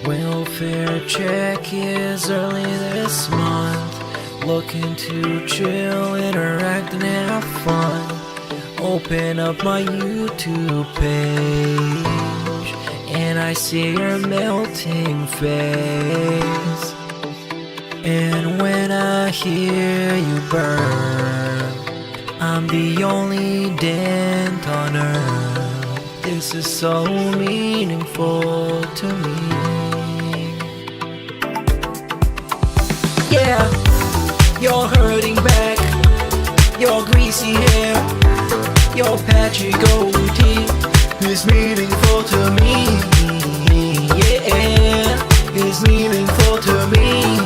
Welfare check is early this month. Looking to chill, interact, and have fun. Open up my YouTube page, and I see your melting face. And when I hear you burn, I'm the only dent on earth. This is so meaningful to me. Yeah, you're hurting back, your greasy hair, your patchy goatee is meaningful to me. Yeah, is meaningful to me.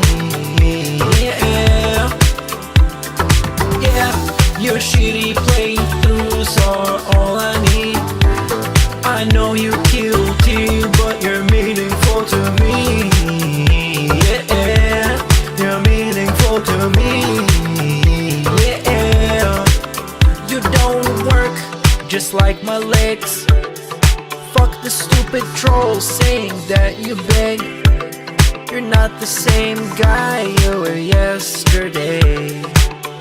Yeah, your shitty playthroughs are all I need. I know you're guilty, but you're meaningful to me. Yeah, you're meaningful to me. Yeah, you don't work just like my legs. Fuck the stupid trolls saying that you beg. You're not the same guy you were yesterday.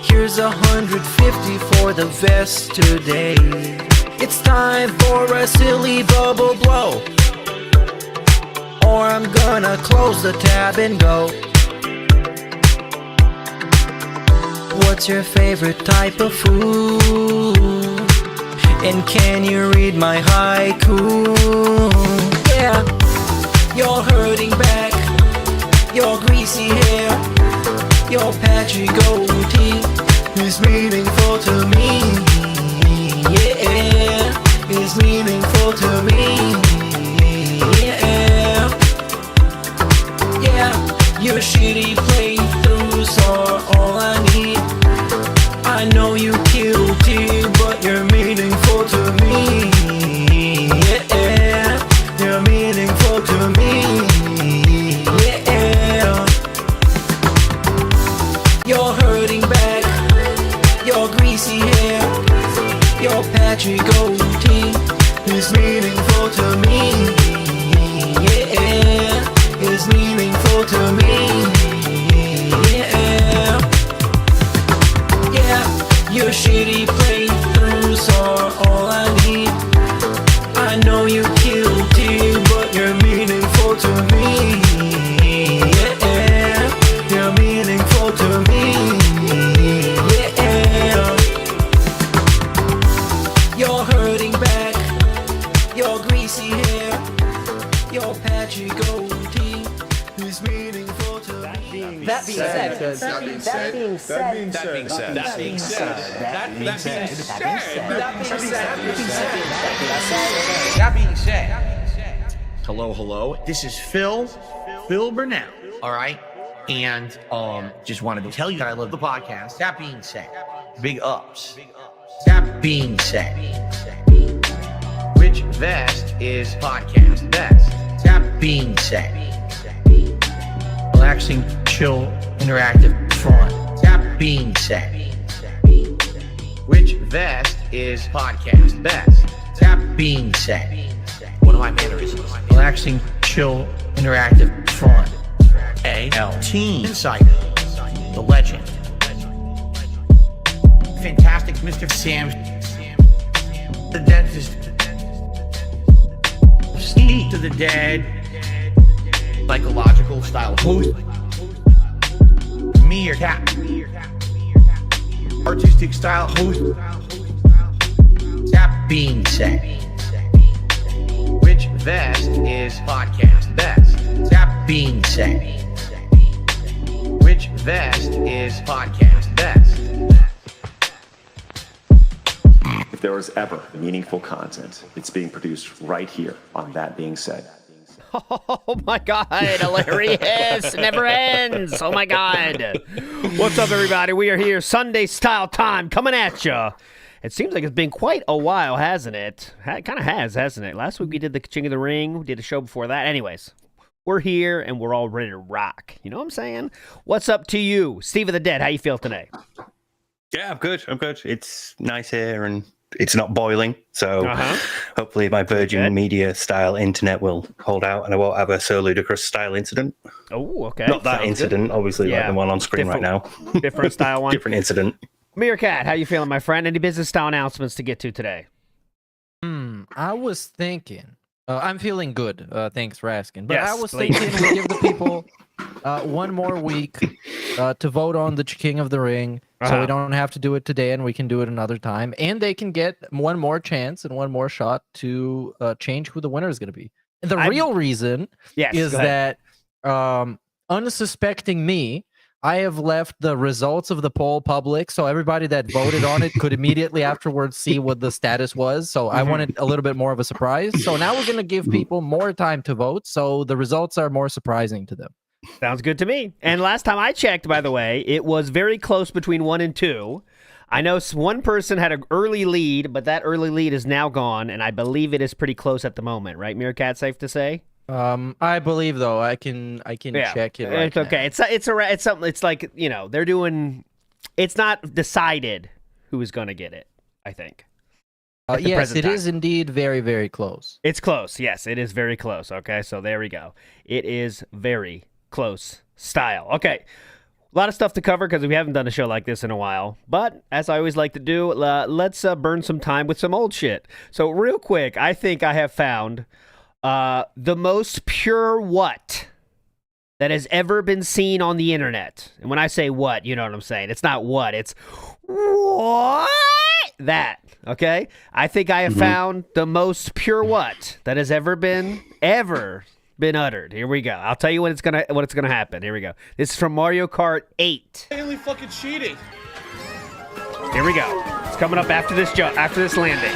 Here's 150 for the vest today. It's time for a silly bubble blow, or I'm gonna close the tab and go. What's your favorite type of food? And can you read my haiku? Yeah, you're hurting back, your greasy hair, your patchy goatee is meaningful to me. Yeah, is meaningful to me. Yeah, yeah, your shitty playthroughs are all I need. I know you're guilty, but you're meaningful to me. Yeah, you're meaningful to me. Yeah, you're hurting back, your greasy hair, your patchy goatee is meaningful to me. Yeah, is meaningful to me. Yeah, yeah, your shitty playthroughs are all I need. I know you're guilty, but you're meaningful to me. Yeah, you're meaningful to me. Yeah, you're hurting back, your greasy hair, your patchy goatee is meaningful to me. That being said, Hello. This is Phil Burnell. All right. And just wanted to tell you that I love the podcast. That being said, big ups. That being said, which vest is podcast best? That being said, relaxing, chill, interactive, fun. That being said, which vest is podcast best? That being said, one of my mannerisms. Relaxing, chill, interactive, fun. A.L. Team Insider, the legend. Fantastic Mr. Sam, the dentist. Speak to the dead, psychological style host. Meerkat, artistic style host. That being said, which vest is podcast best? That being said, which vest is podcast best? If there was ever meaningful content, it's being produced right here on That Being Said. Oh my God, hilarious. Never ends. Oh my God. What's up, everybody? We are here, Sunday style time, coming at you. It seems like it's been quite a while, hasn't it? It kind of has, hasn't it? Last week we did the King of the Ring. We did a show before that. Anyways, we're here and we're all ready to rock. You know what I'm saying? What's up to you? Steve of the Dead, how you feel today? Yeah, I'm good. It's nice here and it's not boiling. So hopefully my Virgin Media style internet will hold out, and I won't have a So Ludicrous style incident. Oh, okay. Not that Sounds incident, good. obviously, like the one on screen right now. Different style one. Different incident. Meerkat, how you feeling, my friend? Any business style announcements to get to today? I was thinking. I'm feeling good. Thanks for asking. But Yes, I was please. thinking we give the people one more week to vote on the King of the Ring, so we don't have to do it today, and we can do it another time. And they can get one more chance and one more shot to change who the winner is going to be. And the real reason is that unsuspecting me, I have left the results of the poll public, so everybody that voted on it could immediately afterwards see what the status was. So I wanted a little bit more of a surprise. So now we're going to give people more time to vote, so the results are more surprising to them. Sounds good to me. And last time I checked, by the way, it was very close between 1 and 2. I know one person had an early lead, but that early lead is now gone, and I believe it is pretty close at the moment, right, Meerkat? Safe to say? I believe though I can check it. Right It's okay. now. It's something. It's like, you know, they're doing. It's not decided who is going to get it, I think. Yes, it is indeed very, very close. It's close. Yes, it is very close. Okay, so there we go. It is very close style. Okay, a lot of stuff to cover because we haven't done a show like this in a while. But as I always like to do, let's burn some time with some old shit. So real quick, I think I have found the most pure what that has ever been seen on the internet. And when I say what, you know what I'm saying. It's not what, it's what? That, okay? I think I have found the most pure what that has ever been uttered. Here we go. I'll tell you what's gonna happen. Here we go. This is from Mario Kart 8. Really fucking cheating. Here we go. It's coming up after this landing.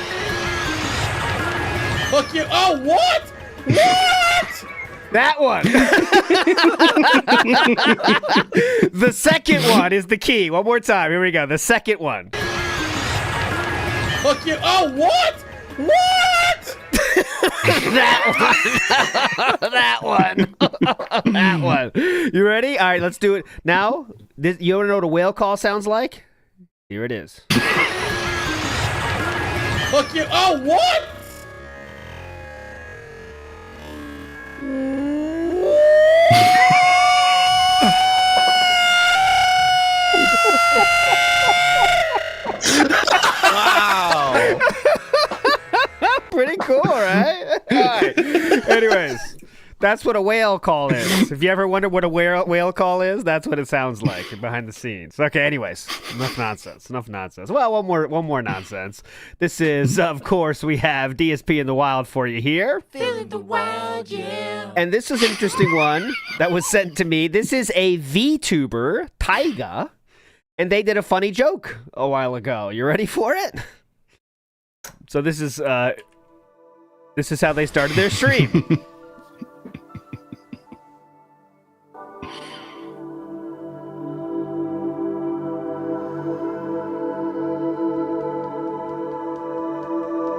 Fuck you. Oh, what? What? That one. The second one is the key. One more time. Here we go. The second one. Fuck you. Oh, what? What? That one. That one. You ready? All right, let's do it. Now, you want to know what a whale call sounds like? Here it is. Fuck you. Oh, what? Wow. Pretty cool, right? All right. Anyways, that's what a whale call is. If you ever wonder what a whale call is, that's what it sounds like behind the scenes. Okay, anyways, enough nonsense. Well, one more nonsense. This is, of course, we have DSP in the wild for you here. Feeling the wild, yeah. And this is an interesting one that was sent to me. This is a VTuber, Taiga, and they did a funny joke a while ago. You ready for it? So this is how they started their stream.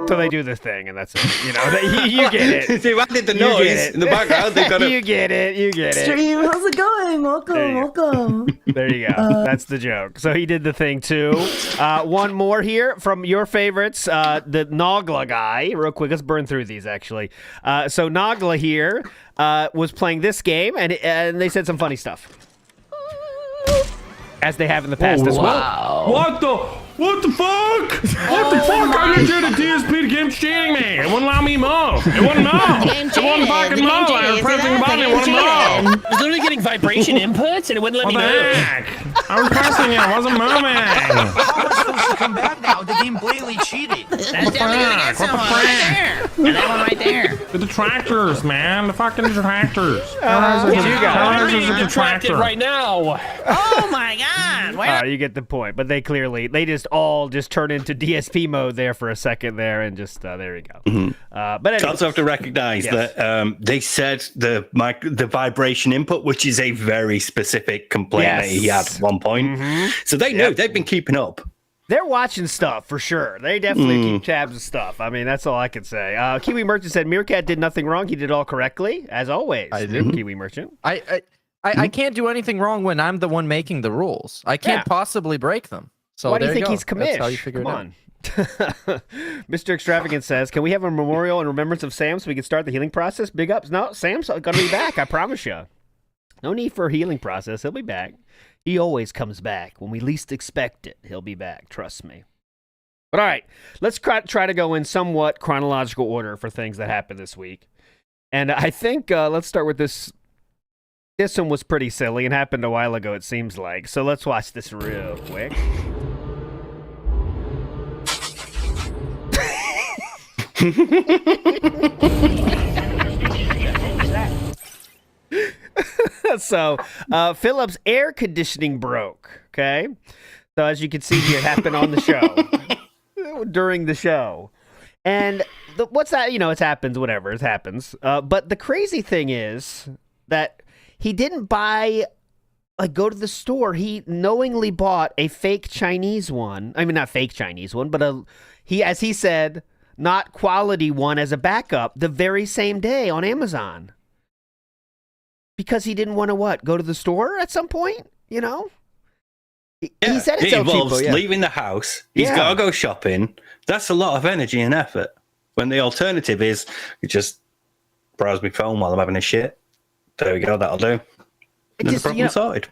So they do this thing, and that's it. You know, you get it. They added the noise in the background. They got You get it. Stream, how's it going? Welcome. There you go. That's the joke. So he did the thing too. One more here from your favorites, the Nogla guy. Real quick, let's burn through these actually. So Nogla here was playing this game, and they said some funny stuff, as they have in the past as well. What the fuck? What the fuck? I didn't get a DSP. The game's cheating me. It wouldn't allow me to move. It wouldn't move. It wouldn't fucking move. I was pressing the button. It wouldn't move. I was literally getting vibration inputs and it wouldn't let me What the move. heck? I was pressing it. It wasn't moving. How am I supposed to come back now? The game blatantly cheated. That's definitely gonna get someone right there. And that one right there. The detractors, man. The fucking detractors. You got it. Terrorizers of Distracted detractor. right now. Oh my god. Where? You get the point. But they just all turn into DSP mode there for a second there, and just there you go. But anyway. You also have to recognize that they said the vibration input, which is a very specific complaint that he had at one point. So they know they've been keeping up. They're watching stuff for sure. They definitely keep tabs of stuff. I mean, that's all I can say. Kiwi Merchant said Meerkat did nothing wrong. He did all correctly, as always. I did. Kiwi Merchant. I can't do anything wrong when I'm the one making the rules. I can't possibly break them. So Why do you there think go. he's commish? That's how you figure Come it out. on. Mr. Extravagant says, can we have a memorial in remembrance of Sam so we can start the healing process? Big ups. No, Sam's going to be back, I promise you. No need for a healing process. He'll be back. He always comes back. When we least expect it, he'll be back. Trust me. But all right, let's try to go in somewhat chronological order for things that happened this week. And I think let's start with this. This one was pretty silly and happened a while ago, it seems like. So let's watch this real quick. So, Philip's air conditioning broke, okay? So as you can see here, it happened on the show, during the show. And what's that? You know, it happens, whatever, it happens. But the crazy thing is that he didn't buy, go to the store. He knowingly bought a fake Chinese one. I mean, not fake Chinese one, but as he said, not quality one as a backup the very same day on Amazon. Because he didn't want to what? Go to the store at some point, you know? He said it's it involves leaving the house. He's got to go shopping. That's a lot of energy and effort. When the alternative is you just browse my phone while I'm having a shit. There we go. That'll do. Another problem sorted.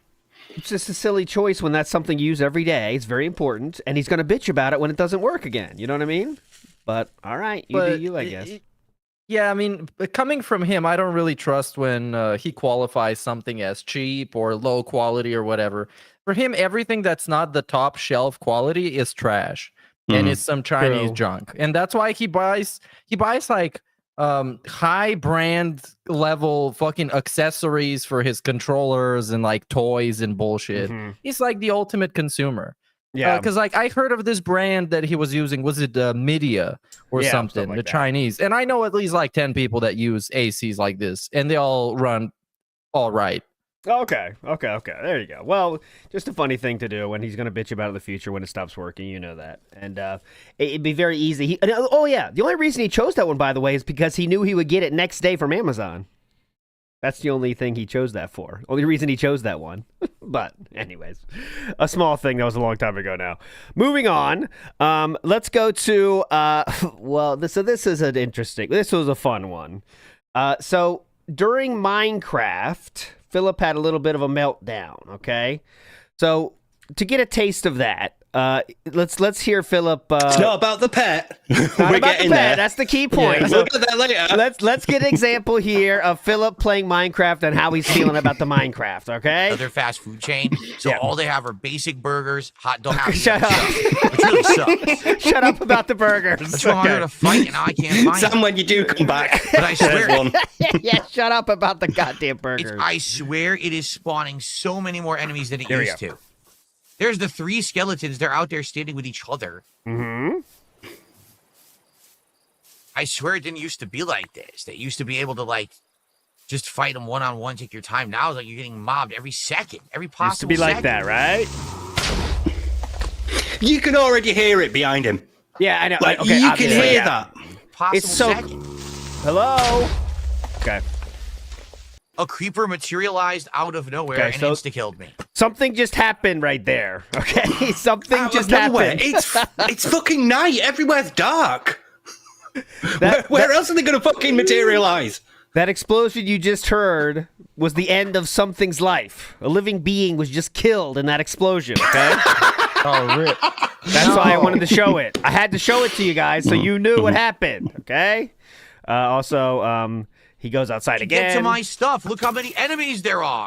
It's just a silly choice when that's something you use every day. It's very important, and he's going to bitch about it when it doesn't work again. You know what I mean? But all right, you do you, I guess. Yeah, I mean, coming from him, I don't really trust when he qualifies something as cheap or low quality or whatever. For him, everything that's not the top shelf quality is trash and it's some Chinese junk. And that's why he buys like high brand level fucking accessories for his controllers and like toys and bullshit. He's like the ultimate consumer. Yeah, because like I heard of this brand that he was using. Was it Media or something? The Chinese. And I know at least like 10 people that use ACs like this, and they all run all right. Okay. There you go. Well, just a funny thing to do when he's going to bitch about it in the future when it stops working. You know that. And it'd be very easy. The only reason he chose that one, by the way, is because he knew he would get it next day from Amazon. That's the only thing he chose that for. Only reason he chose that one. But anyways, a small thing that was a long time ago now. Moving on. Let's go to, this was a fun one. So during Minecraft, Philip had a little bit of a meltdown, okay? So to get a taste of that, let's hear Philip. It's not about the pet. Not about the pet. That's the key point. Yeah, we'll get that later. Let's get an example here of Philip playing Minecraft and how he's feeling about the Minecraft. Okay. Another fast food chain. So all they have are basic burgers, hot dogs. Shut up. Which really sucks. Shut up about the burgers. That's why I'm here to fight, and now I can't find Sam, when you do come back. But I swear. Shut up about the goddamn burgers. I swear it is spawning so many more enemies than it used to. There's the 3 skeletons. They're out there standing with each other. I swear it didn't used to be like this. They used to be able to, like, just fight them one-on-one, take your time. Now it's like you're getting mobbed every second, every possible used to be like that, right? You can already hear it behind him. Yeah, I know. Like, okay, you can hear that. Possible second. Hello? Okay. A creeper materialized out of nowhere and insta-killed me. Something just happened right there. Okay, something just happened. It's fucking night. Everywhere's dark. Where else are they going to fucking materialize? That explosion you just heard was the end of something's life. A living being was just killed in that explosion. Okay. Rip. That's why I wanted to show it. I had to show it to you guys so you knew what happened. Okay. Also, he goes outside again. Get to my stuff. Look how many enemies there are.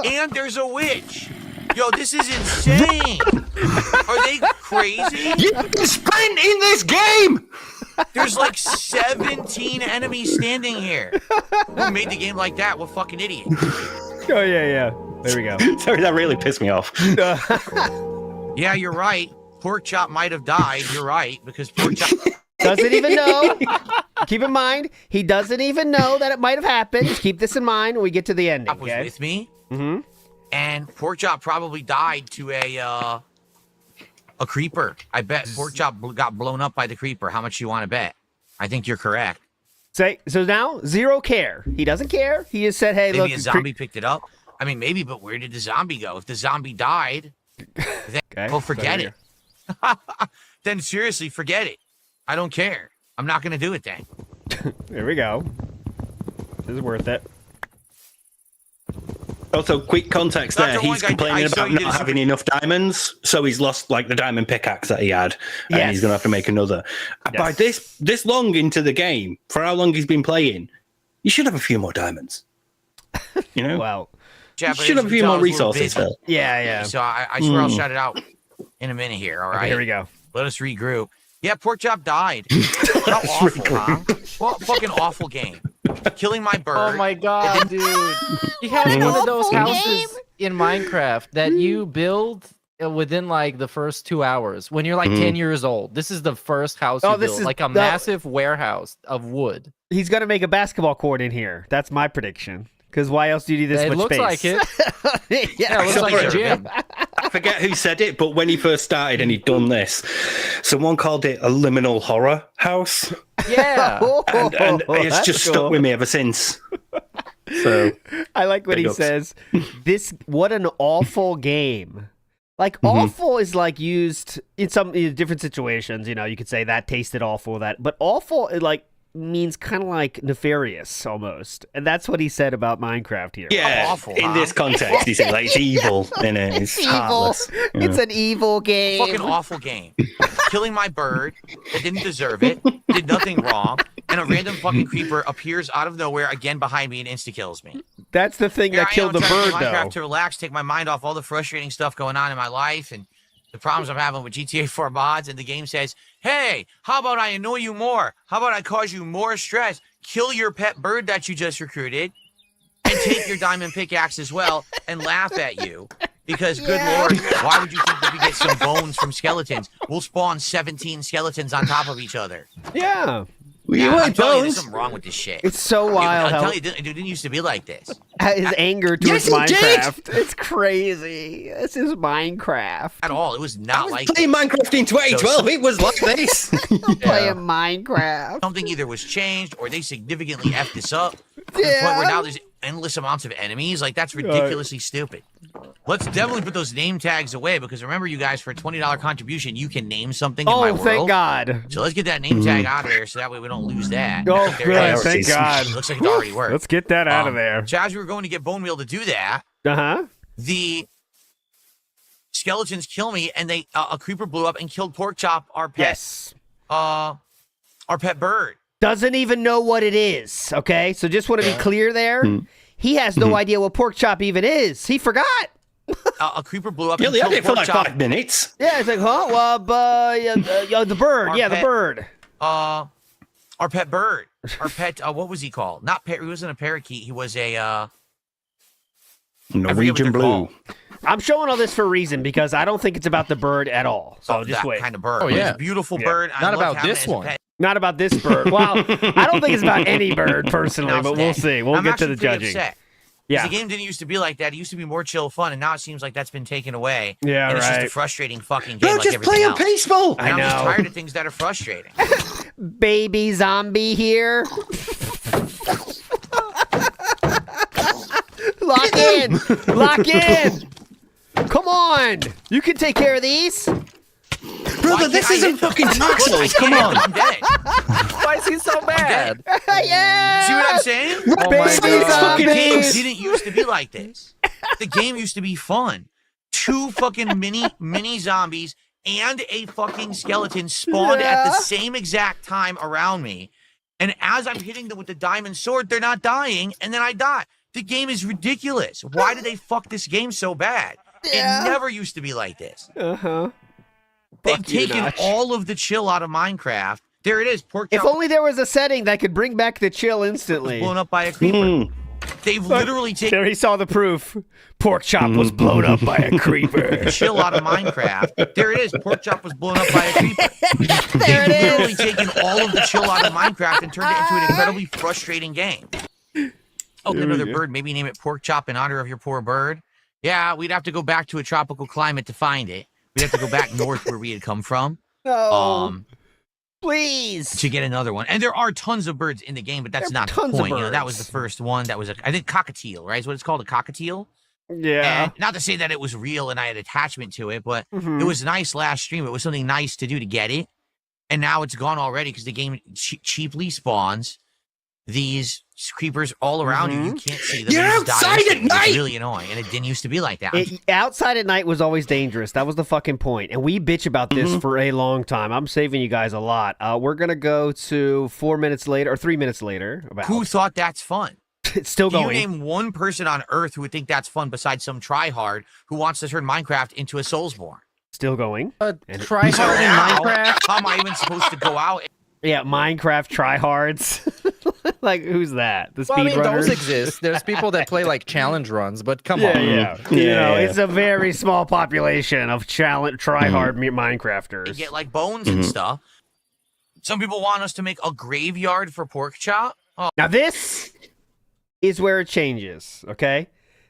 And there's a witch. Yo, this is insane. Are they crazy? You can sprint in this game. There's like 17 enemies standing here. Who made the game like that? What fucking idiot? Oh, yeah. There we go. Sorry, that really pissed me off. Yeah, you're right. Pork Chop might have died. You're right, because Pork Chop... Doesn't even know. Keep in mind, he doesn't even know that it might have happened. Just keep this in mind when we get to the ending. Was with me. And Pork Chop probably died to a creeper. I bet Pork Chop got blown up by the creeper. How much you want to bet? I think you're correct. So now, zero care. He doesn't care. He just said, hey, maybe a zombie picked it up. I mean, maybe, but where did the zombie go? If the zombie died, then forget it. then seriously, forget it. I don't care. I'm not going to do it then. There we go. This is worth it. Also, quick context there. He's complaining about not having enough diamonds, so he's lost like the diamond pickaxe that he had, and he's gonna have to make another. By this long into the game, for how long he's been playing, you should have a few more diamonds. You know, well, you should have a few more resources. Yeah. So I swear I'll shout it out in a minute here. All right, here we go. Let us regroup. Yeah, Porkchop died. How awful, huh? Well, fucking awful game. Killing my bird. Oh my god, dude. You have one of those houses in Minecraft that you build within like the first 2 hours when you're like 10 years old. This is the first house you build, like a massive warehouse of wood. He's gonna make a basketball court in here. That's my prediction. Because why else do you need this much looks space? Like it. Yeah, it looks like a gym. I forget who said it, but when he first started and he'd done this, someone called it a liminal horror house. Yeah. and it's just stuck with me ever since. So I like what he says. What an awful game. Like awful is like used in some different situations. You know, you could say that tasted awful. But awful is like means kind of like nefarious almost, and that's what he said about Minecraft here. Yeah, awful, in this context, he said like it's evil, and it's evil. It's an evil game. Fucking awful game. Killing my bird that didn't deserve it, did nothing wrong, and a random fucking creeper appears out of nowhere again behind me and insta kills me. That's the thing that killed the bird, Minecraft though. To relax, take my mind off all the frustrating stuff going on in my life and the problems I'm having with GTA 4 mods, and the game says, hey, how about I annoy you more? How about I cause you more stress? Kill your pet bird that you just recruited and take your diamond pickaxe as well and laugh at you. Because, good Lord, why would you think that we get some bones from skeletons? We'll spawn 17 skeletons on top of each other. Yeah. I'm telling you, there's something wrong with this shit. It's so wild. I'm telling you, it didn't used to be like this. His anger towards Minecraft. It's crazy. This is Minecraft. At all. It was not like playing Minecraft in 2012. It was like this. Playing Minecraft. Something either was changed or they significantly effed this up. To the point where now there's endless amounts of enemies. Like, that's ridiculously stupid. Let's definitely put those name tags away, because remember, you guys, for a $20 contribution, you can name something in my world. Oh, thank God. So let's get that name tag out of there so that way we don't lose that. Oh, good. Thank God. Looks like it already worked. Let's get that out of there. So as we were going to get bone meal to do that, the skeletons kill me, and a creeper blew up and killed Porkchop, our pet. Yes. Our pet bird. Doesn't even know what it is, okay? So just want to be clear there. He has no idea what Porkchop even is. He forgot. A creeper blew up Yeah, and they killed had it for like Porkchop. 5 minutes. Yeah, it's like, huh? Well, the bird. Our The pet- bird. Our pet bird. Our pet, what was he called? Not he wasn't a parakeet. He was a, Norwegian blue. I'm showing all this for a reason, because I don't think it's about the bird at all. So just that wait. kind of bird. Oh, yeah. It's a beautiful bird. I Not love about having it this as a one. pet. Not about this bird. Well, I don't think it's about any bird, personally, No, but we'll see. We'll I'm get to the actually pretty judging. upset. Yeah. The game didn't used to be like that. It used to be more chill fun, and now it seems like that's been taken away. Yeah, and it's just a right. frustrating fucking game No, like just everything play else. peaceful. And I'm just tired of things that are frustrating. Baby zombie here. Lock in. Lock in. Come on. You can take care of these. Brother, this isn't fucking Dark Souls. Come on. I'm dead. Why is he so bad? Yeah. See what I'm saying? Oh my Baby God. The game zombies. didn't used to be like this. The game used to be fun. 2 fucking mini zombies and a fucking skeleton spawned at the same exact time around me. And as I'm hitting them with the diamond sword, they're not dying, and then I die. The game is ridiculous. Why did they fuck this game so bad? It never used to be like this. They've taken all of the chill out of Minecraft. There it is. Porkchop If only there was a setting that could bring back the chill instantly. blown up by a creeper. They've literally taken There he saw the proof. Porkchop was blown up by a creeper. chill out of Minecraft. There it is. Porkchop was blown up by a creeper. There They've it literally is. taken all of the chill out of Minecraft and turned it into an incredibly frustrating game. Oh, another bird. Maybe name it Porkchop in honor of your poor bird. Yeah, we'd have to go back to a tropical climate to find it. We'd have to go back north where we had come from. No. Please. To get another one. And there are tons of birds in the game, but that's There are not the tons of point. You know, that was birds. the first one. That was I think cockatiel, right? Is what it's called, a cockatiel. Yeah. And not to say that it was real and I had attachment to it, but Mhm. it was nice last stream. It was something nice to do to get it. And now it's gone already because the game cheaply spawns these creepers all around you. You can't see them. You're They just die outside at instantly. night! It's really annoying. And it didn't used to be like that. Outside at night was always dangerous. That was the fucking point. And we bitch about this for a long time. I'm saving you guys a lot. We're going to go to 4 minutes later or 3 minutes later. About. Who thought that's fun? It's still Do going. you name one person on Earth who would think that's fun besides some tryhard who wants to turn Minecraft into a Soulsborne? Still going. Try hard in Now, Minecraft. how am I even supposed to go out? Yeah, Minecraft tryhards. Like, who's that? The Well, I mean, speedrunners? those exist. There's people that play like challenge runs, but come on. Yeah. You know, it's a very small population of tryhard Minecrafters. And get like bones and stuff. Some people want us to make a graveyard for pork chop. Oh, Now this is where it changes, okay?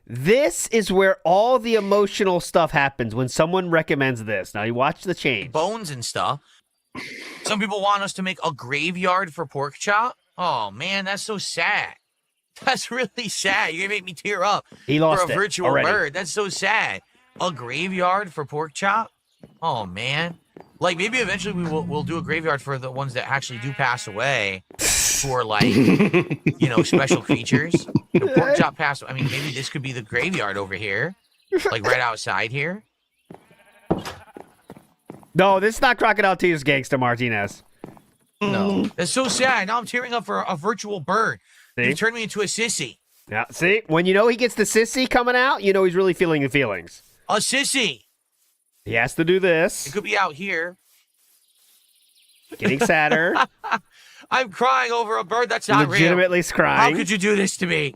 This is where all the emotional stuff happens when someone recommends this. Now you watch the change. bones and stuff. Some people want us to make a graveyard for pork chop. Oh man, that's so sad. That's really sad. You're gonna make me tear up. He lost for a it virtual already. bird. That's so sad. A graveyard for pork chop. Oh man. Like maybe eventually we'll do a graveyard for the ones that actually do pass away, who are like special creatures. The pork chop passed. I mean, maybe this could be the graveyard over here, like right outside here. No, this is not Crocodile Tears Gangsta Martinez. No. That's so sad. Now I'm tearing up for a virtual bird. See? You turned me into a sissy. Yeah, see? When you know he gets the sissy coming out, you know he's really feeling the feelings. A sissy. He has to do It this. could be out here. Getting sadder. I'm crying over a bird that's not real. Legitimately How crying. could you do this to me?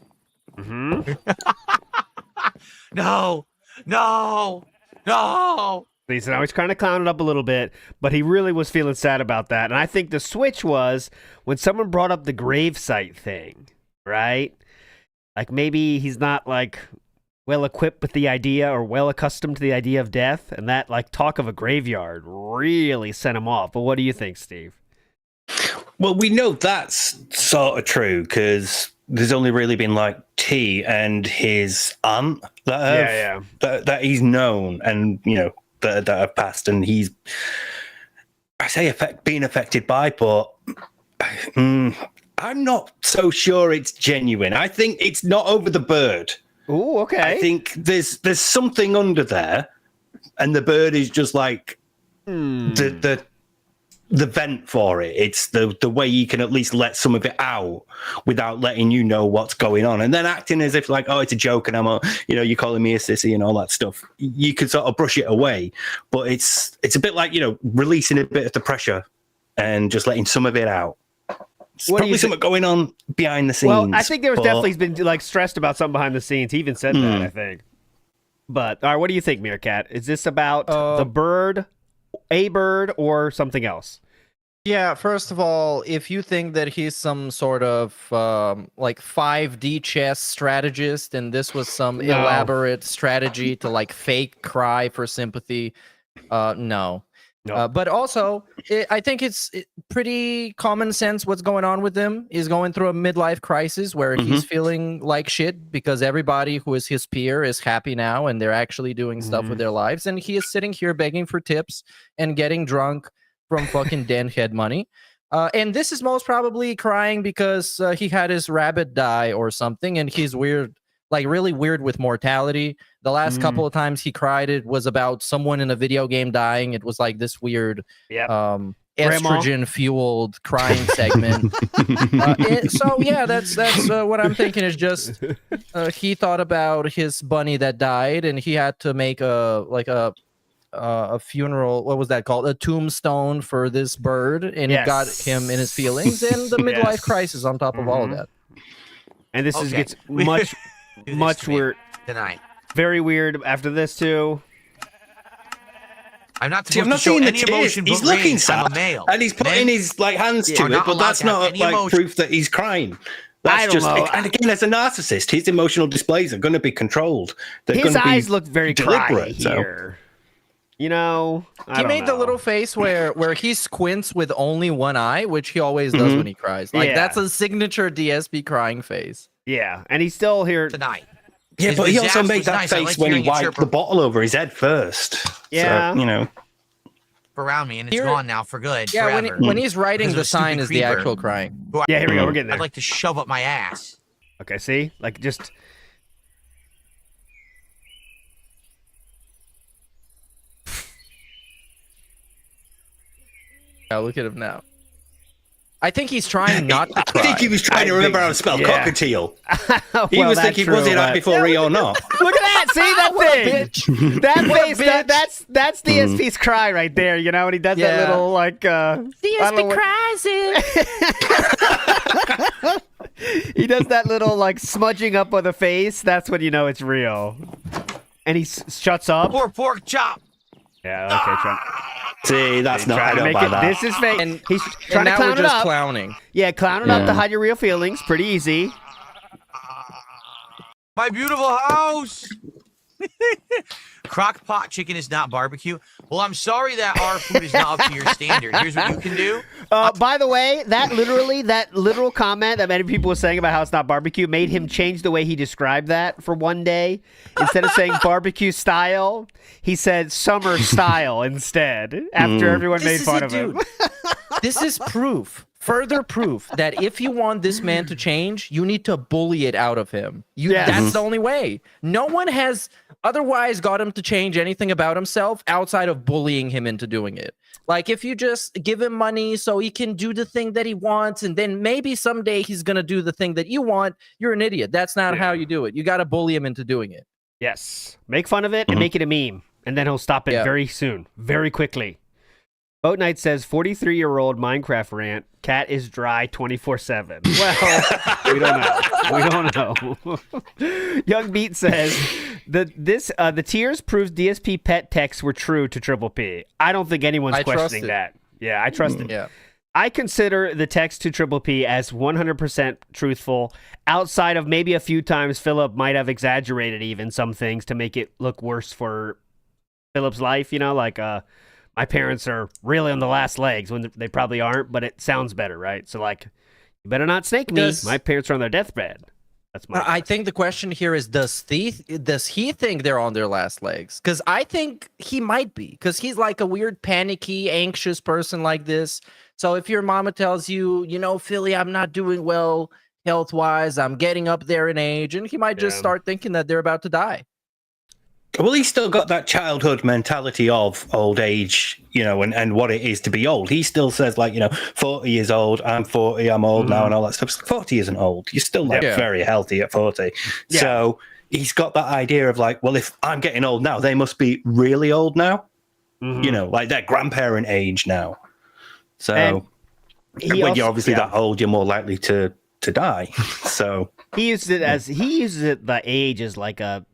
Mm-hmm. No. So now he's kind of clowning up a little bit, but he really was feeling sad about that. And I think the switch was when someone brought up the gravesite thing, right? Like maybe he's not like well equipped with the idea or well accustomed to the idea of death, and that like talk of a graveyard really sent him off. But what do you think, Steve? Well, we know that's sort of true because there's only really been like T and his aunt that he's known and that have passed, and he's being affected by, but I'm not so sure it's genuine. I think it's not over the bird. Ooh, okay. I think there's something under there, and the bird is just like the vent for it. It's the way you can at least let some of it out without letting you know what's going on, and then acting as if like, oh, it's a joke, and I'm you're calling me a sissy and all that stuff. You can sort of brush it away, but it's a bit like releasing a bit of the pressure and just letting some of it out. It's probably something going on behind the scenes. Well, I think there's definitely been like stressed about something behind the scenes. He even said that, I think. But all right, what do you think, Meerkat? Is this about the bird, a bird, or something else? Yeah, first of all, if you think that he's some sort of like 5D chess strategist and this was some elaborate strategy to like fake cry for sympathy, no. But also, I think it's pretty common sense what's going on with him. He's going through a midlife crisis where he's feeling like shit because everybody who is his peer is happy now and they're actually doing stuff with their lives. And he is sitting here begging for tips and getting drunk from fucking den head money. And this is most probably crying because he had his rabbit die or something and he's weird. Like really weird with mortality. The last couple of times he cried, it was about someone in a video game dying. It was like this weird estrogen fueled crying segment. So yeah, that's what I'm thinking is just he thought about his bunny that died and he had to make a funeral. What was that called? A tombstone for this bird, and it got him in his feelings and the midlife crisis on top of all of that. And this gets much weird tonight. Very weird after this too. I'm not supposed to show any emotion. He's but looking rage. sad, I'm a male. and he's putting his like hands to it, but that's not like proof that he's crying. That's just, and again, as a narcissist, his emotional displays are going to be controlled. They're His gonna eyes be look very deliberate. cry here. You know, He made the little face where he squints with only one eye, which he always does when he cries. Like that's a signature DSP crying face. Yeah, and he's still here tonight. Yeah, His but he also Zap made was that nice. I face liked when he hearing it wiped chirp the bottle over his head first. Yeah. So, you know. around me, and it's Here- gone now for good. Yeah, forever. when he's writing Because of the a stupid sign is the creeper actual crying. who Yeah, here we go. We're getting I'd there. like to shove up my ass. Okay, see? Like, just... Yeah, look at him now. I think he's trying not to cry. I think he was trying to remember how to spell yeah. cockatiel. He Well, was that's thinking, true, was it but- out before he or not? Look at that! See that thing? That What a face. bitch. That's DSP's cry right there. You know, and he does that Yeah. little like. I don't know what- He does that little like smudging up of the face. That's when you know it's real. And he shuts up. Poor pork chop. Yeah. Okay. Try. See, that's not. I Trying to don't make buy it. that. This is fake. And- He's And trying to now clown we're it just up. clowning. Yeah, clown it up Yeah. to hide your real feelings. Pretty easy. My beautiful house. Crock pot chicken is not barbecue. Well, I'm sorry that our food is not up to your standard. Here's what you can do. By the way, that literal comment that many people were saying about how it's not barbecue made him change the way he described that for one day. Instead of saying barbecue style, he said summer style instead. After everyone made fun of him. This is proof. Further proof that if you want this man to change, you need to bully it out of him. Yes. That's the only way. No one has otherwise got him to change anything about himself outside of bullying him into doing it. Like if you just give him money so he can do the thing that he wants, and then maybe someday he's going to do the thing that you want, you're an idiot. That's not how you do it. You got to bully him into doing it. Yes. Make fun of it and make it a meme. And then he'll stop it Yeah. very soon. Very quickly. Boat Knight says 43-year-old Minecraft rant. Cat is dry 24/7. Well, we don't know. We don't know. Young Beat says the tears proves DSP pet texts were true to Triple P. I don't think anyone's I trust questioning it. that. Yeah, I trust it. Yeah. I consider the text to Triple P as 100% truthful. Outside of maybe a few times, Philip might have exaggerated even some things to make it look worse for Philip's life. You know, like my parents are really on the last legs when they probably aren't, but it sounds better, right? So like, you better not snake me. My parents are on their deathbed. That's my. I think the question here is, does he think they're on their last legs? Because I think he might be, because he's like a weird, panicky, anxious person like this. So if your mama tells you, you know, Philly, I'm not doing well health-wise, I'm getting up there in age, and he might just start thinking that they're about to die. Well, he's still got that childhood mentality of old age, you know, and what it is to be old. He still says, like, you know, 40 years old, I'm 40, I'm old now, and all that stuff. 40 isn't old. You're still, like, very healthy at 40. Yeah. So he's got that idea of, like, well, if I'm getting old now, they must be really old now. You know, like they're grandparent age now. So when you're obviously that old, you're more likely to die. So he uses the age as like a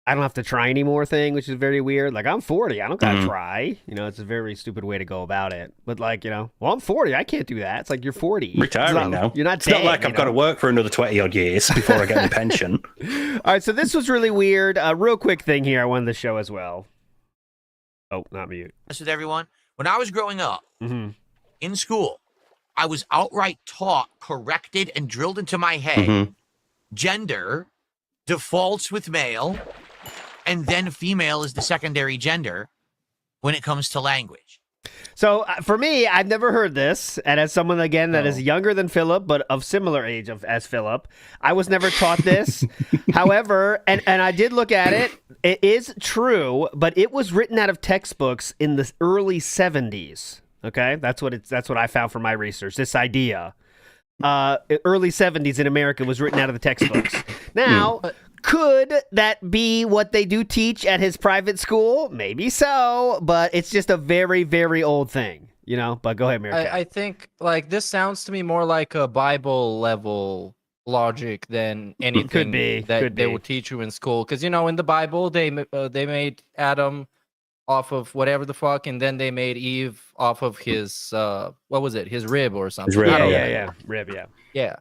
I don't have to try anymore thing, which is very weird. Like, I'm 40. I don't got to try. You know, it's a very stupid way to go about it. But, like, you know, well, I'm 40. I can't do that. It's like, you're 40. Retiring now. You're not It's not like I've got to work for another 20-odd years before I get my pension. All right, so this was really weird. Real quick thing here I wanted to show as well. Oh, not mute. With everyone, when I was growing up in school, I was outright taught, corrected, and drilled into my head gender defaults with male, and then female is the secondary gender when it comes to language. So for me, I've never heard this, and as someone again that is younger than Philip but of similar age as Philip, I was never taught this. However, and I did look at it. It is true, but it was written out of textbooks in the early 70s. Okay, that's what I found from my research. This idea, early 70s in America, was written out of the textbooks. Now. Could that be what they do teach at his private school? Maybe so, but it's just a very, very old thing, you know? But go ahead, Mary. I think, like, this sounds to me more like a Bible level logic than anything that they would teach you in school. Because, you know, in the Bible, they made Adam off of whatever the fuck, and then they made Eve off of his, what was it? His rib or something. His rib, rib, yeah. Yeah.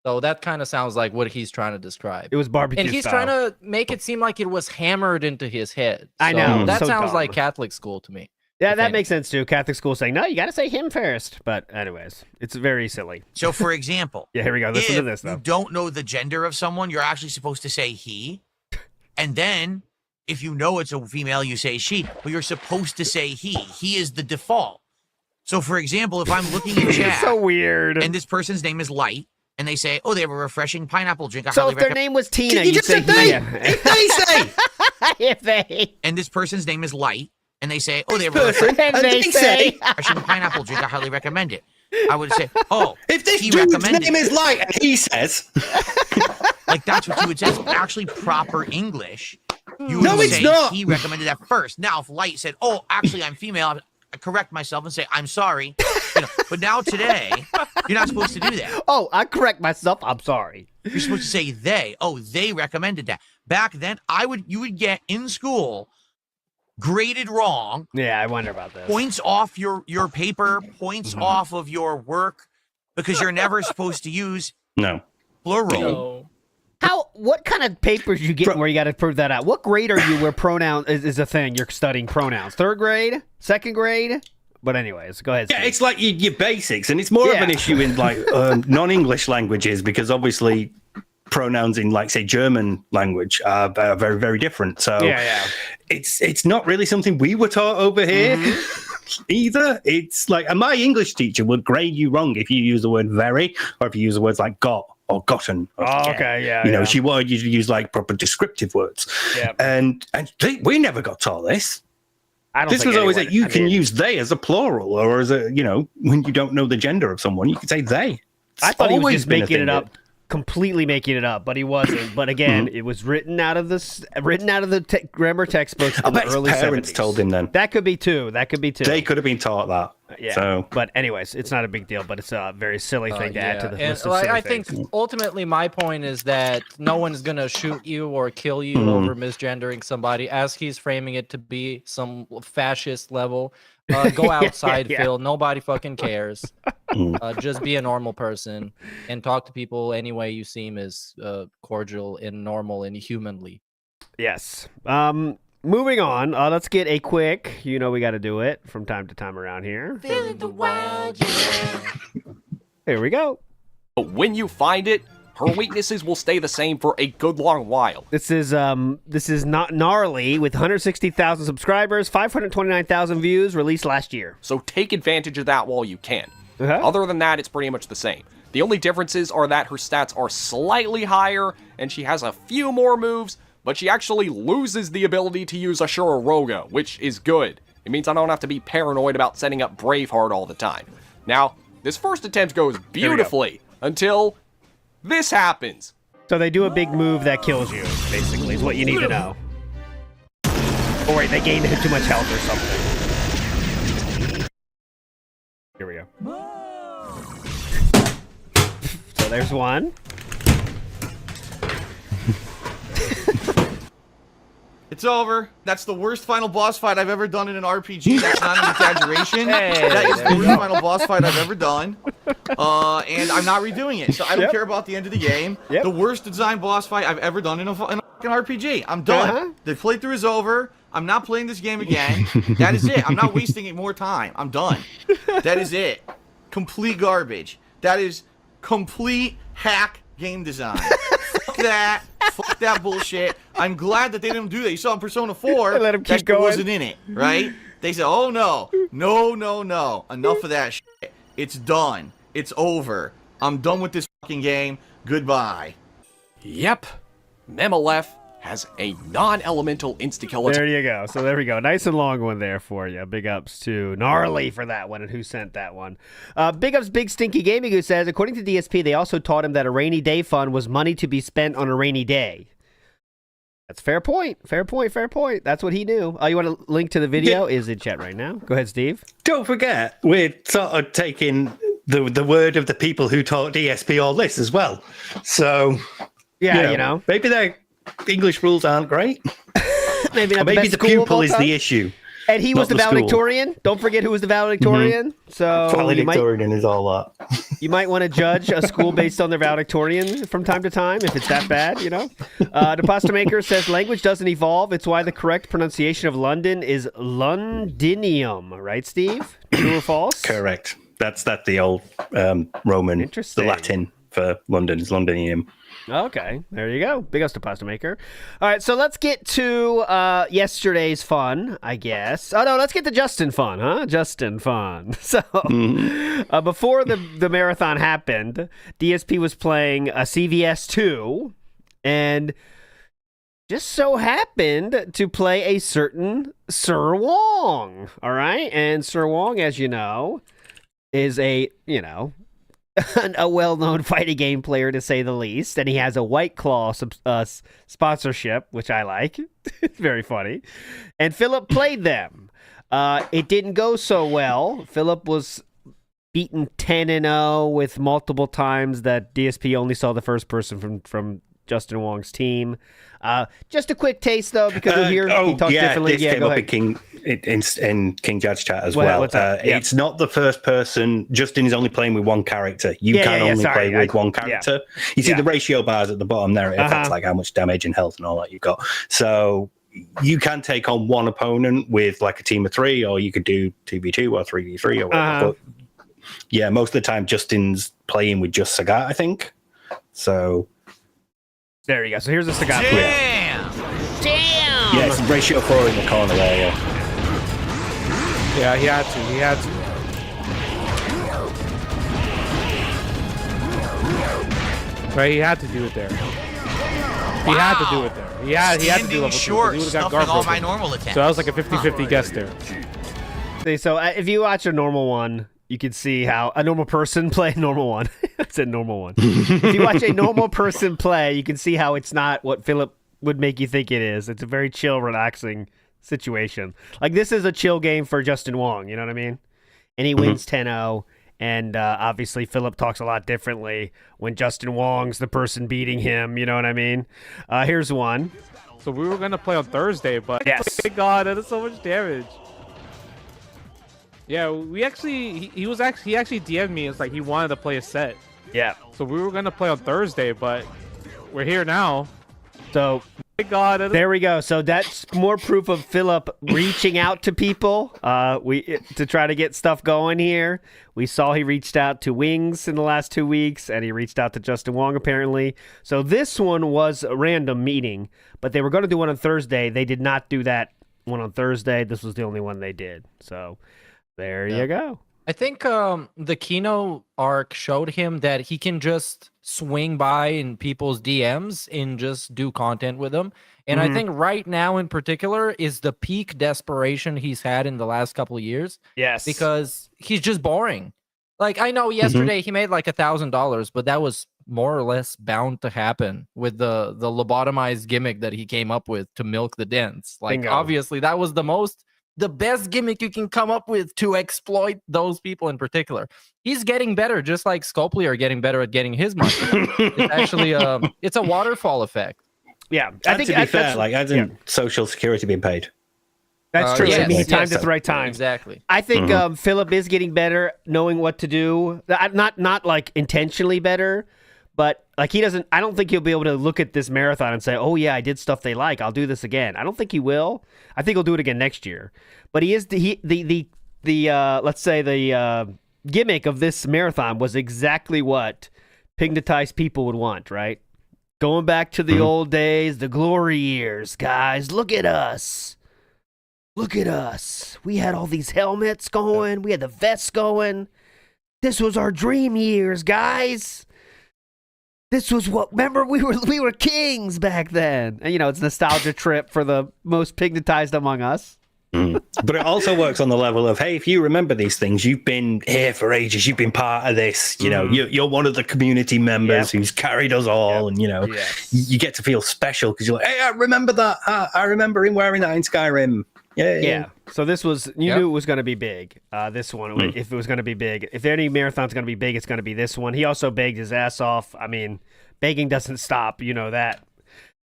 So that kind of sounds like what he's trying to describe. It was barbecue and he's style. trying to make it seem like it was hammered into his head. I know. That So sounds dumb. like Catholic school to me. Yeah, that makes sense too. Catholic school saying, no, you got to say him first. But anyways, it's very silly. So, for example, yeah, here we go. Listen to this, though. You don't know the gender of someone, you're actually supposed to say he. And then if you know it's a female, you say she, but you're supposed to say he. He is the default. So for example, if I'm looking at chat. So weird. And this person's name is Light, and they say, oh, they have a refreshing pineapple drink. I So highly if their recommend. name was Tina, You you'd just say said they. yeah. If they say. If they. And this person's name is Light, and they say, oh, they have a Person. refreshing And they say. pineapple drink. I highly recommend it. I would say, oh, If this he dude's recommended name it. is Light and he says, Like, that's what you would say. It's actually proper English. You would No, it's say not. he recommended that first. Now, if Light said, oh, actually, I'm female, I correct myself and say, I'm sorry. But now today, you're not supposed to do that. Oh, I correct myself. I'm sorry. You're supposed to say they. Oh, they recommended that. Back then, you would get in school graded wrong, Yeah, I wonder about this. points off your paper, points off of your work, because you're never supposed to use no. plural. What kind of papers you get where you got to prove that out? What grade are you where pronoun is a thing? You're studying pronouns. 3rd grade? 2nd grade? But anyways, go ahead. Yeah, Steve. it's like your basics, and it's more of an issue in like non-English languages because obviously pronouns in like say German language are very, very different. So it's not really something we were taught over here either. It's like, and my English teacher would grade you wrong if you use the word very or if you use the words like got or gotten. Oh, okay, yeah. You know, she wanted you to use like proper descriptive words. Yeah. And we never got taught this. I don't This think was always anyone- that you I can mean, use they as a plural or as a, you know, when you don't know the gender of someone, you can say they. I thought he was always just been a making thing it up, completely making it up, but he wasn't. But again, it was written out of the grammar textbooks I in the bet his early parents 70s. told him then. That could be too. They could have been taught that. Yeah. So But anyways, it's not a big deal, but it's a very silly thing to add to the And list of like, silly I think things. ultimately my point is that no one's gonna shoot you or kill you over misgendering somebody, as he's framing it to be some fascist level. Go outside, yeah. Phil. Nobody fucking cares. Just be a normal person and talk to people any way you seem is cordial and normal and humanly. Yes. Moving on, let's get a quick, we got to do it from time to time around here. Feeling the wild, yeah. Here we go. But when you find it, her weaknesses will stay the same for a good long while. This is not gnarly with 160,000 subscribers, 529,000 views, released last year. So take advantage of that while you can. Uh-huh. Other than that, it's pretty much the same. The only differences are that her stats are slightly higher, and she has a few more moves, but she actually loses the ability to use Ashura Roga, which is good. It means I don't have to be paranoid about setting up Braveheart all the time. Now, this first attempt goes beautifully until this happens. So they do a big move that kills you, basically, is what you need to know. Oh wait, they gained too much health or something. Here we go. So there's one. It's over. That's the worst final boss fight I've ever done in an RPG. That's not an exaggeration. That is the worst final boss fight I've ever done. And I'm not redoing it. So I don't care about the end of the game. The worst design boss fight I've ever done in a fucking RPG. I'm done. The playthrough is over. I'm not playing this game again. That is it. I'm not wasting any more time. I'm done. That is it. Complete garbage. That is complete hack game design. Fuck that. Fuck that bullshit. I'm glad that they didn't do that. You saw in Persona 4, They let him keep that going. wasn't in it, right? They said, oh no, no. Enough of that shit. It's done. It's over. I'm done with this fucking game. Goodbye. Yep. Memelef has a non-elemental insta-kill There you go. So there we go. Nice and long one there for you. Big ups to Gnarly for that one and who sent that one. Big ups Big Stinky Gaming who says, according to DSP, they also taught him that a rainy day fund was money to be spent on a rainy day. That's fair point. Fair point. That's what he knew. You want to link to the video? Is in chat right now. Go ahead, Steve. don't forget, we're sort of taking the word of the people who taught DSP all this as well. So, Yeah, maybe their English rules aren't great. Maybe not Or maybe best the school of pupil all is time. the issue. And he was not the school. valedictorian. Don't forget who was the valedictorian. So Valedictorian is all that. you might want to judge a school based on their valedictorian from time to time if it's that bad, The pasta maker says language doesn't evolve. It's why the correct pronunciation of London is Londinium. Right, Steve? True or false? Correct. That's the old Roman, Interesting. the Latin for London. It's Londonium. Okay, there you go. Big ups to Pasta Maker. All right, so let's get to yesterday's fun, I guess. Oh, no, let's get to Justin fun, huh? Justin fun. So, before the marathon happened, DSP was playing a CVS 2, and just so happened to play a certain Sir Wong, all right? And Sir Wong, as you know, is a well-known fighting game player, to say the least, and he has a White Claw sponsorship, which I like. It's very funny. And Philip played them. It didn't go so well. Philip was beaten 10-0 with multiple times that DSP only saw the first person from Justin Wong's team. Just a quick taste, though, because we'll hear he talks differently. This came up in King Judge chat as well. It's not the first person. Justin is only playing with one character. You can only play with one character. You see the ratio bars at the bottom there. It affects like how much damage and health and all that you've got. So you can take on one opponent with like a team of 3, or you could do 2v2 or 3v3 or whatever. But yeah, most of the time Justin's playing with just Sagat, I think. So there you go. So here's the Sagat. Damn! Yeah, it's ratio 4 in the corner there, Yeah, he had to. Right, he had to do it there. He had to do it there. He had to do level 2. Short, He would have got stuffing all guard my broken. normal attacks. So that was like a 50-50 guess there. So if you watch a normal one, you can see how a normal person play normal one. I said normal one. If you watch a normal person play, you can see how it's not what Philip would make you think it is. It's a very chill, relaxing situation. Like, this is a chill game for Justin Wong, you know what I mean? And he wins 10-0. And obviously, Philip talks a lot differently when Justin Wong's the person beating him, you know what I mean? Here's one. So we were going to play on Thursday, but yes. Oh my God, that is so much damage. Yeah, we actually, he actually DM'd me. It's like he wanted to play a set. Yeah. So we were going to play on Thursday, but we're here now. So, oh my God, there we go. So that's more proof of Philip reaching out to people to try to get stuff going here. We saw he reached out to Wings in the last 2 weeks, and he reached out to Justin Wong, apparently. So this one was a random meeting, but they were going to do one on Thursday. They did not do that one on Thursday. This was the only one they did. So there you go. I think the Kino arc showed him that he can just swing by in people's DMs and just do content with them. And I think right now in particular is the peak desperation he's had in the last couple of years. Yes. Because he's just boring. Like, I know yesterday he made like $1,000, but that was more or less bound to happen with the lobotomized gimmick that he came up with to milk the dents. Like, Bingo. obviously that was the best gimmick you can come up with to exploit those people in particular. He's getting better, just like Scopely are getting better at getting his money. It's actually it's a waterfall effect. Yeah, I think to be fair, like as in Social Security being paid. That's true. Yes, I mean, he timed yes, at the right time. Exactly. I think Philip is getting better, knowing what to do. Not like intentionally better, but like he doesn't. I don't think he'll be able to look at this marathon and say, "Oh yeah, I did stuff they like. I'll do this again." I don't think he will. I think he'll do it again next year. But he is the let's say the gimmick of this marathon was exactly what Pignatized people would want, right? Going back to the old days, the glory years, guys. Look at us. Look at us. We had all these helmets going. We had the vests going. This was our dream years, guys. This was what, remember, we were kings back then. And, you know, it's a nostalgia trip for the most pignatized among us. But it also works on the level of, hey, if you remember these things, you've been here for ages, you've been part of this, you know, you're one of the community members who's carried us all, and, you know, you get to feel special because you're like, hey, I remember that. I remember him wearing that in Skyrim. Yeah. So this was, you knew it was going to be big. This one, if it was going to be big. If any marathon's going to be big, it's going to be this one. He also begged his ass off. I mean, begging doesn't stop. You know that.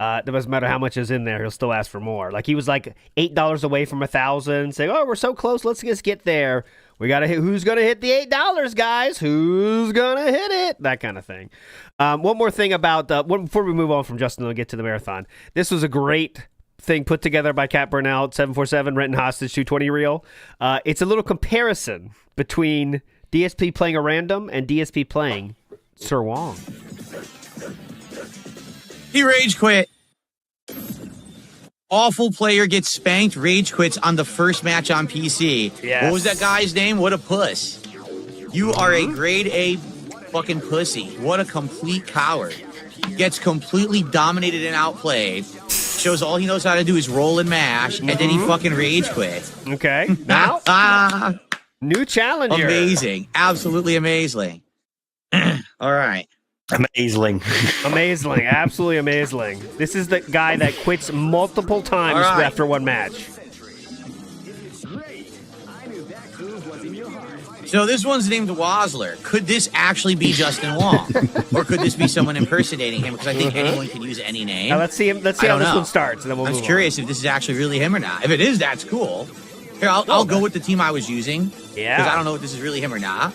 It doesn't matter how much is in there. He'll still ask for more. Like he was like $8 away from 1,000, saying, "Oh, we're so close. Let's just get there. We got to hit. Who's going to hit the $8, guys? Who's going to hit it?" That kind of thing. One more thing about before we move on from Justin and get to the marathon. This was a great thing put together by Cat Burnout 747 Renton Hostage 220 Reel. It's a little comparison between DSP playing a random and DSP playing Sir Wong. He rage quit. Awful player gets spanked, rage quits on the first match on PC. Yes. What was that guy's name? What a puss. You are a grade A fucking pussy. What a complete coward. Gets completely dominated and outplayed. Shows all he knows how to do is roll and mash, and then he fucking rage quit. Okay. Now, new challenger. Amazing. Absolutely amazing. All right. Amazing. Amazing. Absolutely amazing. This is the guy that quits multiple times All right. after one match. So this one's named Wozler. Could this actually be Justin Wong? Or could this be someone impersonating him? Because I think anyone can use any name. Now let's see him. Let's see I how don't this know. one starts, and then we'll I'm move curious if this is actually really him or not. If it is, that's cool. Here, I'll go with the team I was using. Yeah. Because I don't know if this is really him or not.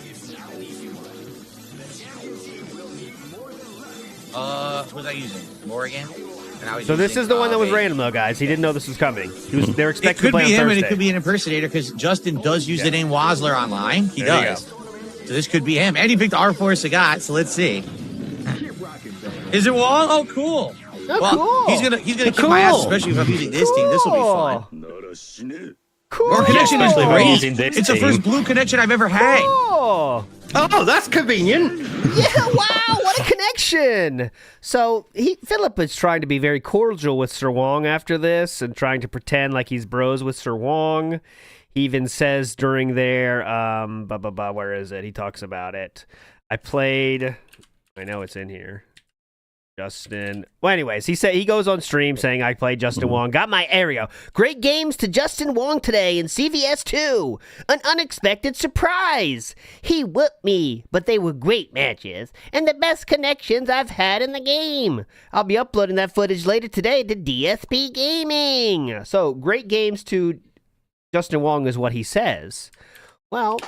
What was I using? Morgan? And I was So this using, is the one that was okay. random, though, guys. He didn't know this was coming. They're It expecting could to play be on him, Thursday. and it could be an impersonator, because Justin does use the name Wozler online. He There you does. So this could be him. And he picked R4 Sagat, so let's see. Is it Wong? Oh, cool. Oh, Well, cool. He's gonna kick my ass, especially if I'm using this team. This will be fun. Cool. Our connection is Especially if I'm great. using this It's the team. first blue connection I've ever had. Oh. Oh, that's convenient. Yeah, wow, what a connection. So Philip is trying to be very cordial with Sir Wong after this and trying to pretend like he's bros with Sir Wong. He even says during their, where is it? He talks about it. I know it's in here. Justin. Well, anyways, he goes on stream saying I played Justin Wong. Got my area. Great games to Justin Wong today in CVS 2. An unexpected surprise. He whooped me, but they were great matches and the best connections I've had in the game. I'll be uploading that footage later today to DSP Gaming. So, great games to Justin Wong is what he says. Well,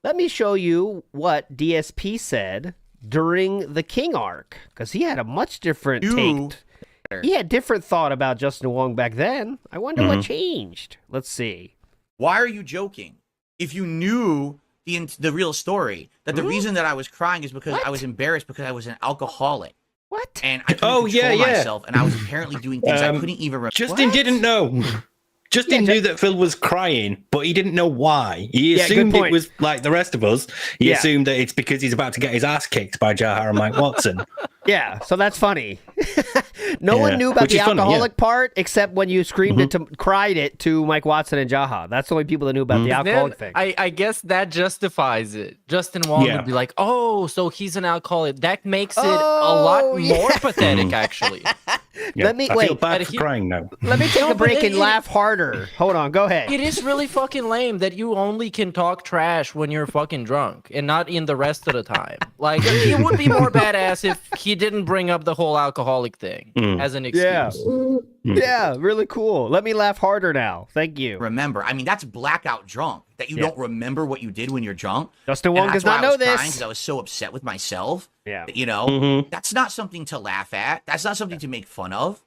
let me show you what DSP said during the King arc, because he had a much different take. He had different thought about Justin Wong back then. I wonder what changed. Let's see. Why are you joking? If you knew the real story, that the reason that I was crying is because I was embarrassed because I was an alcoholic. What? And I couldn't control myself, and I was apparently doing things I couldn't even remember. Justin didn't know. Justin knew that Phil was crying, but he didn't know why. He assumed it was like the rest of us. He assumed that it's because he's about to get his ass kicked by Jahar and Mike Watson. Yeah, so that's funny. No one knew about the alcoholic part except when you screamed it cried it to Mike Watson and Jaha. That's the only people that knew about the alcoholic thing. I guess that justifies it. Justin Wong would be like, oh, so he's an alcoholic. That makes it a lot more pathetic, actually. Let me I feel bad for crying now. Let me take a break and laugh harder. Hold on, go ahead. It is really fucking lame that you only can talk trash when you're fucking drunk and not in the rest of the time. Like, it would be more badass if he didn't bring up the whole alcoholic thing as an excuse. Yeah, really cool. Let me laugh harder now. Thank you. Remember, I mean, that's blackout drunk. That you don't remember what you did when you're drunk. Justin Wong does not know this. Because I was so upset with myself. Yeah. You know, that's not something to laugh at. That's not something to make fun of.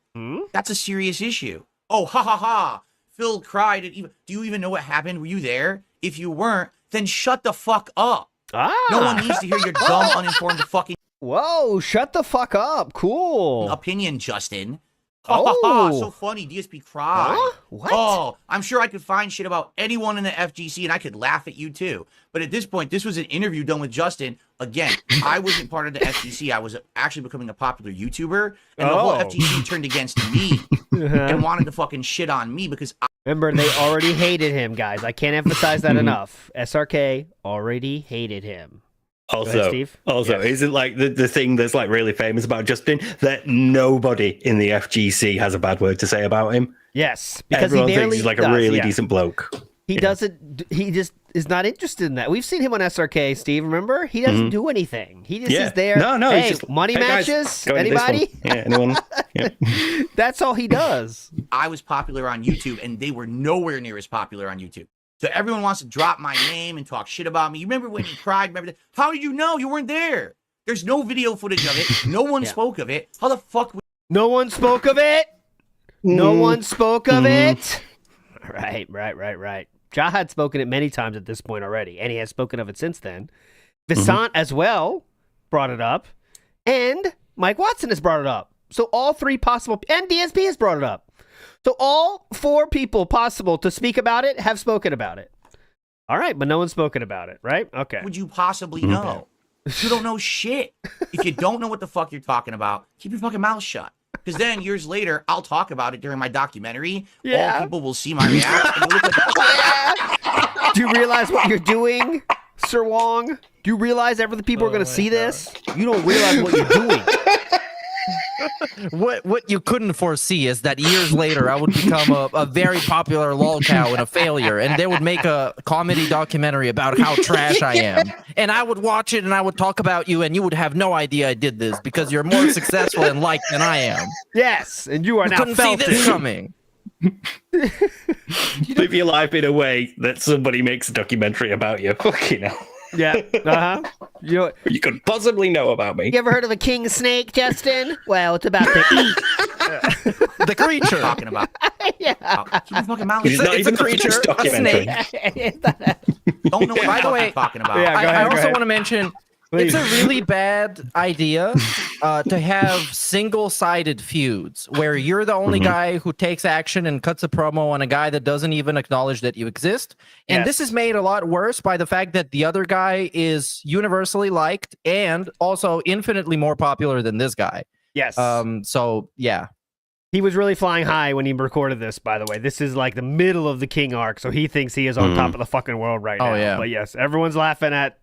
That's a serious issue. Oh, ha ha ha. Phil cried. Do you even know what happened? Were you there? If you weren't, then shut the fuck up. No one needs to hear your dumb, uninformed fucking. Whoa, shut the fuck up. Cool. Opinion, Justin. Ha ha ha, so funny. DSP cried. Huh? What? Oh, I'm sure I could find shit about anyone in the FGC and I could laugh at you too. But at this point, this was an interview done with Justin. Again, I wasn't part of the FGC. I was actually becoming a popular YouTuber. And the whole FGC turned against me and wanted to fucking shit on me because Remember, they already hated him, guys. I can't emphasize that enough. SRK already hated him. Also, ahead, Steve. Isn't like the thing that's like really famous about Justin that nobody in the FGC has a bad word to say about him? Yes, because everyone he thinks barely he's like does, a really decent bloke. He doesn't. He just is not interested in that. We've seen him on SRK, Steve. Remember, he doesn't do anything. He just is there. No, Hey, he's just money guys, matches. go into this one. Anybody? Yeah, anyone? Yeah. That's all he does. I was popular on YouTube and they were nowhere near as popular on YouTube. So everyone wants to drop my name and talk shit about me. You remember when you cried? Remember that? How did you know? You weren't there. There's no video footage of it. No one spoke of it. How the fuck? No one spoke of it. No one spoke of it. Right. Jah had spoken it many times at this point already, and he has spoken of it since then. Visant as well. brought it up, and Mike Watson has brought it up. So all three possible, and DSP has brought it up. So all four people possible to speak about it have spoken about it. All right, but no one's spoken about it, right? Okay. Would you possibly know? You don't know shit. If you don't know what the fuck you're talking about, keep your fucking mouth shut. Because then years later, I'll talk about it during my documentary. Yeah. All people will see my reaction. Do you realize what you're doing, Sir Wong? Do you realize everything people are going to see this? You don't realize what you're doing. What you couldn't foresee is that years later I would become a very popular lolcow and a failure, and they would make a comedy documentary about how trash I am, and I would watch it and I would talk about you, and you would have no idea I did this because you're more successful and liked than I am. Yes, and you are now couldn't see this coming. Live your life in a way that somebody makes a documentary about you. Fucking hell. Yeah. You could possibly know about me. You ever heard of a king snake, Justin? Well, it's about to eat the creature. Talking about. Yeah. Keep your fucking mouth It's shut. not even a creature, a documentary. Don't know what By the way, I'm talking about. Yeah, I also want to mention Please. it's a really bad idea to have single-sided feuds where you're the only guy who takes action and cuts a promo on a guy that doesn't even acknowledge that you exist. And Yes. this is made a lot worse by the fact that the other guy is universally liked and also infinitely more popular than this guy. Yes. So yeah. He was really flying high when he recorded this, by the way. This is like the middle of the King arc, so he thinks he is on top of the fucking world right now. Oh, yeah. But yes, everyone's laughing at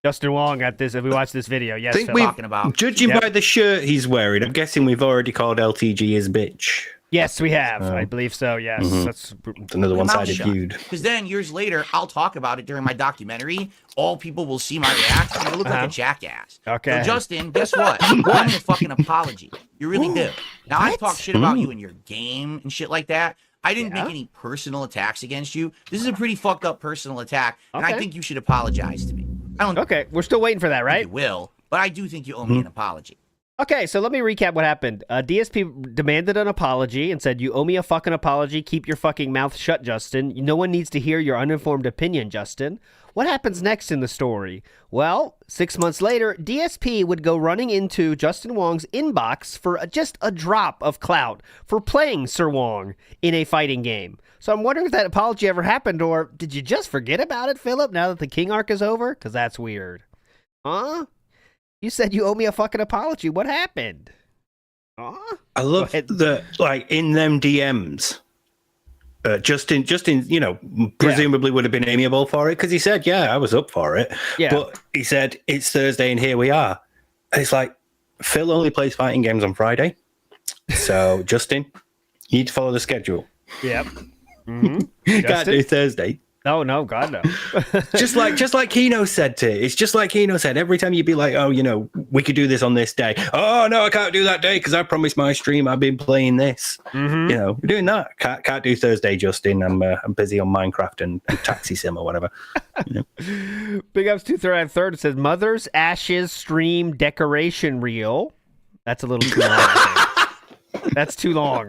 Justin Wong at this. If we watch this video, yes. I think Phil. we've, talking about. judging by the shirt he's wearing, I'm guessing we've already called LTG his bitch. Yes, we have. I believe so. Yes, that's It's another one-sided feud. Because then years later, I'll talk about it during my documentary. All people will see my reaction. I look like a jackass. Okay. So Justin, guess what? You owe me a fucking apology. You really do. Now I've talked shit about you in your game and shit like that. I didn't make any personal attacks against you. This is a pretty fucked up personal attack, and I think you should apologize to me. I don't. Okay, we're still waiting for that, right? You will, but I do think you owe me an apology. Okay, so let me recap what happened. DSP demanded an apology and said, "You owe me a fucking apology. Keep your fucking mouth shut, Justin. No one needs to hear your uninformed opinion, Justin." What happens next in the story? Well, 6 months later, DSP would go running into Justin Wong's inbox for just a drop of clout for playing Sir Wong in a fighting game. So I'm wondering if that apology ever happened, or did you just forget about it, Philip, now that the King arc is over? Because that's weird. Huh? You said you owe me a fucking apology. What happened? Huh? I love that, like, in them DMs, Justin, you know, presumably would have been amiable for it because he said, "Yeah, I was up for it." Yeah. But he said, "It's Thursday and here we are." And it's like, Phil only plays fighting games on Friday, so Justin, you need to follow the schedule. Yep. Can't do Thursday. Oh no, God no. just like Kino said it's just like Kino said. Every time you'd be like, "Oh, you know, we could do this on this day." "Oh no, I can't do that day because I promised my stream I've been playing this." You know, we're doing that. Can't do Thursday, Justin. I'm busy on Minecraft and Taxi Sim or whatever. You know? Big ups to Third. It says Mother's Ashes stream decoration reel. That's a little too long. I think. That's too long.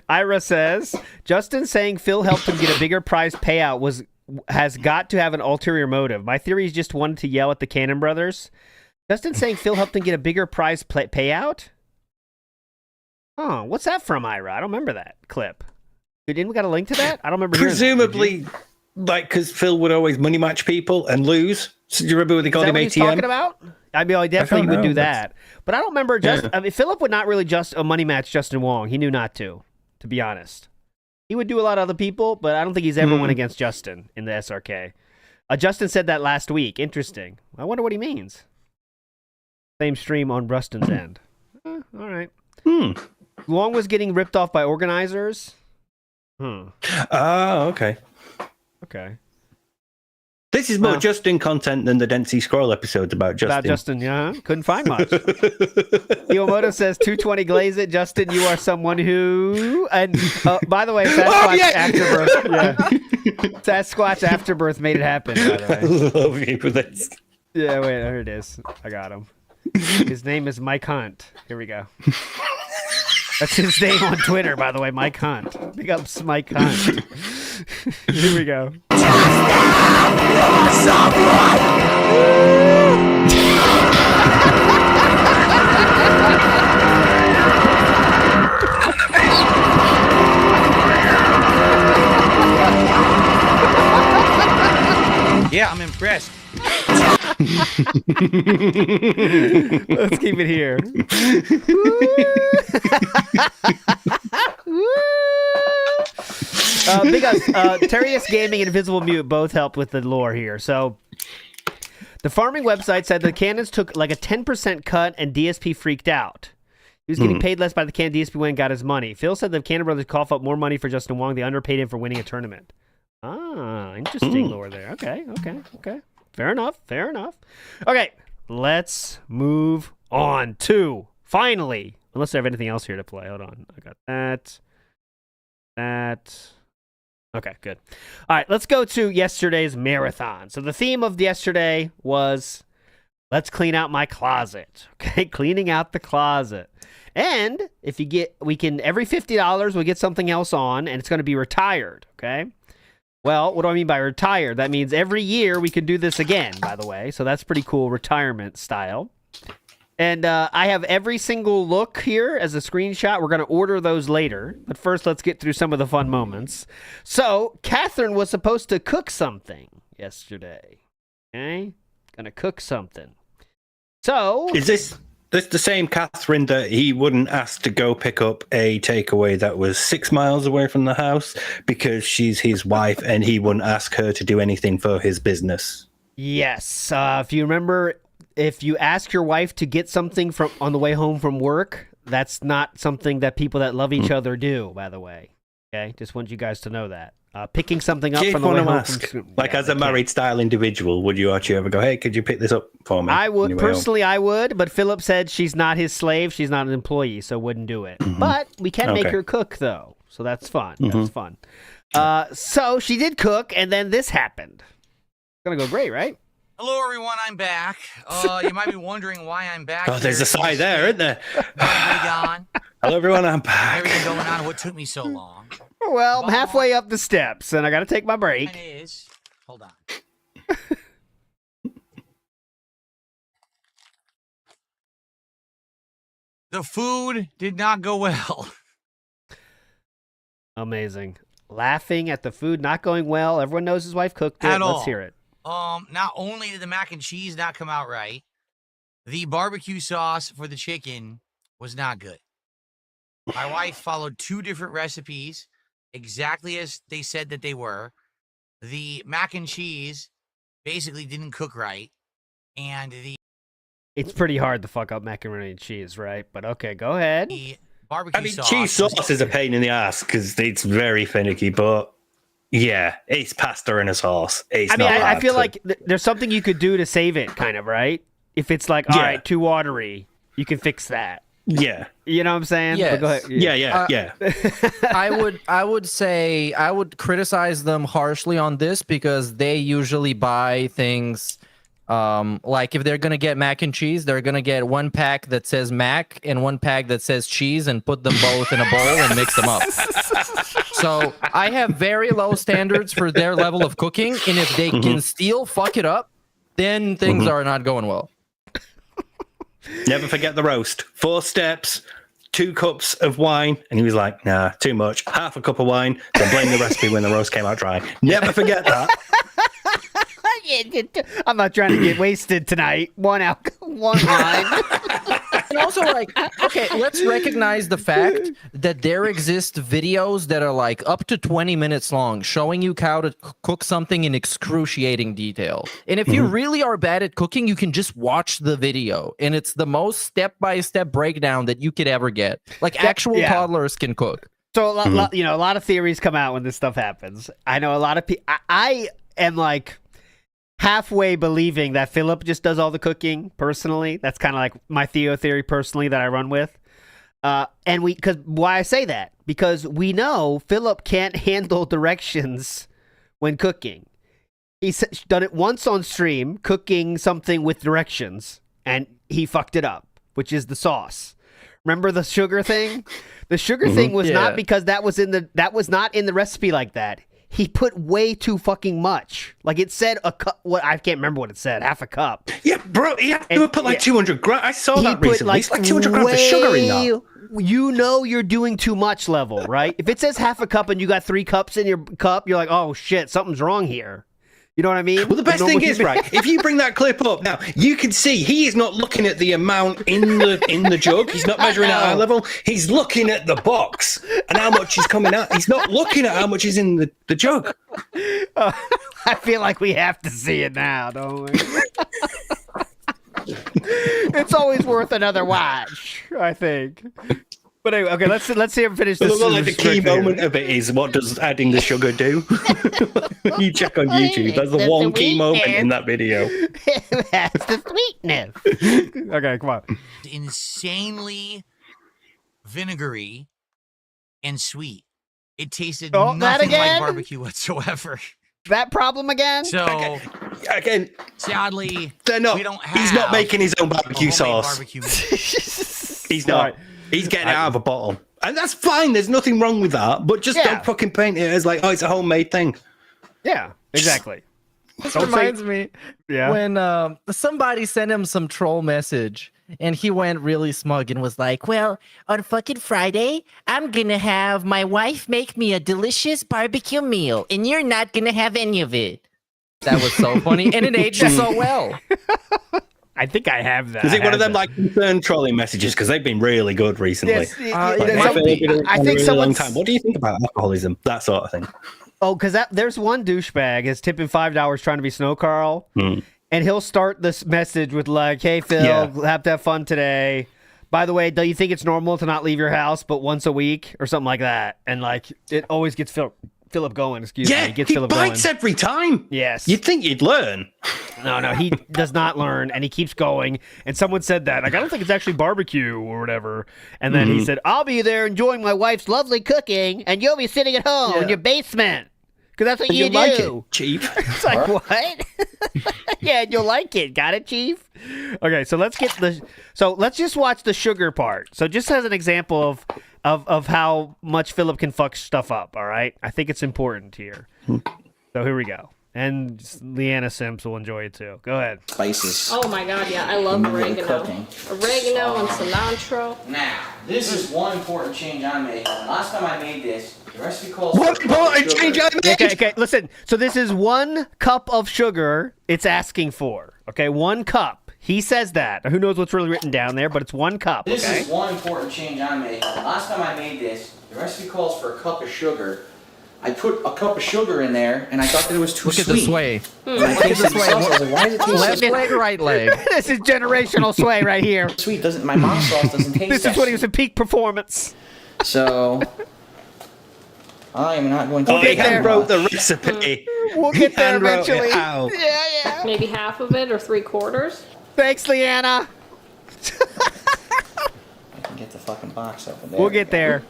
Ira says, Justin saying Phil helped him get a bigger prize payout has got to have an ulterior motive. My theory is just wanted to yell at the Cannon brothers. Justin saying Phil helped him get a bigger prize payout? Oh, what's that from, Ira? I don't remember that clip. Didn't we got a link to that? I don't remember. Presumably, like, because Phil would always money match people and lose. So do you remember what they called him? Is that what ATM? he's talking about? I mean, I definitely would do that. But I don't remember. I mean, Philip would not really just money match Justin Wong. He knew not to be honest. He would do a lot of other people, but I don't think he's ever went against Justin in the SRK. Justin said that last week. Interesting. I wonder what he means. Same stream on Rustin's end. All right. Wong was getting ripped off by organizers. Oh, okay. Okay. This is more Justin content than the Densey Scroll episodes about Justin. About Justin, yeah. Couldn't find much. Iwamoto says 220 glaze it. Justin, you are someone who... And by the way, Sasquatch Afterbirth. Yeah. Sasquatch Afterbirth made it happen, by the way. I love you for this. Yeah, wait, there it is. I got him. His name is Mike Hunt. Here we go. That's his name on Twitter, by the way, Mike Hunt. Big ups, Mike Hunt. Here we go. Let's keep it here. Big ups. Terius Gaming and Invisible Mute both helped with the lore here. So the farming website said the cannons took like a 10% cut and DSP freaked out. He was getting paid less by the can. DSP went and got his money. Phil said the Cannon brothers cough up more money for Justin Wong. They underpaid him for winning a tournament. Ah, interesting lore there. Okay. Fair enough. Okay, let's move on to, finally, unless I have anything else here to play. Hold on. I got that. Okay, good. All right, let's go to yesterday's marathon. So the theme of yesterday was, let's clean out my closet. Okay, cleaning out the closet. And if you get, we can, every $50, we'll get something else on, and it's going to be retired, okay? Well, what do I mean by retired? That means every year we can do this again, by the way. So that's pretty cool, retirement style. And I have every single look here as a screenshot. We're going to order those later. But first, let's get through some of the fun moments. So, Catherine was supposed to cook something yesterday. Okay? Going to cook something. So... Is this the same Catherine that he wouldn't ask to go pick up a takeaway that was 6 miles away from the house because she's his wife and he wouldn't ask her to do anything for his business? Yes. If you remember, if you ask your wife to get something from on the way home from work, that's not something that people that love each other do, by the way. Okay? Just want you guys to know that. Picking something up from the way home from... Like, as a married style individual, would you actually ever go, hey, could you pick this up for me? I would. Personally, I would, but Philip said she's not his slave. She's not an employee, so wouldn't do it. But we can make her cook, though, so that's fun. That's fun. So she did cook, and then this happened. It's going to go great, right? Hello, everyone. I'm back. You might be wondering why I'm back. Oh, there's a sigh there, isn't there? Hello, everyone. I'm back. Everything going on? What took me so long? Well, I'm halfway up the steps, and I got to take my break. Hold on. The food did not go well. Amazing. Laughing at the food not going well. Everyone knows his wife cooked it. At all. Let's hear it. Not only did the mac and cheese not come out right, the barbecue sauce for the chicken was not good. My wife followed 2 different recipes, exactly as they said that they were. The mac and cheese basically didn't cook right, and it's pretty hard to fuck up macaroni and cheese, right? But okay, go ahead. The barbecue sauce. Cheese sauce is a pain in the ass because it's very finicky, but yeah, it's pasta and a sauce. I feel like there's something you could do to save it, kind of, right? If it's like, all right, too watery, you can fix that. Yeah. You know what I'm saying? Yes. Go ahead. Yeah. I would say I would criticize them harshly on this because they usually buy things like if they're gonna get mac and cheese, they're gonna get 1 pack that says mac and 1 pack that says cheese and put them both in a bowl and mix them up. So I have very low standards for their level of cooking, and if they can still fuck it up, then things are not going well. Never forget the roast. 4 steps, 2 cups of wine, and he was like, nah, too much. Half a cup of wine, then blame the recipe when the roast came out dry. Never forget that. I'm not trying to get wasted tonight. One wine. And also, like, okay, let's recognize the fact that there exist videos that are like up to 20 minutes long showing you how to cook something in excruciating detail. And if you really are bad at cooking, you can just watch the video. And it's the most step-by-step breakdown that you could ever get. Like, actual toddlers can cook. So, a lot of theories come out when this stuff happens. I know a lot of people... I am, like... halfway believing that Philip just does all the cooking personally. That's kind of like my Theo theory personally that I run with. Because why I say that? Because we know Philip can't handle directions when cooking. He's done it once on stream, cooking something with directions, and he fucked it up, which is the sauce. Remember the sugar thing? The sugar thing was not because that was not in the recipe like that. He put way too fucking much. Like it said a cup. What I can't remember what it said. Half a cup. Yeah, bro. He had to put like 200 grams. I saw that recently. It's like 200 grams of sugar in that. You know you're doing too much level, right? If it says half a cup and you got 3 cups in your cup, you're like, oh shit, something's wrong here. You know what I mean? Well, the best thing is, right, if you bring that clip up now, you can see he is not looking at the amount in the jug. He's not measuring at eye level. He's looking at the box and how much is coming out. He's not looking at how much is in the jug. I feel like we have to see it now, don't we? It's always worth another watch, I think. But anyway, okay, let's see him finish this. Well, like the key moment of it is, what does adding the sugar do? You check on YouTube. That's the one key moment in that video. That's the sweetness. Okay, come on. Insanely vinegary and sweet. It tasted that nothing like again? barbecue whatsoever. That problem again? So again, sadly, they're not. We don't have he's not making his own barbecue sauce. Barbecue He's not. Right. He's getting it out of a bottle, and that's fine. There's nothing wrong with that. But just don't fucking paint it as like, oh, it's a homemade thing. Yeah, exactly. This reminds me when somebody sent him some troll message and he went really smug and was like, well, on fucking Friday, I'm going to have my wife make me a delicious barbecue meal and you're not going to have any of it. That was so funny and it aged so well. I think I have that. Is it one of them like concerned trolling messages? Because they've been really good recently. Yes, I think someone's... What do you think about alcoholism? That sort of thing. Oh, because there's one douchebag is tipping $5 trying to be Snow Carl, and he'll start this message with like, "Hey Phil, have to have fun today. By the way, do you think it's normal to not leave your house but once a week or something like that?" And like it always gets Philip going. Excuse me, He Philip bites going every time. Yes, you'd think you'd learn. No, he does not learn, and he keeps going. And someone said that, like, I don't think it's actually barbecue or whatever. And then he said, "I'll be there enjoying my wife's lovely cooking, and you'll be sitting at home in your basement, because that's what you do." Like it, Chief. It's like, what? Yeah, you'll like it. Got it, Chief? Okay, so let's just watch the sugar part. So just as an example of how much Philip can fuck stuff up, all right? I think it's important here. So here we go. And Leanna Sims will enjoy it too. Go ahead. Spices. Oh my god, yeah, I love oregano. Oregano and cilantro. Now, this is one important change I made. Last time I made this, the recipe calls What important change I made? Okay, listen. So this is 1 cup of sugar it's asking for. Okay, 1 cup. He says that. Who knows what's really written down there, but it's 1 cup. This is one important change I made. Last time I made this, the recipe calls for a cup of sugar. I put a cup of sugar in there, and I thought that it was too sweet. Look at the sway. Look at the sway. Why does it taste Left leg, right leg. This is generational sway right here. sweet? Doesn't my mom's sauce doesn't taste This is when he was in peak performance. So I am not going to. Oh, he wrote the recipe. We'll get there eventually. Yeah. Maybe half of it or 3/4. Thanks, Leanna. I can get the fucking box open there. We'll get there.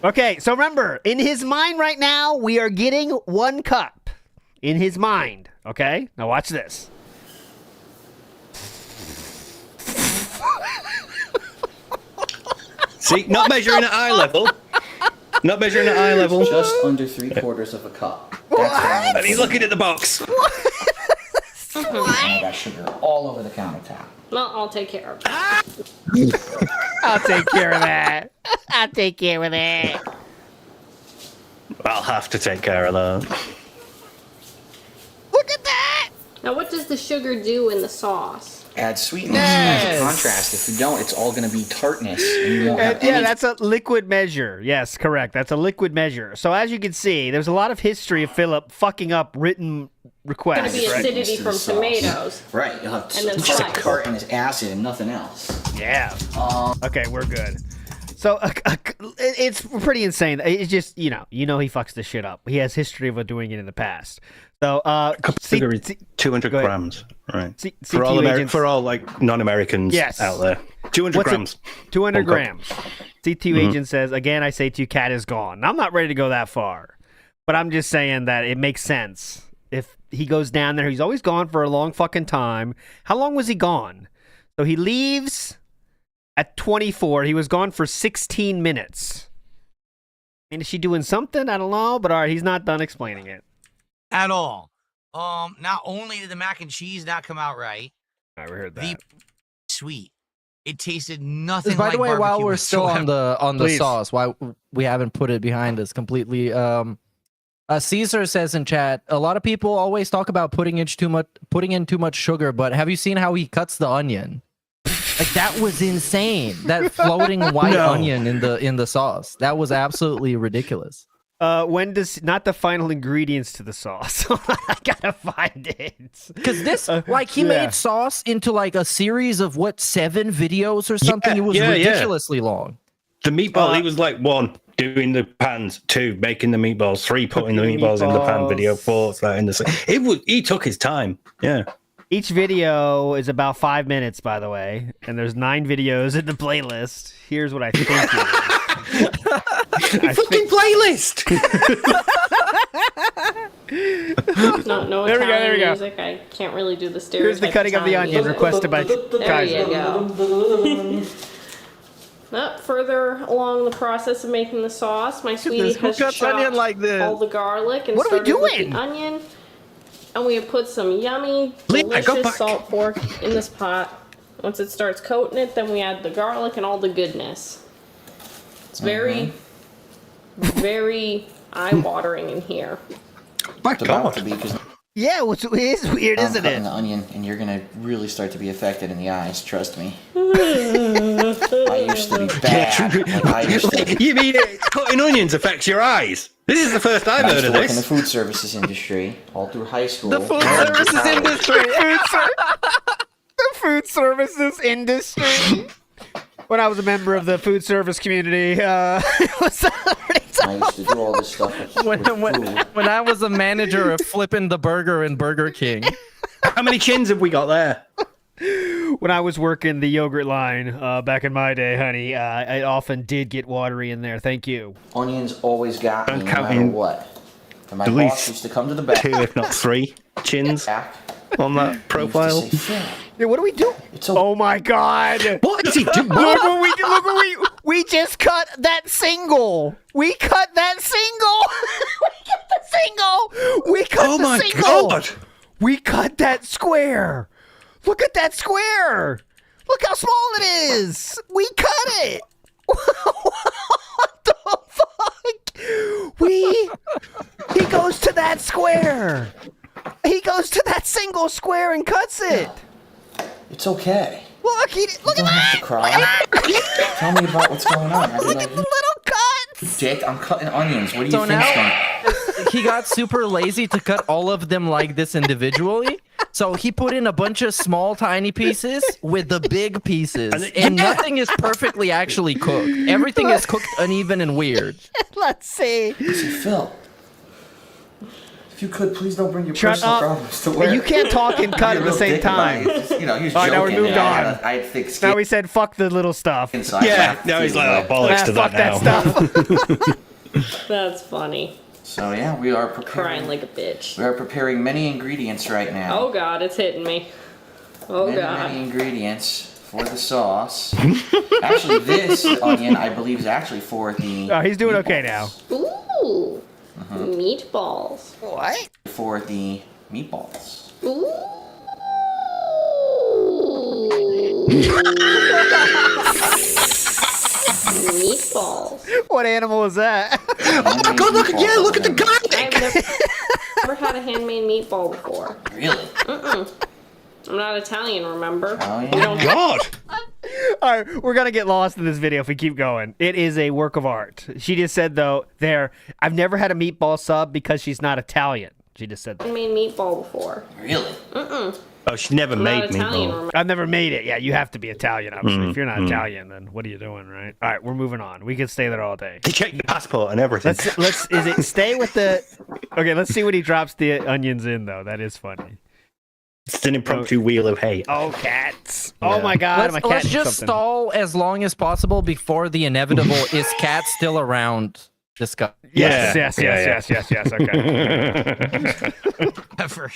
Okay, so remember, in his mind right now, we are getting 1 cup. In his mind, okay? Now watch this. See, not measuring at eye level. Not measuring at eye level. Just under 3/4 of a cup. That's and he's looking at the box. I got sugar all over the countertop. No, I'll take care of it. I'll take care of that. I'll take care of that. I'll have to take care of that. Look at that! Now, what does the sugar do in the sauce? Add sweetness as a contrast. If you don't, it's all going to be tartness. And you won't have any... that's a liquid measure. Yes, correct. That's a liquid measure. So as you can see, there's a lot of history of Philip fucking up written requests. It's going to be acidity from tomatoes. Right. You'll have And then just a spice. cart and it's acid and nothing else. Yeah. Okay, we're good. So it's pretty insane. It's just, you know he fucks this shit up. He has history of doing it in the past. So, sugar is 200 grams, right? CTU For all like non-Americans out there, 200 grams. 200 grams. CTU agent says, again, I say to you, cat is gone. Now, I'm not ready to go that far, but I'm just saying that it makes sense. If he goes down there, he's always gone for a long fucking time. How long was he gone? So he leaves at 24. He was gone for 16 minutes. And is she doing something? I don't know, but all right, he's not done explaining it. At all. Not only did the mac and cheese not come out right, I heard that. The sweet. It tasted nothing By like the way, while we're still whatsoever. on the sauce, why we haven't put it behind us completely. Caesar says in chat, a lot of people always talk about putting in too much sugar, but have you seen how he cuts the onion? Like that was insane. That floating white onion in the sauce. That was absolutely ridiculous. When does not the final ingredients to the sauce? I gotta find it. Because this, he made sauce into like a series of 7 videos or something. It was ridiculously long. The meatball, he was like 1 doing the pans, 2 making the meatballs, 3 putting the meatballs in the pan, video 4 starting the. He took his time. Yeah. Each video is about 5 minutes, by the way, and there's 9 videos in the playlist. Here's what I think it is. Fucking playlist. Don't know Italian music. I can't really do the stereotype. Here's the cutting of the onion requested by There Kaiser. you go. Further along the process of making the sauce, my sweetie has chopped onion like this? all the garlic and What are we started with doing? the onion. And we have put some yummy, delicious salt pork in this pot. Once it starts coating it, then we add the garlic and all the goodness. It's very, very eye-watering in here. My God. Yeah, it is weird, isn't it? The onion, and you're gonna really start to be affected in the eyes. Trust me. I used to be bad. You mean cutting onions affects your eyes? This is the first I've heard of work in the this. food services industry all through high school. The food services industry. The food services industry. When I was a member of the food service community, I used to do all this stuff with food. When I was a manager of flipping the burger in Burger King. How many chins have we got there? when I was working the yogurt line back in my day, honey, I often did get watery in there. Thank you. Onions always got me no matter what. And my boss used to come to the back. 2, if not 3 chins on that profile. Yeah, what do we do? Oh my God! What is he doing? Look what we just cut that single. We cut that single. We cut the single. We cut the single. Oh my God! We cut that square. Look at that square. Look how small it is. We cut it. What the fuck? He goes to that square. He goes to that single square and cuts it. It's okay. Look, look at that. To cry. Tell me about what's going on. Look at the little cuts. Dick, I'm cutting onions. What do you So think's going now he got super lazy to cut all of them like this individually. So he put in a bunch of small, tiny pieces with the big pieces, and nothing is perfectly actually cooked. Everything is cooked uneven and weird. Let's see. See, Phil, if you could, please don't bring your Shut personal up. problems to work. You can't talk and cut at the same time. You know, he was All right, now we joking, moved and on. I think Now we said fuck the little stuff. Yeah, now he's like, oh, bollocks to fuck that now. stuff. That's funny. So yeah, we are preparing. Crying like a bitch. We are preparing many ingredients right now. Oh God, it's hitting me. Oh God. Many ingredients for the sauce. Actually, this onion, I believe, is actually for the. Oh, he's doing okay now. Ooh. Meatballs. What? For the meatballs. Meatballs. What animal is that? Oh my God! Look at the garlic. I've never had a handmade meatball before. Really? I'm not Italian, remember? Oh We yeah. don't- God. All right, we're gonna get lost in this video if we keep going. It is a work of art. She just said though, I've never had a meatball sub because she's not Italian. She just said that. I made meatball before. Really? Oh, she never I'm made not Italian, meatball. remember? I've never made it. Yeah, you have to be Italian, obviously. If you're not Italian, then what are you doing, right? All right, we're moving on. We could stay there all day. They check your passport and everything. Is it stay with the? Okay, let's see what he drops the onions in though. That is funny. It's an impromptu wheel of hate. Oh, cats! Oh my God, my cat Let's did just something. stall as long as possible before the inevitable is cat still around discuss. Yes. Okay. Ever.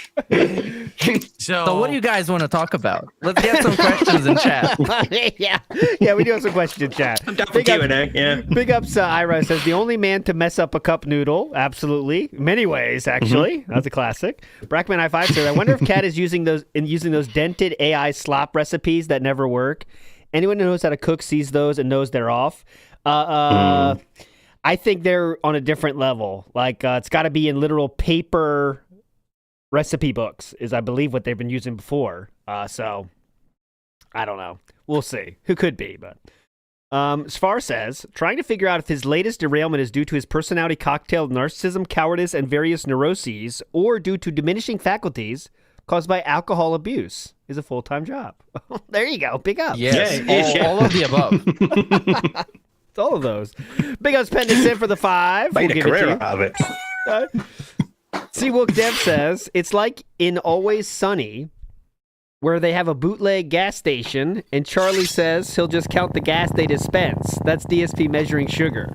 So what do you guys want to talk about? Let's get some questions in chat. yeah, we do have some questions in chat. Big Q&A, yeah. Big ups, Ira says, the only man to mess up a cup noodle. Absolutely. Many ways, actually. That's a classic. Brackman I5 says, I wonder if Kat is using those dented AI slop recipes that never work. Anyone who knows how to cook sees those and knows they're off. I think they're on a different level. Like, it's got to be in literal paper recipe books, is I believe what they've been using before. So, I don't know. We'll see. Who could be, but... Sfar says, trying to figure out if his latest derailment is due to his personality cocktail of narcissism, cowardice, and various neuroses, or due to diminishing faculties caused by alcohol abuse is a full-time job. There you go. Big up. Yes, all of the above. It's all of those. Big ups Pendants in for the 5. Made We'll a give it to career you. out of it. Seawook Dev says, it's like in Always Sunny, where they have a bootleg gas station, and Charlie says he'll just count the gas they dispense. That's DSP measuring sugar.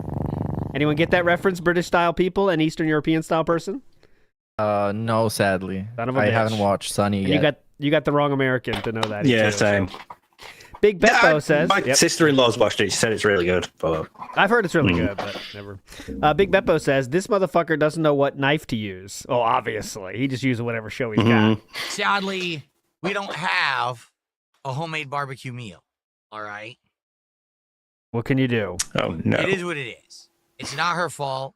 Anyone get that reference, British-style people and Eastern European-style person? No, sadly. Son of a I bitch. haven't watched Sunny And yet. you got the wrong American to know that. Yeah, too. same. Big Beppo says... My Yep. sister-in-law's watched it. She said it's really good. But... I've heard it's really good, but never. Big Beppo says, this motherfucker doesn't know what knife to use. Oh, obviously. He just uses whatever show he's got. Sadly, we don't have a homemade barbecue meal. All right? What can you do? Oh, no. It is what it is. It's not her fault.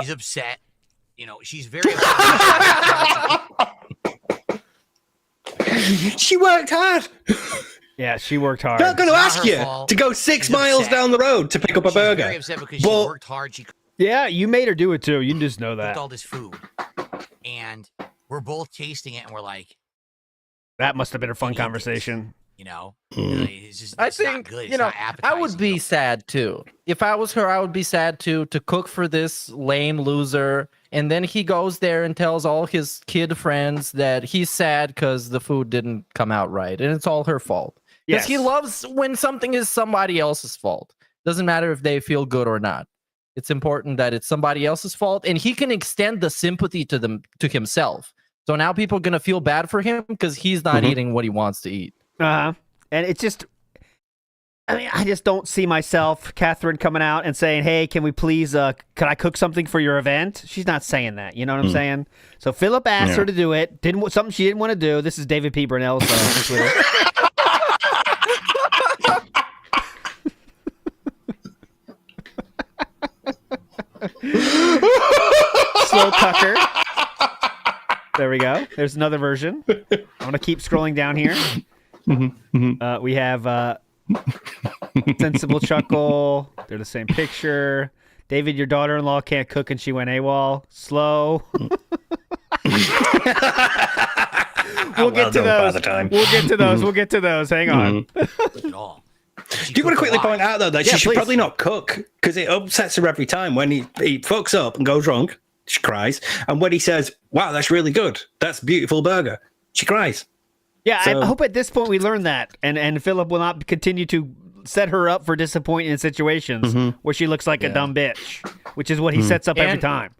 She's upset. You know, she's very upset. She worked hard. Yeah, she worked hard. Not going to It's ask not her you fault. to go 6 She's miles upset. down the road to pick up a She's burger. very upset because she But- worked hard. She Yeah, you made her do it too. You just know cooked that. all this food. And we're both tasting it and we're like, That must have been a fun conversation. you know, Mm. it's just I it's not think, good. It's you know, not I appetizing. would be sad too. If I was her, I would be sad too to cook for this lame loser. And then he goes there and tells all his kid friends that he's sad because the food didn't come out right. And it's all her fault. Because he Yes. loves when something is somebody else's fault. Doesn't matter if they feel good or not. It's important that it's somebody else's fault. And he can extend the sympathy to them to himself. So now people are going to feel bad for him because he's not eating what he wants to eat. Uh-huh. And it's just, I mean, I just don't see myself, Catherine, coming out and saying, hey, can we please, can I cook something for your event? She's not saying that. You know what I'm saying? So Philip asked her to do it. Something she didn't want to do. This is David P. Burnell's Twitter. Slow Tucker. There we go. There's another version. I'm going to keep scrolling down here. We have Sensible Chuckle. They're the same picture. David, your daughter-in-law can't cook and she went AWOL. Slow. We'll get to those. We'll get to those. Hang on. at all. Do you want to quickly point out, though, that she should probably not cook because it upsets her every time when he fucks up and goes wrong. She cries. And when he says, wow, that's really good. That's a beautiful burger. She cries. Yeah, So- I hope at this point we learn that. And Philip will not continue to set her up for disappointment in situations where she looks like a dumb bitch, which is what he sets up every And- time.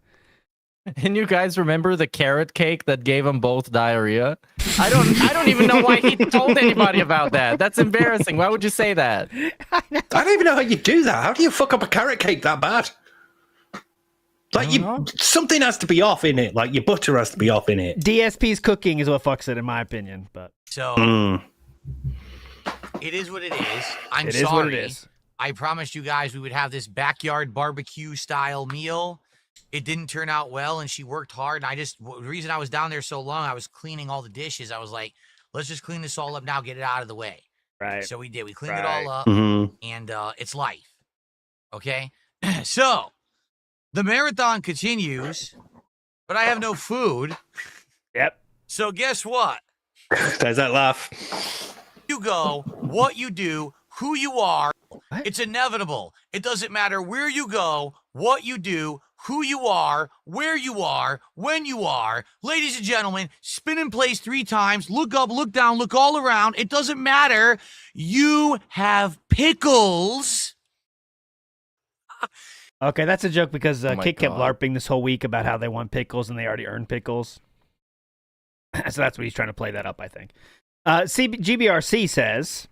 And you guys remember the carrot cake that gave them both diarrhea? I don't even know why he told anybody about that. That's embarrassing. Why would you say that? I don't even know how you do that. How do you fuck up a carrot cake that bad? Like something has to be off in it. Like your butter has to be off in it. DSP's cooking is what fucks it, in my opinion. But So it is what it is. I'm It sorry. is what it is. I promised you guys we would have this backyard barbecue style meal. It didn't turn out well, and she worked hard. And the reason I was down there so long, I was cleaning all the dishes. I was like, let's just clean this all up now, get it out of the way. Right. So we did. We cleaned it all up, Mhm. and it's life. Okay? So the marathon continues, but I have no food. Yep. So guess what? There's that laugh. You go, what you do, who you are. It's inevitable. It doesn't matter where you go, what you do, who you are, where you are, when you are. Ladies and gentlemen, spin in place 3 times, look up, look down, look all around. It doesn't matter. You have pickles. Okay, that's a joke because my Kit kept God. LARPing this whole week about how they want pickles and they already earned pickles. So that's what he's trying to play that up, I think. GBRC says,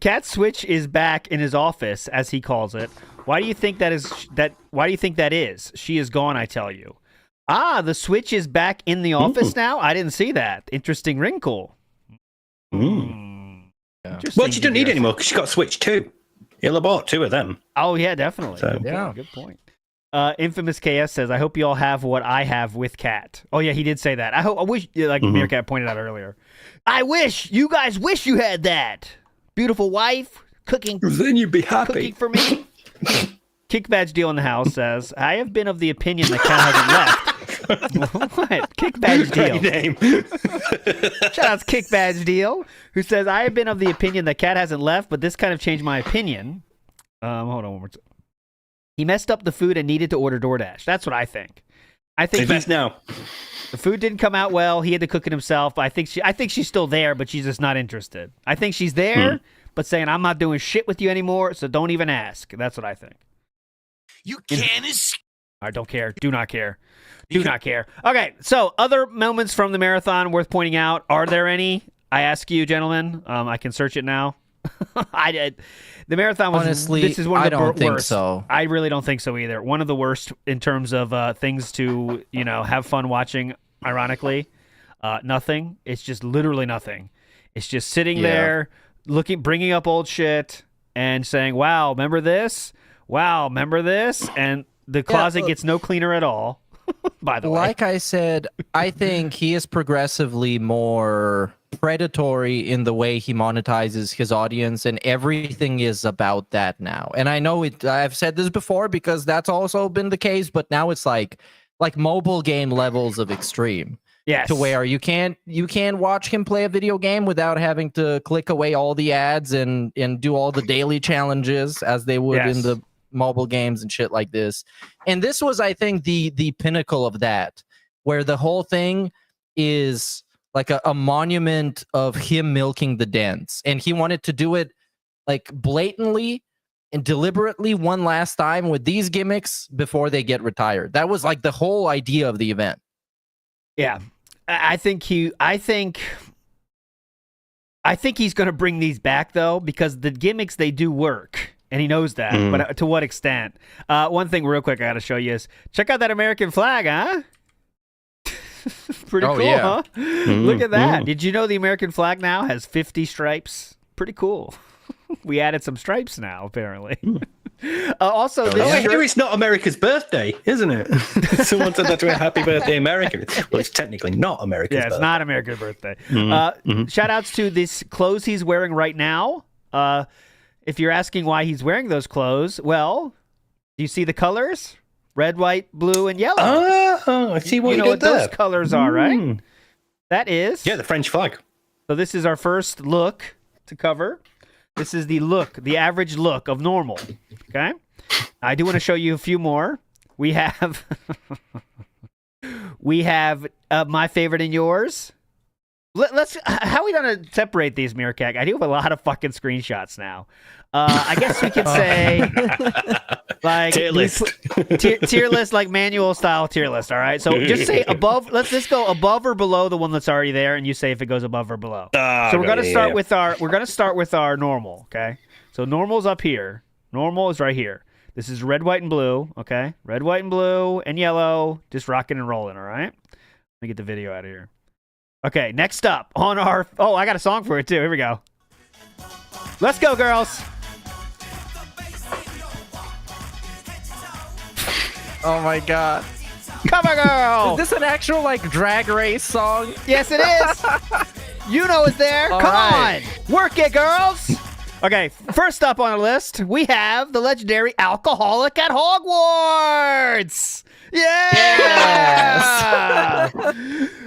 Cat Switch is back in his office, as he calls it. Why do you think that is? Why do you think that is? She is gone, I tell you. Ah, the Switch is back in the office now? I didn't see that. Interesting wrinkle. Mm. Interesting, Well, she don't need GBRC. any more because she got Switch 2. He'll have bought 2 of them. Oh, yeah, definitely. So- Good point, Yeah. Good point. Infamous KS says, I hope you all have what I have with Cat. Oh, yeah, he did say that. I wish, like Meerkat pointed out earlier. You guys wish you had that. Beautiful wife, cooking. Then you'd be happy. Cooking for me. Kick Badge Deal in the house says, I have been of the opinion that Cat hasn't left. What? Kick Badge Deal. Name. Shout out to Kick Badge Deal, who says, I have been of the opinion that Cat hasn't left, but this kind of changed my opinion. Hold on one more time. He messed up the food and needed to order DoorDash. That's what I think. I think now. The food didn't come out well. He had to cook it himself. I think she's still there, but she's just not interested. I think she's there, but saying, I'm not doing shit with you anymore, so don't even ask. That's what I think. You can't escape. I don't care. Do not care. Do not care. Okay, so other moments from the marathon worth pointing out. Are there any? I ask you, gentlemen. I can search it now. I did. The marathon was honestly. This is one of the I don't think worst. so. I really don't think so either. One of the worst in terms of things to have fun watching. Ironically, nothing. It's just literally nothing. It's just sitting there, bringing up old shit, and saying, "Wow, remember this? Wow, remember this?" And the closet gets no cleaner at all. By the way, like I said, I think he is progressively more predatory in the way he monetizes his audience, and everything is about that now. And I know I've said this before because that's also been the case, but now it's like mobile game levels of extreme. Yes. To where you can't watch him play a video game without having to click away all the ads and do all the daily challenges as they would in the mobile games and shit like this. And this was, I think, the pinnacle of that, where the whole thing is like a monument of him milking the dents. And he wanted to do it like blatantly and deliberately one last time with these gimmicks before they get retired. That was like the whole idea of the event. Yeah. I think he's going to bring these back, though, because the gimmicks, they do work. And he knows that, but to what extent? One thing real quick I got to show you is, check out that American flag, huh? Pretty cool, huh? Look at that. Did you know the American flag now has 50 stripes? Pretty cool. We added some stripes now, apparently. Also, I hear it's not America's birthday, isn't it? Someone said that to a happy birthday, America. Well, it's technically not America's birthday. Yeah, it's not America's birthday. Shout outs to this clothes he's wearing right now. If you're asking why he's wearing those clothes, well, do you see the colors? Red, white, blue, and yellow. Oh, I see what you know did what there. Those colors are, right? That is. Yeah, the French flag. So this is our first look to cover. This is the average look of normal. Okay? I do want to show you a few more. We have my favorite and yours. Let's. How are we gonna separate these, Meerkat? I do have a lot of fucking screenshots now. I guess we could say like tier list, tier list, like manual style tier list. All right. So just say above. Let's just go above or below the one that's already there, and you say if it goes above or below. So we're gonna start with our. We're gonna start with our normal. Okay. So normal's up here. Normal is right here. This is red, white, and blue. Okay. Red, white, and blue, and yellow. Just rocking and rolling. All right. Let me get the video out of here. Okay, next up on our... Oh, I got a song for it, too. Here we go. Let's go, girls. Oh, my God. Cover girl. Is this an actual, like, drag race song? Yes, it is. You know it's there. Come on. Work it, girls. Okay, first up on our list, we have the legendary Alcoholic at Hogwarts. Yeah! Yes.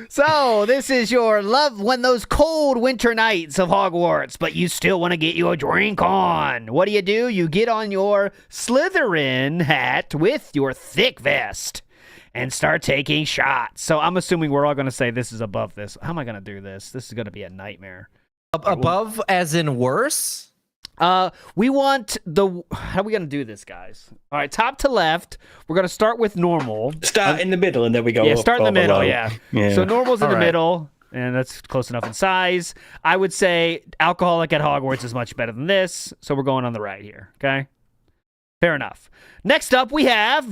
So, this is your love when those cold winter nights of Hogwarts, but you still want to get you a drink on. What do? You get on your Slytherin hat with your thick vest and start taking shots. So, I'm assuming we're all going to say this is above this. How am I going to do this? This is going to be a nightmare. Above as in worse? We want how are we going to do this, guys? All right, top to left. We're going to start with normal. Start in the middle and then we go Yeah, up start in the middle, yeah. So normal's in the right. middle, and that's close enough in size. I would say Alcoholic at Hogwarts is much better than this, so we're going on the right here, okay? Fair enough. Next up, we have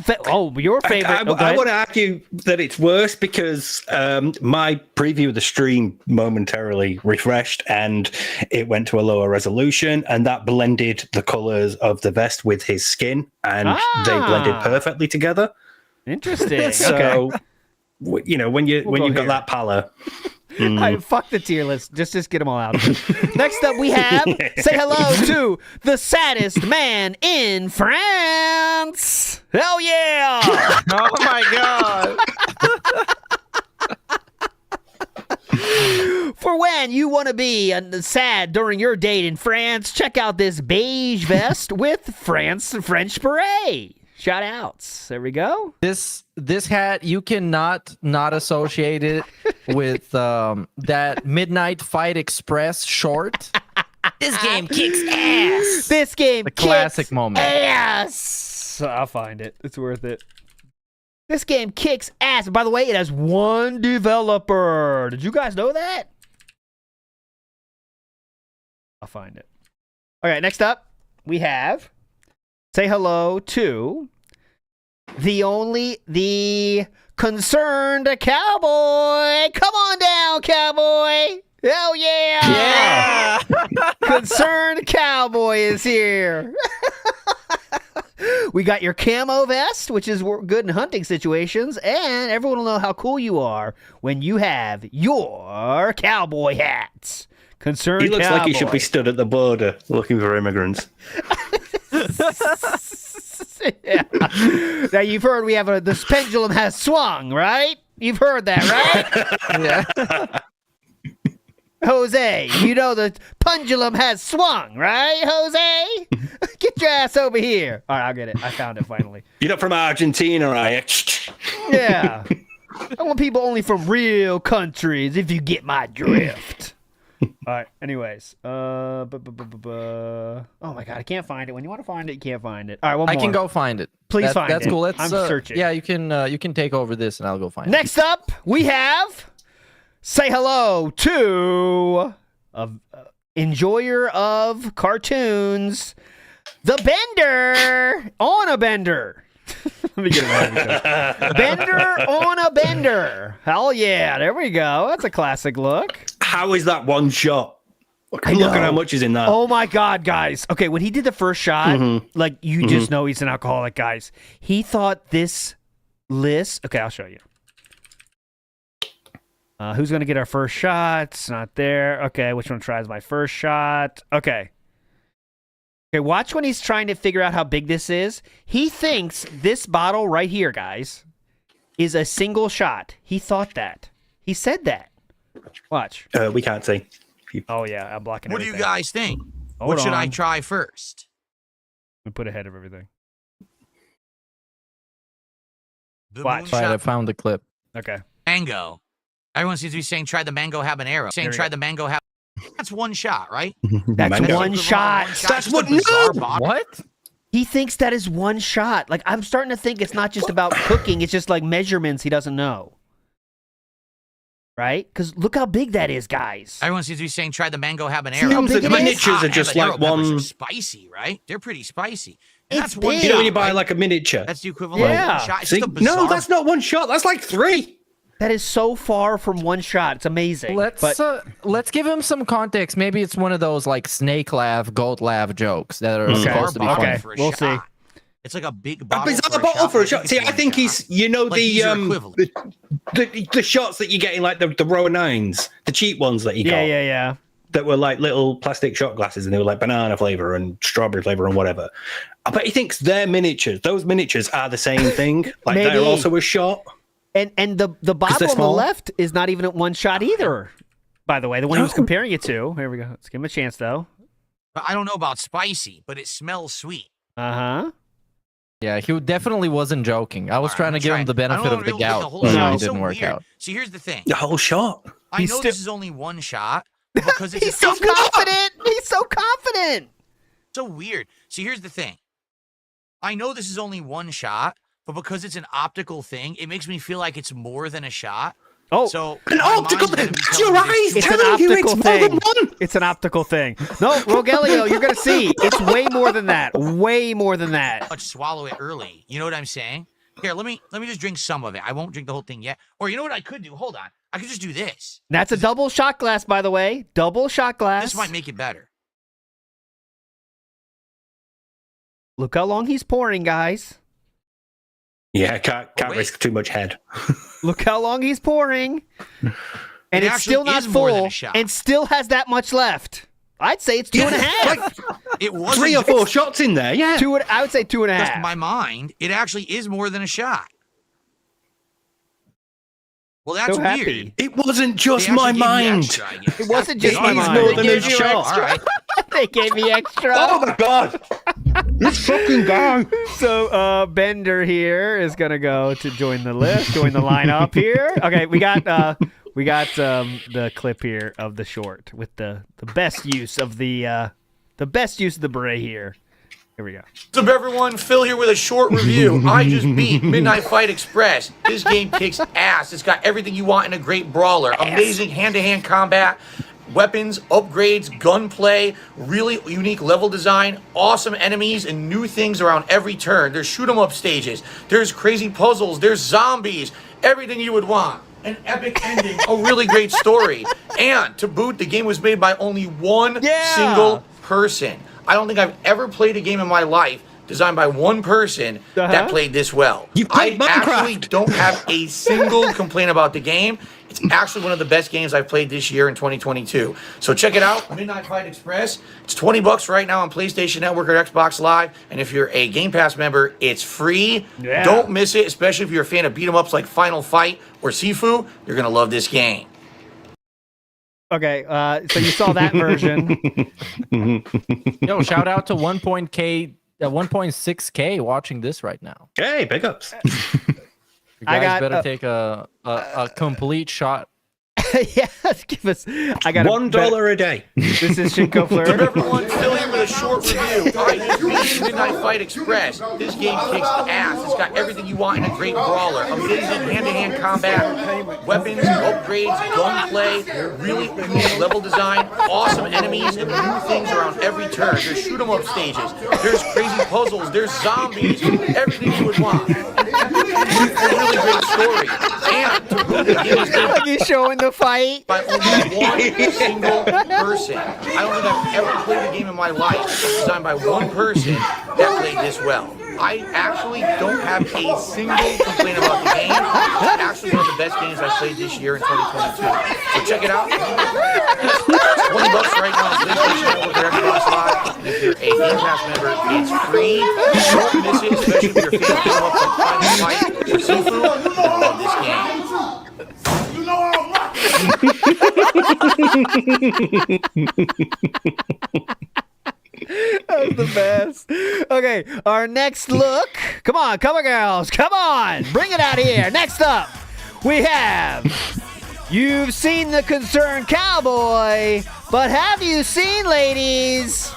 your favorite. I want to argue that it's worse because my preview of the stream momentarily refreshed and it went to a lower resolution, and that blended the colors of the vest with his skin, and they blended perfectly together. Interesting. So, you know, when you've got that pallor. Fuck the tier list. Just get them all out. Next up, we have say hello to the saddest man in France. Hell yeah! Oh my god! For when you want to be sad during your date in France, check out this beige vest with French beret. Shout outs. There we go. This hat, you cannot not associate it with that Midnight Fight Express short. This game kicks ass. This game the classic moment. Ass. I'll find it. It's worth it. This game kicks ass. By the way, it has one developer. Did you guys know that? I'll find it. Okay, next up, we have say hello to the concerned cowboy. Come on down, cowboy. Hell yeah. Yeah. Concerned cowboy is here. We got your camo vest, which is good in hunting situations, and everyone will know how cool you are when you have your cowboy hats. Concerned He looks cowboy. like he should be stood at the border looking for immigrants. Yeah. Now you've heard we have this pendulum has swung, right? You've heard that, right? Yeah. Jose, you know the pendulum has swung, right, Jose? Get your ass over here. All right, I'll get it. I found it finally. You're not from Argentina, are you? Yeah. I want people only from real countries, if you get my drift. All right, anyways. Oh my god, I can't find it. When you want to find it, you can't find it. All right, one more. I can go find it. Please find that's it. Cool. Let's, I'm searching. Yeah, you can take over this and I'll go find it. Next up, we have say hello to enjoyer of cartoons, the Bender on a Bender. Let me get it. Bender on a Bender. Hell yeah, there we go. That's a classic look. How is that one shot? Look at how much is in that. Oh my god, guys. Okay, when he did the first shot, like you just know he's an alcoholic, guys. He thought this list. Okay, I'll show you. Who's gonna get our first shot? It's not there. Okay, which one tries my first shot? Okay. Okay, watch when he's trying to figure out how big this is. He thinks this bottle right here, guys, is a single shot. He thought that. He said that. Watch. We can't see. Oh yeah, I'm blocking What everything. do you guys think? Hold What should on. I try first? We put ahead of everything. The Watch. Right, I moonshot found the clip. Okay. mango. Everyone seems to be saying try the mango habanero. Saying try the mango habanero. That's one shot, right? That's Mango. one shot. That's what bizarre bottle. What? He thinks that is one shot. Like, I'm starting to think it's not just about cooking. It's just like measurements he doesn't know. Right? Because look how big that is, guys. Everyone seems to be saying try the mango habanero. See how big the it is? miniatures are just Habanero like peppers one. are spicy, right? They're pretty spicy. And It's that's one big. You know when you shot, buy right? like a miniature? That's the equivalent Yeah. of one shot. It's See? just a bizarre. No, that's not one shot. That's like 3. That is so far from one shot. It's amazing. Let's give him some context. Maybe it's one of those like snake laugh, goat laugh jokes that are Bizarre supposed to be bottle funny. for a we'll shot. see. It's like a big A bottle. bizarre bottle for a shot. See, I think he's, you know, Like, the these are equivalent. the shots that you get in like the Row 9s, the cheap ones that you got. Yeah. That were like little plastic shot glasses, and they were like banana flavor and strawberry flavor and whatever. I bet he thinks they're miniatures. Those miniatures are the same thing. Like they're Maybe. also a shot. And the bottle on the small. left is not even at one shot either. By the way, the one he was comparing it to. Here we go. Let's give him a chance, though. But I don't know about spicy, but it smells sweet. Uh-huh. Yeah, he definitely wasn't joking. I was trying to give him the benefit of the gout. whole but shot. it It's didn't so work weird. out. See, here's the thing. The whole shot. I He's know still- this is only one shot because it's He's so confident. He's so confident. so weird. See, here's the thing. I know this is only one shot, but because it's an optical thing, it makes me feel like it's more than a shot. Oh, So An my optical mind's gonna thing. be It's telling your me eyes this- it's an telling you optical it's more than thing. one. It's an optical thing. No, Rogelio, you're gonna see. It's way more than that. Way more than that. Much swallow it early. You know what I'm saying? Here, let me just drink some of it. I won't drink the whole thing yet. Or you know what I could do? Hold on. I could just do this. That's a double shot glass, by the way. Double shot glass. This might make it better. Look how long he's pouring, guys. Yeah, can't risk too much head. Look how long he's pouring. And It it's actually still not is more than full a shot. and still has that much left. I'd say it's 2.5. It was 3 or 4 shots in there, yeah. I would say 2.5. Just my mind, it actually is more than a shot. Well, that's So weird. happy. It wasn't just They actually my gave me mind. extra, I guess. It wasn't That's just my bizarre. mind. more than They a gave you shot. All right. They gave me extra. Oh my god! This fucking guy. So Bender here is gonna go to join the list, join the lineup here. Okay, we got the clip here of the short with the best use of the beret here. Here we go. What's up, everyone? Phil here with a short review. I just beat Midnight Fight Express. This game kicks ass. It's got everything you want in a great brawler. Amazing hand-to-hand combat, weapons, upgrades, gunplay, really unique level design, awesome enemies, and new things around every turn. There's shoot-'em-up stages. There's crazy puzzles. There's zombies. Everything you would want. An epic ending. A really great story. And to boot, the game was made by only one single person. I don't think I've ever played a game in my life designed by one person that played this well. I actually don't have a single complaint about the game. It's actually one of the best games I've played this year in 2022. So check it out, Midnight Fight Express. It's $20 right now on PlayStation Network or Xbox Live. And if you're a Game Pass member, it's free. Yeah. Don't miss it, especially if you're a fan of beat-em-ups like Final Fight or Sifu. You're going to love this game. Okay, so you saw that version. Yo, shout out to 1.6K watching this right now. Hey, big ups. You I guys got, better take a complete shot. Yes, give us. I got $1 a day. This is Shinko Fleur. Everyone, Phil here with a short review. I just beat Midnight Fight Express. This game kicks ass. It's got everything you want in a great brawler. Amazing hand-to-hand combat, weapons, upgrades, gunplay, really unique level design, awesome enemies, and new things around every turn. There's shoot-'em-up stages. There's crazy puzzles. There's zombies. Everything you would want. A really great story. And to boot, the game is made Like he's showing the fight. by only one single person. I don't think I've ever played a game in my life designed by one person that played this well. I actually don't have a single complaint about the game. It's actually one of the best games I've played this year in 2022. So check it out. It's $20 right now on PlayStation Network or Xbox Live. And if you're a Game Pass member, it's free. Don't miss it, especially if you're a fan of beat-em-ups like Final Fight or Sifu. You're gonna love this game. That was the best. Okay, our next look. Come on, cover girls. Come on. Bring it out here. Next up, we have You've Seen the Concerned Cowboy, but have you seen, ladies,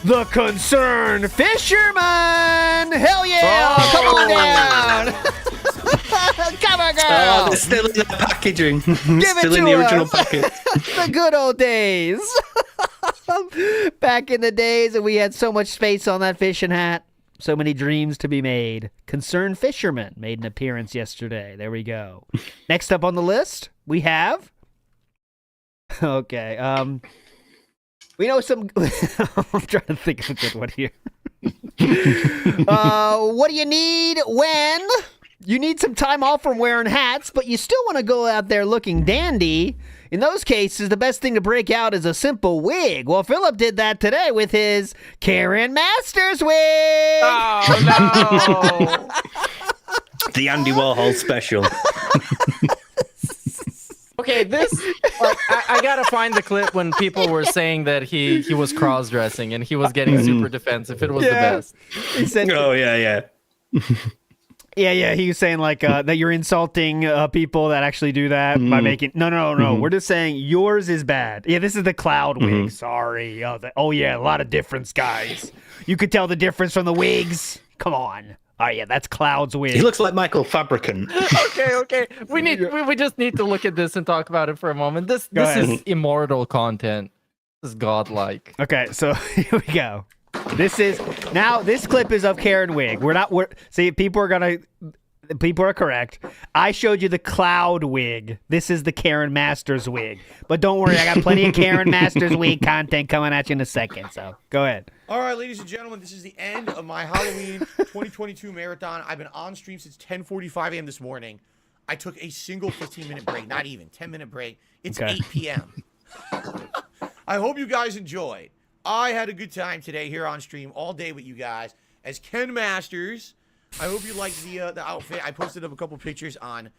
the Concerned Fisherman? Hell yeah. Come on down. Cover girl. They're still in the packaging. Give it Still in to the original us. package. The good old days. Back in the days that we had so much space on that fishing hat. So many dreams to be made. Concerned Fisherman made an appearance yesterday. There we go. Next up on the list, we have... Okay. We know some... I'm trying to think of a good one here. What do you need when... You need some time off from wearing hats, but you still want to go out there looking dandy. In those cases, the best thing to break out is a simple wig. Well, Philip did that today with his Karen Masters wig. Oh, no. The Andy Warhol special. Okay, this I gotta find the clip when people were saying that he was cross-dressing and he was getting super defensive. It was the best. He said, Oh, yeah. yeah. He was saying like that you're insulting people that actually do that by making. No. We're just saying yours is bad. Yeah, this is the cloud wig. Sorry. Oh yeah, a lot of difference, guys. You could tell the difference from the wigs. Come on. Oh yeah, that's Cloud's wig. He looks like Michael Fabricant. Okay. We just need to look at this and talk about it for a moment. This is immortal content. This is godlike. Okay, so here we go. This clip is of Karen wig. See, people are correct. I showed you the Cloud wig. This is the Karen Masters wig. But don't worry, I got plenty of Karen Masters wig content coming at you in a second. So go ahead. All right, ladies and gentlemen, this is the end of my Halloween 2022 marathon. I've been on stream since 10:45 a.m. this morning. I took a single 15-minute break, not even 10-minute break. It's 8 p.m. I hope you guys enjoyed. I had a good time today here on stream all day with you guys as Ken Masters. I hope you liked the outfit. I posted up a couple pictures on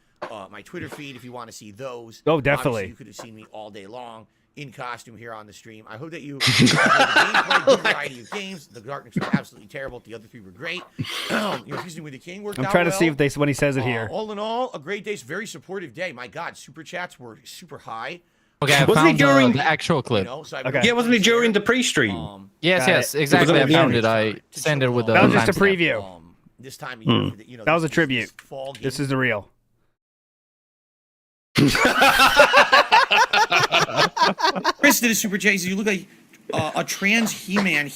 my Twitter feed if you want to see those. Oh, definitely. Obviously, you could have seen me all day long in costume here on the stream. I hope that you enjoyed the gameplay, good variety of games. The Darkness was absolutely terrible. The other three were great. Feasting with the King worked out I'm trying to well. see if when he says it here. All in all, a great day. Very supportive day. My God, super chats were super high. Okay, I Wasn't found it during the actual clip. Yeah, wasn't it during the pre-stream? Yes, exactly. I found it. I sent it with the. That was just a timestamp. preview. This time of year, That was a tribute. This is the real. Chris did a super chat. You look like a trans He-Man.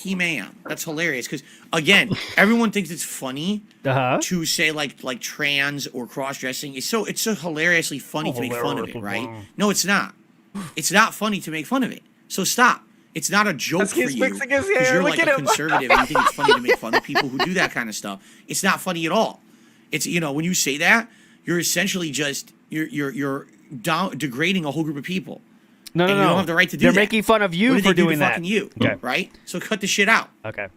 That's hilarious because again, everyone thinks it's funny to say like trans or cross-dressing. It's so hilariously funny to make fun of it, right? No, it's not. It's not funny to make fun of it. So stop. It's not a joke for you because you're like a conservative and you think it's funny to make fun of people who do that kind of stuff. It's not funny at all. It's when you say that, you're essentially just you're degrading a whole group of people. No. You don't have the right to do that. They're making fun of you for doing that. Fucking you, okay. Right? So cut the shit out. Okay.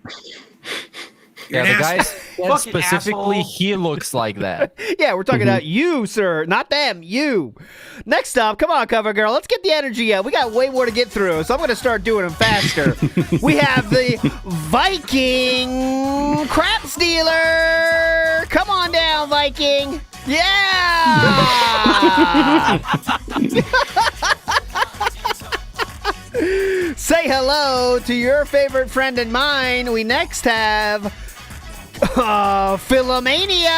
You're the an guy asshole. said specifically he looks like that. Yeah, we're talking about you, sir, not them. You. Next up, come on, cover girl. Let's get the energy up. We got way more to get through, so I'm going to start doing them faster. We have the Viking crap stealer. Come on down, Viking. Yeah. Say hello to your favorite friend and mine. We next have Philomania.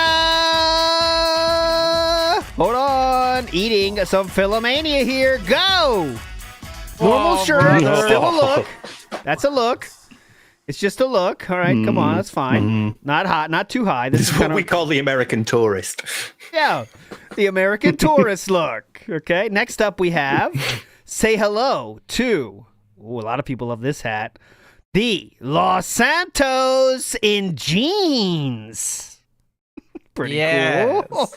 Hold on. Eating some Philomania here. Go. Normal shirt. Still a look. That's a look. It's just a look. All right. Come on. That's fine. Not hot. Not too high. This is what we call the American tourist. Yeah. The American tourist look. Okay. Next up we have say hello to, a lot of people love this hat, the Los Santos in jeans. Pretty cool.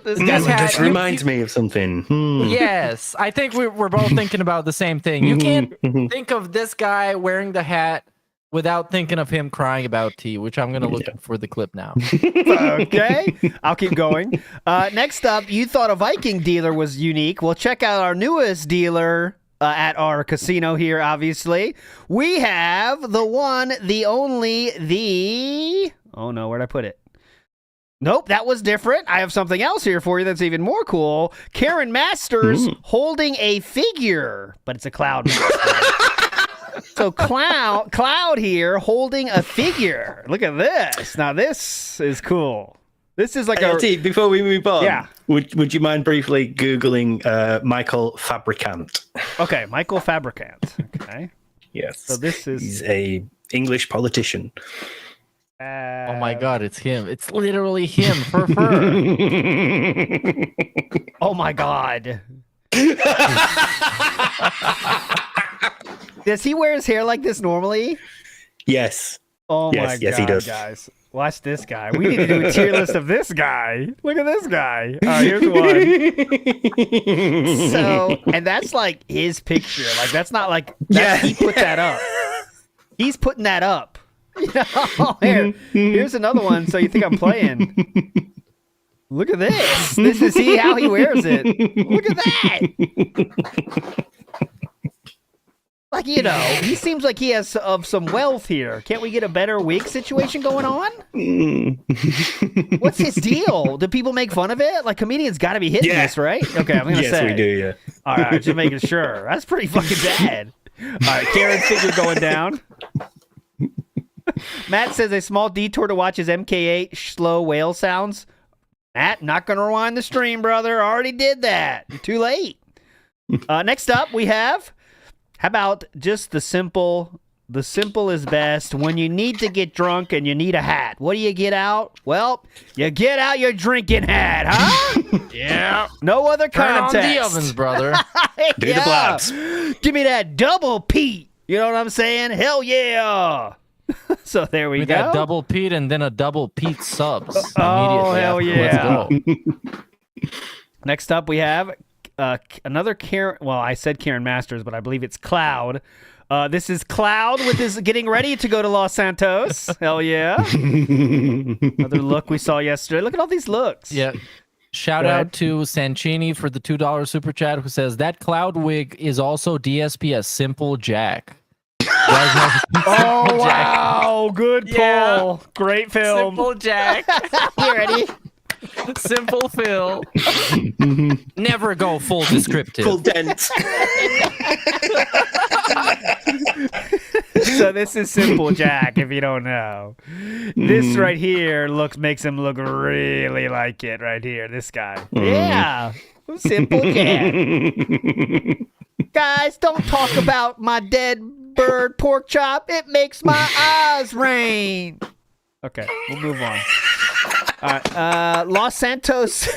This just reminds me of something. Yes, I think we're both thinking about the same thing. You can't think of this guy wearing the hat without thinking of him crying about tea, which I'm going to look for the clip now. Okay, I'll keep going. Next up, you thought a Viking dealer was unique. Well, check out our newest dealer at our casino here, obviously. We have the one, the only, the... Oh, no, where'd I put it? Nope, that was different. I have something else here for you that's even more cool. Karen Masters holding a figure, but it's a cloud master. So Cloud here holding a figure. Look at this. Now this is cool. This is like before we move on. Yeah. Would you mind briefly Googling Michael Fabricant? Okay, Michael Fabricant. Okay. Yes. So this is he's a English politician. Oh my God, it's him. It's literally him. Fur. Oh my God. Does he wear his hair like this normally? Yes. Oh my God, yes, he does. guys. Watch this guy. We need to do a tier list of this guy. Look at this guy. All right, here's one. So, and that's like his picture. Like, that's not like, he put that up. He's putting that up. You know? Here's another one. So you think I'm playing. Look at this. This is how he wears it. Look at that. Like, you know, he seems like he has some wealth here. Can't we get a better wig situation going on? What's his deal? Do people make fun of it? Like, comedians got to be hitting this, right? Okay, I'm going to say. Yes, we do, yeah. All right, just making sure. That's pretty fucking bad. All right, Karen's figure going down. Matt says a small detour to watch his MK8 slow whale sounds. Matt, not going to rewind the stream, brother. Already did that. You're too late. Next up, we have, how about just the simple is best. When you need to get drunk and you need a hat, what do you get out? Well, you get out your drinking hat, huh? Yeah. No other context. Turn on the ovens, brother. Do the blabs. Give me that double Pete. You know what I'm saying? Hell yeah. So there we go. got double Pete and then a double Pete subs. Oh, hell yeah. Let's go. Next up, we have another Karen. Well, I said Karen Masters, but I believe it's Cloud. This is Cloud with his getting ready to go to Los Santos. Hell yeah. Another look we saw yesterday. Look at all these looks. Yeah. Shout out to Sanchini for the $2 super chat who says that Cloud wig is also DSP as Simple Jack. Oh, wow. Good pull. Great film. Simple Jack. You ready? Simple Phil. Never go full descriptive. Full dent. So this is Simple Jack, if you don't know. This right here makes him look really like it right here. This guy. Yeah. Simple Jack. Guys, don't talk about my dead bird pork chop. It makes my eyes rain. Okay, we'll move on. All right, Los Santos.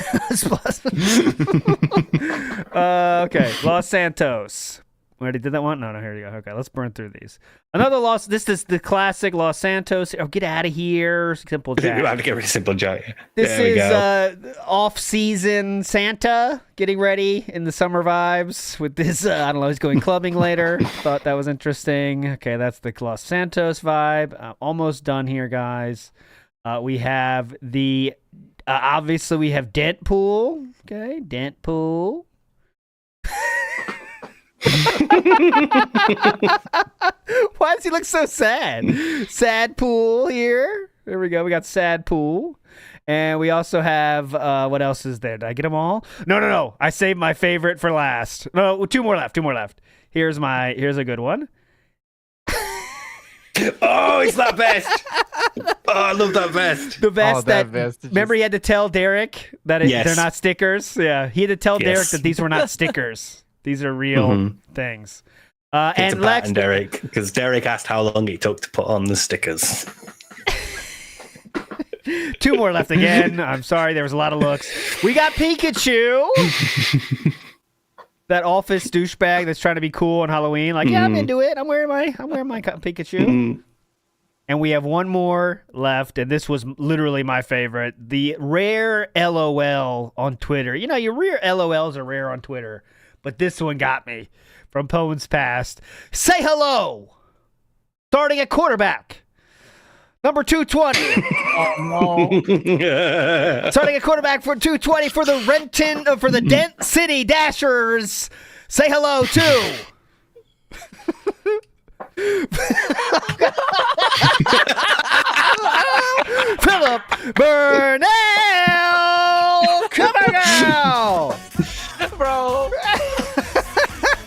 Okay, Los Santos. We already did that one? No, here you go. Okay, let's burn through these. Another This is the classic Los Santos. Oh, get out of here. Simple Jack. I have to get rid of Simple Jack. This is off-season Santa getting ready in the summer vibes with this, I don't know, he's going clubbing later. Thought that was interesting. Okay, that's the Los Santos vibe. Almost done here, guys. We have the, obviously we have Dent Pool. Okay, Dent Pool. Why does he look so sad? Sad Pool here. There we go. We got Sad Pool. And we also have, what else is there? Did I get them all? No. I saved my favorite for last. No, two more left. Here's a good one. Oh, it's that vest. Oh, I love that vest. The vest remember he had to tell Derek that they're not stickers? Yeah, he had to tell Derek that these were not stickers. These are real things. And Lex, Derek, because Derek asked how long it took to put on the stickers. Two more left again. I'm sorry, there was a lot of looks. We got Pikachu. That office douchebag that's trying to be cool on Halloween. Like, yeah, I'm into it. I'm wearing my Pikachu. And we have one more left, and this was literally my favorite. The rare LOL on Twitter. You know, your rare LOLs are rare on Twitter. But this one got me from Poems Past. Say hello. Starting at quarterback. Number 220. Oh, no. Starting at quarterback for 220 for the Dent City Dashers. Say hello to. Philip Burnell. Come on now. Bro.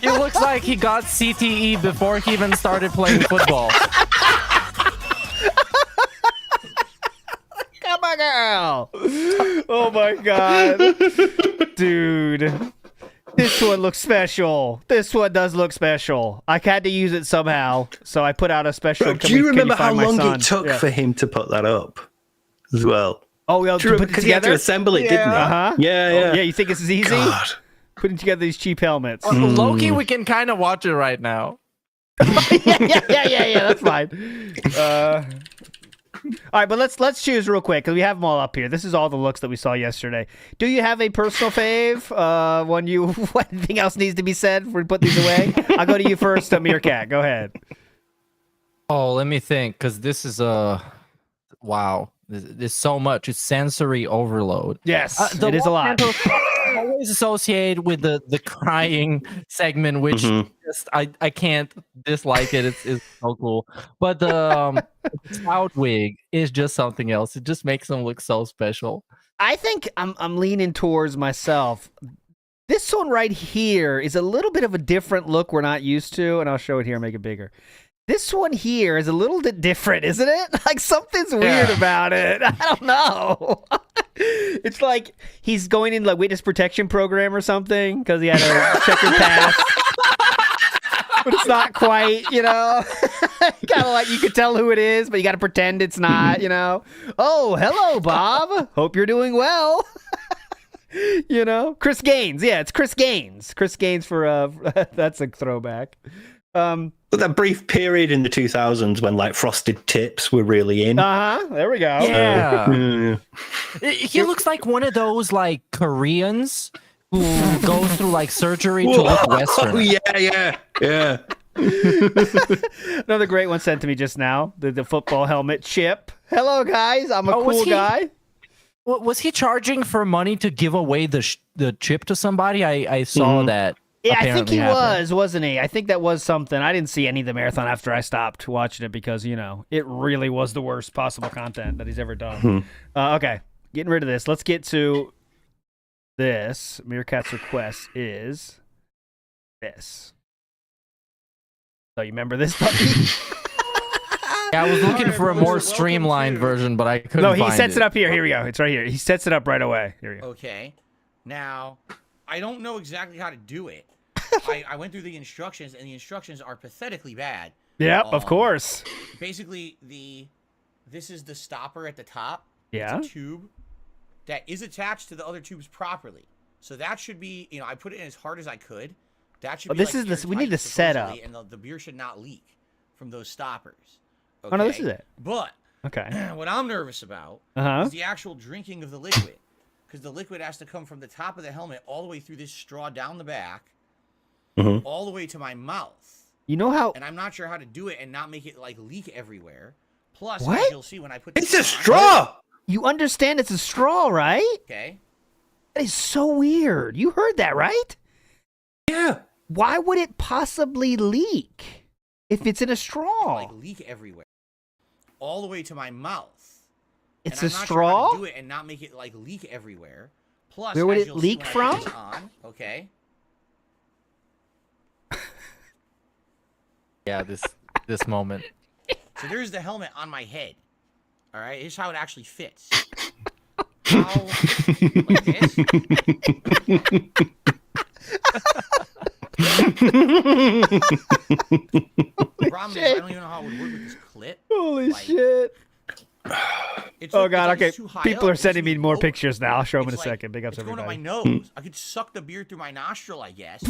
It looks like he got CTE before he even started playing football. Come on, girl. Oh, my God. Dude. This one looks special. This one does look special. I had to use it somehow, so I put out a special. Bro, do you remember how long it took for him to put that up as well? Oh, yeah, because he had to assemble it, didn't he? Uh-huh. Yeah. Yeah, you think this is easy? God. Putting together these cheap helmets. Loki, we can kind of watch it right now. yeah, that's fine. All right, but let's choose real quick because we have them all up here. This is all the looks that we saw yesterday. Do you have a personal fave? Anything else needs to be said before we put these away? I'll go to you first, Meerkat. Go ahead. Oh, let me think, because this is wow. There's so much. It's sensory overload. Yes, it is a lot. Always associated with the crying segment, which just I can't dislike it. It's so cool. But the Cloud wig is just something else. It just makes them look so special. I think I'm leaning towards myself. This one right here is a little bit of a different look we're not used to, and I'll show it here and make it bigger. This one here is a little bit different, isn't it? Like something's weird about it. I don't know. It's like he's going in like witness protection program or something because he had a checkered past. But it's not quite, you know. Kind of like you could tell who it is, but you got to pretend it's not, you know. Oh, hello, Bob. Hope you're doing well. You know, Chris Gaines. Yeah, it's Chris Gaines. Chris Gaines for that's a throwback. But that brief period in the 2000s when like frosted tips were really in. There we go. Yeah. He looks like one of those like Koreans who goes through like surgery to look Western. Oh yeah. Another great one sent to me just now. The football helmet chip. Hello guys, I'm a cool guy. Was he charging for money to give away the chip to somebody? I saw that. Yeah, I think he was, wasn't he? I think that was something. I didn't see any of the marathon after I stopped watching it because, you know, it really was the worst possible content that he's ever done. Okay, getting rid of this. Let's get to this. Meerkat's request is this. So you remember this, puppy? Yeah, I was looking for a more streamlined version, but I couldn't find it. No, he sets it up here. Here we go. It's right here. He sets it up right away. Here we go. Okay. Now, I don't know exactly how to do it. I went through the instructions, and the instructions are pathetically bad. Yep, of course. Basically, this is the stopper at the top. Yeah. It's a tube that is attached to the other tubes properly. So that should be, you know, I put it in as hard as I could. That should be this like is this. We need the setup. And the beer should not leak from those stoppers. Okay? Oh no, this is it. But okay, what I'm nervous about is the actual drinking of the liquid, because the liquid has to come from the top of the helmet all the way through this straw down the back, all the way to my mouth. You know how? And I'm not sure how to do it and not make it like leak everywhere. Plus, What? as you'll see when I put It's a straw. You understand it's a straw, right? Okay. That is so weird. You heard that, right? Yeah. Why would it possibly leak if it's in a straw? Like leak everywhere, all the way to my mouth. It's and a I'm not straw. Sure how to do it and not make it like leak everywhere. Plus, where would as it you'll see leak when I from? put this on, okay. Yeah, this moment. So there's the helmet on my head. All right, here's how it actually fits. How, like this. The problem is I don't even know how it would work with this clip. Holy shit. Oh god, okay. People are sending me more pictures now. I'll show them in a second. Big ups, it's going everybody. to my nose. I could suck the beer through my nostril, I guess.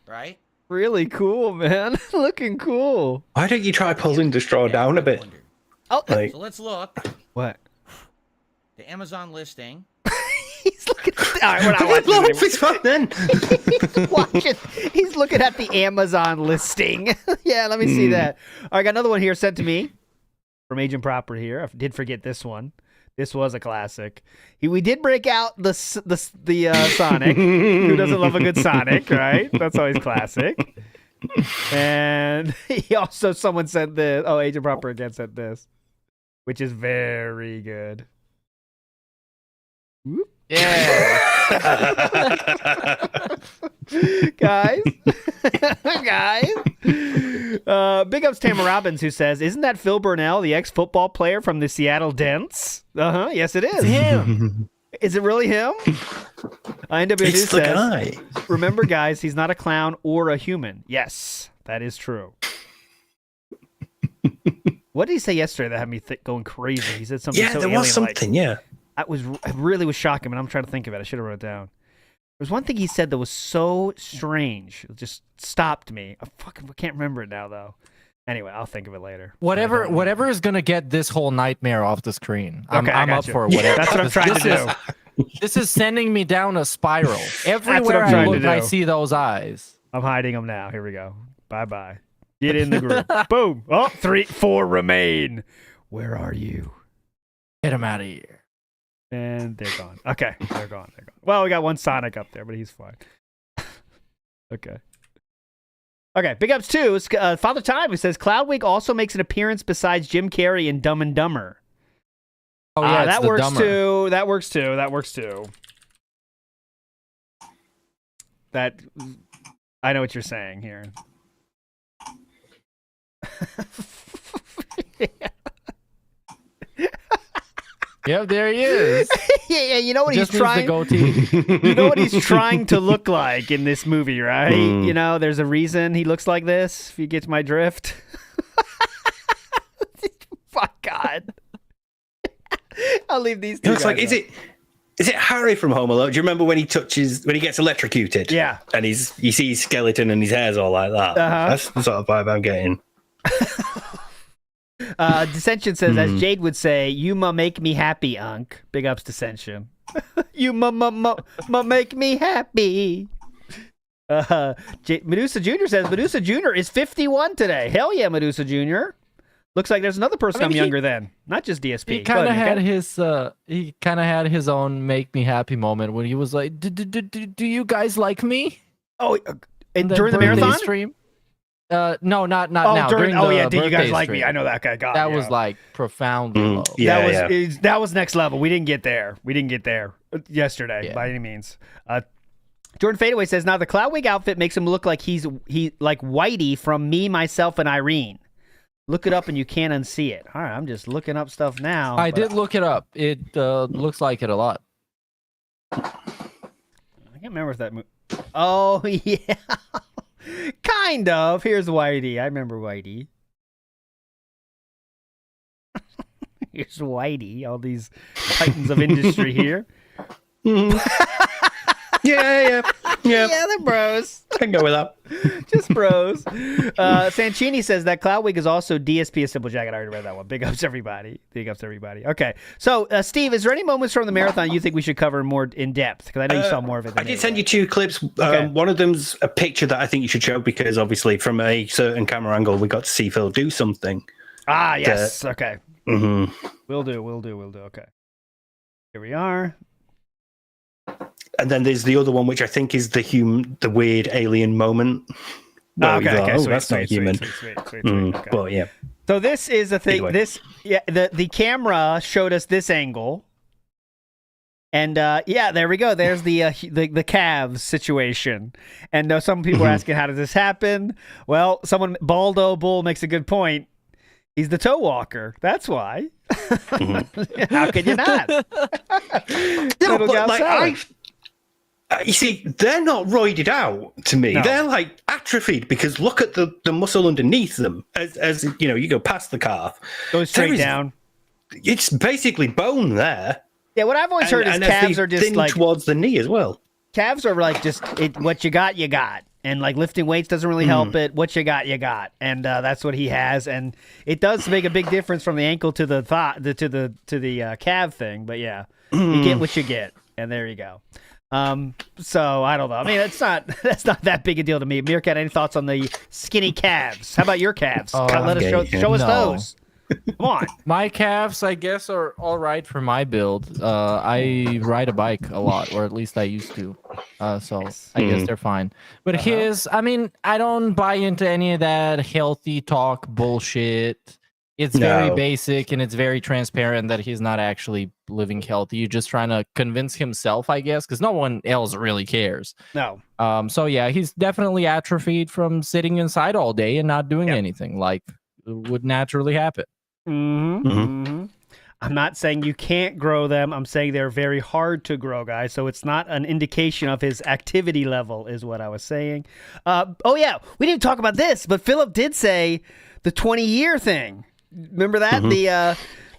Right? Really cool, man. Looking cool. Why don't you try pulling the straw down a bit? Oh, like, so let's look. What? The Amazon listing. He's looking. All right, we're not watching it's fun then. He's looking at the Amazon listing. Yeah, let me see that. All right, I got another one here sent to me from Agent Proper here. I did forget this one. This was a classic. We did break out the Sonic. Who doesn't love a good Sonic, right? That's always classic. And he also, someone sent this. Oh, Agent Proper again sent this, which is very good. Whoop. Yeah. Guys. Big ups Tamara Robbins, who says, isn't that Phil Burnell, the ex-football player from the Seattle Dents? Yes, it is. It's him. Is it really him? INW It's the guy. Remember, guys, he's not a clown or a human. Yes, that is true. What did he say yesterday that had me going crazy? He said something so there was alien-like. something, yeah. It really was shocking, but I'm trying to think of it. I should have wrote it down. There was one thing he said that was so strange. It just stopped me. I can't remember it now, though. Anyway, I'll think of it later. Whatever is gonna get this whole nightmare off the screen. I'm up you. for whatever. That's what I'm trying to do. This is sending me down a spiral. Everywhere I look, I see those eyes. I'm hiding them now. Here we go. Bye-bye. Get in the group. Boom. Oh, 4 remain. Where are you? Get him out of here. And they're gone. Okay, they're gone. Well, we got one Sonic up there, but he's fine. Okay. Okay, big ups too. Father Time, who says Cloudwig also makes an appearance besides Jim Carrey in Dumb and Dumber. Oh yeah, that works too. That works too. That works too. I know what you're saying here. Yeah, there he is. Yeah, you know what Just he's needs the trying. goatee. You know what he's trying to look like in this movie, right? You know, there's a reason he looks like this. If you get my drift. Fuck God. I'll leave these two. It looks like is it Harry from Home Alone? Do you remember when he gets electrocuted? Yeah. And you see his skeleton and his hair's all like that. Uh-huh. That's the sort of vibe I'm getting. Dissension says, as Jade would say, you make me happy, Unc. Big ups, Dissension. You make me happy. Medusa Jr. says, Medusa Jr. is 51 today. Hell yeah, Medusa Jr. Looks like there's another person I'm younger than. Not just DSP. He kind of had his own make me happy moment when he was like, do you guys like me? Oh, and during the marathon stream? No, not now. During the did you guys like stream. me? I know that guy got. That was like profoundly low. That was next level. We didn't get there. Yesterday by any means. Jordan Fadeaway says, now the Cloudwig outfit makes him look like he like Whitey from Me, Myself, and Irene. Look it up and you can't unsee it. All right, I'm just looking up stuff now. I did look it up. It looks like it a lot. I can't remember if that movie. Oh, yeah. Kind of. Here's Whitey. I remember Whitey. Here's Whitey. All these titans of industry here. Yeah. Yeah, they're bros. I can go with that. Just bros. Sanchini says that Cloudwig is also DSP a simple jacket. I already read that one. Big ups, everybody. Okay. So, Steve, is there any moments from the marathon you think we should cover more in depth? Because I know you saw more of it than I did send you 2 clips. One of them's a picture that I think you should show because obviously from a certain camera angle, we got to see Phil do something. Ah, yes. Okay. Mm-hmm. We'll do. Okay. Here we are. And then there's the other one, which I think is the weird alien moment. Okay. Sweet, that's not human. Sweet. Okay. But yeah. So this is a thing. The camera showed us this angle, and there we go. There's the calves situation, and some people are asking, how does this happen? Well, Baldo Bull makes a good point. He's the toe walker. That's why. How can you not? You see, they're not roided out to me. No. They're like atrophied because look at the muscle underneath them. As you know, you go past the calf, goes straight down. It's basically bone there. Yeah, what I've always heard is calves are just like towards the knee as well. Calves are like just what you got, and like lifting weights doesn't really help it. What you got, and that's what he has, and it does make a big difference from the ankle to the thigh, to the calf thing. But yeah, you get what you get, and there you go. So I don't know. I mean, that's not that big a deal to me. Meerkat, any thoughts on the skinny calves? How about your calves? Let us show us those. Come on. My calves, I guess, are all right for my build. I ride a bike a lot, or at least I used to. So I guess they're fine. But I mean, I don't buy into any of that healthy talk bullshit. It's very basic and it's very transparent that he's not actually living healthy. You're just trying to convince himself, I guess, because no one else really cares. No. So yeah, he's definitely atrophied from sitting inside all day and not doing anything like would naturally happen. I'm not saying you can't grow them. I'm saying they're very hard to grow, guys. So it's not an indication of his activity level, is what I was saying. Oh yeah, we didn't talk about this, but Philip did say the 20-year thing. Remember that?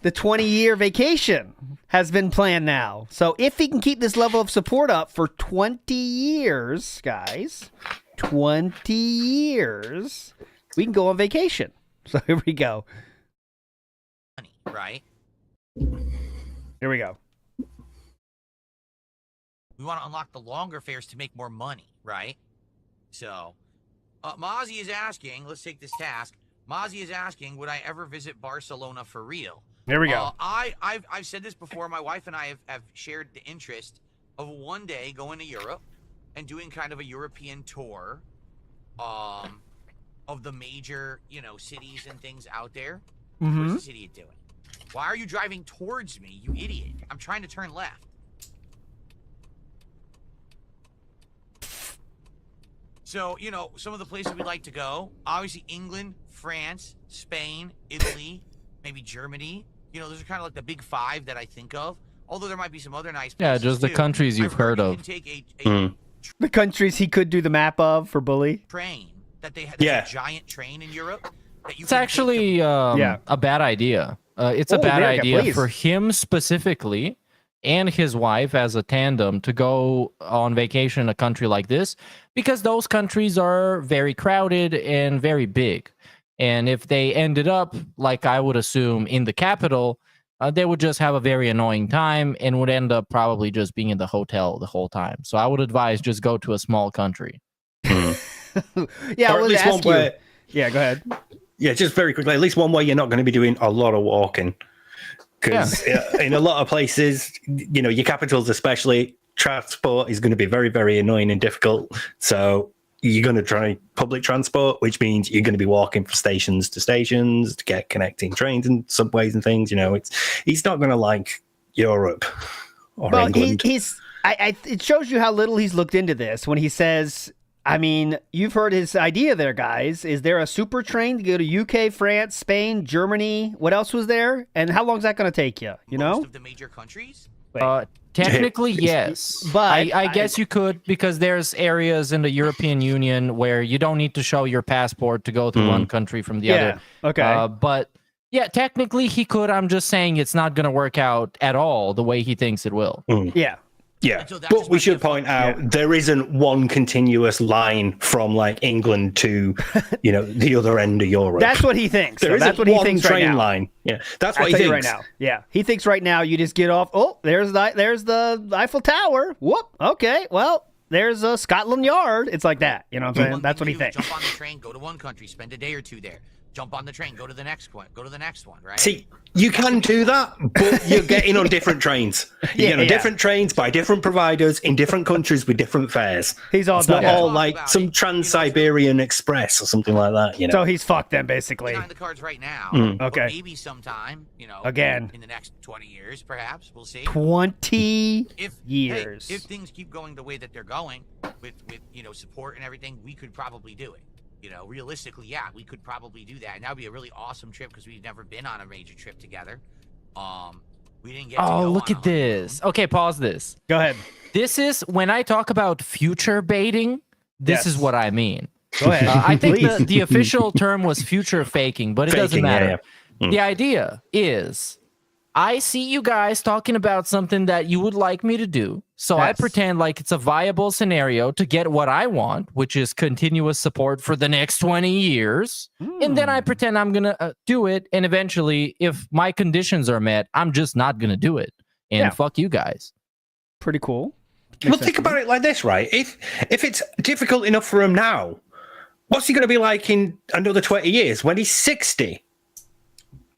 The 20-year vacation has been planned now. So if he can keep this level of support up for 20 years, guys, 20 years, we can go on vacation. So here we go. Right? Here we go. We want to unlock the longer fares to make more money, right? So, Mozzie is asking, let's take this task. Mozzie is asking, would I ever visit Barcelona for real? There we go. I've said this before. My wife and I have shared the interest of one day going to Europe and doing kind of a European tour of the major, cities and things out there. Where's this idiot doing? Why are you driving towards me, you idiot? I'm trying to turn left. So, some of the places we'd like to go, obviously England, France, Spain, Italy, maybe Germany. Those are kind of like the big 5 that I think of. Although there might be some other nice places, just the too. countries you've heard you of. can take a The countries he could do the map of for Bully. train that they have. There's a giant train in Europe. That you It's can actually a bad idea. It's a bad America, idea please. for him specifically and his wife as a tandem to go on vacation in a country like this, because those countries are very crowded and very big. And if they ended up, like I would assume, in the capital, they would just have a very annoying time and would end up probably just being in the hotel the whole time. So I would advise just go to a small country. Yeah, or at least one where. Yeah, go ahead. Yeah, just very quickly. At least one way you're not going to be doing a lot of walking, because in a lot of places, your capitals especially, transport is going to be very, very annoying and difficult. So you're going to try public transport, which means you're going to be walking from stations to get connecting trains and subways and things. He's not going to like Europe or England. It shows you how little he's looked into this when he says, I mean, you've heard his idea there, guys. Is there a super train to go to UK, France, Spain, Germany? What else was there? And how long is that going to take you? Most of the major countries? Technically, yes. But I guess you could, because there's areas in the European Union where you don't need to show your passport to go to one country from the other. Okay. But yeah, technically he could. I'm just saying it's not going to work out at all the way he thinks it will. Yeah. Yeah, but we should point out there isn't one continuous line from like England to, the other end of Europe. That's what he thinks. There That's isn't what he one thinks train right now. line. Yeah, that's what I'll he tell you thinks right now. Yeah, he thinks right now you just get off. Oh, there's the Eiffel Tower. Whoop. Okay. Well, there's a Scotland Yard. It's like that. You know what I'm saying? That's what he thinks. Jump on the train, go to one country, spend a day or two there. Jump on the train, go to the next one, right? See, you can do that, but you're getting on different trains. You get on different trains by different providers in different countries with different fares. He's all it's done. not all like some Trans-Siberian Express or something like that. So he's fucked them basically. Behind the cards right now. Okay. Maybe sometime, Again. in the next 20 years, perhaps. We'll see. 20 years. If things keep going the way that they're going, with support and everything, we could probably do it. Realistically, yeah, we could probably do that. And that would be a really awesome trip because we've never been on a major trip together. We didn't get to go look on at this. Okay, pause this. Go ahead. This is when I talk about future baiting, this is what I mean. Go ahead. I think the official term was future faking, but it doesn't matter. The idea is I see you guys talking about something that you would like me to do. So I pretend like it's a viable scenario to get what I want, which is continuous support for the next 20 years. And then I pretend I'm going to do it. And eventually, if my conditions are met, I'm just not going to do it. And fuck you guys. Pretty cool. Well, think about it like this, right? If it's difficult enough for him now, what's he going to be like in another 20 years when he's 60?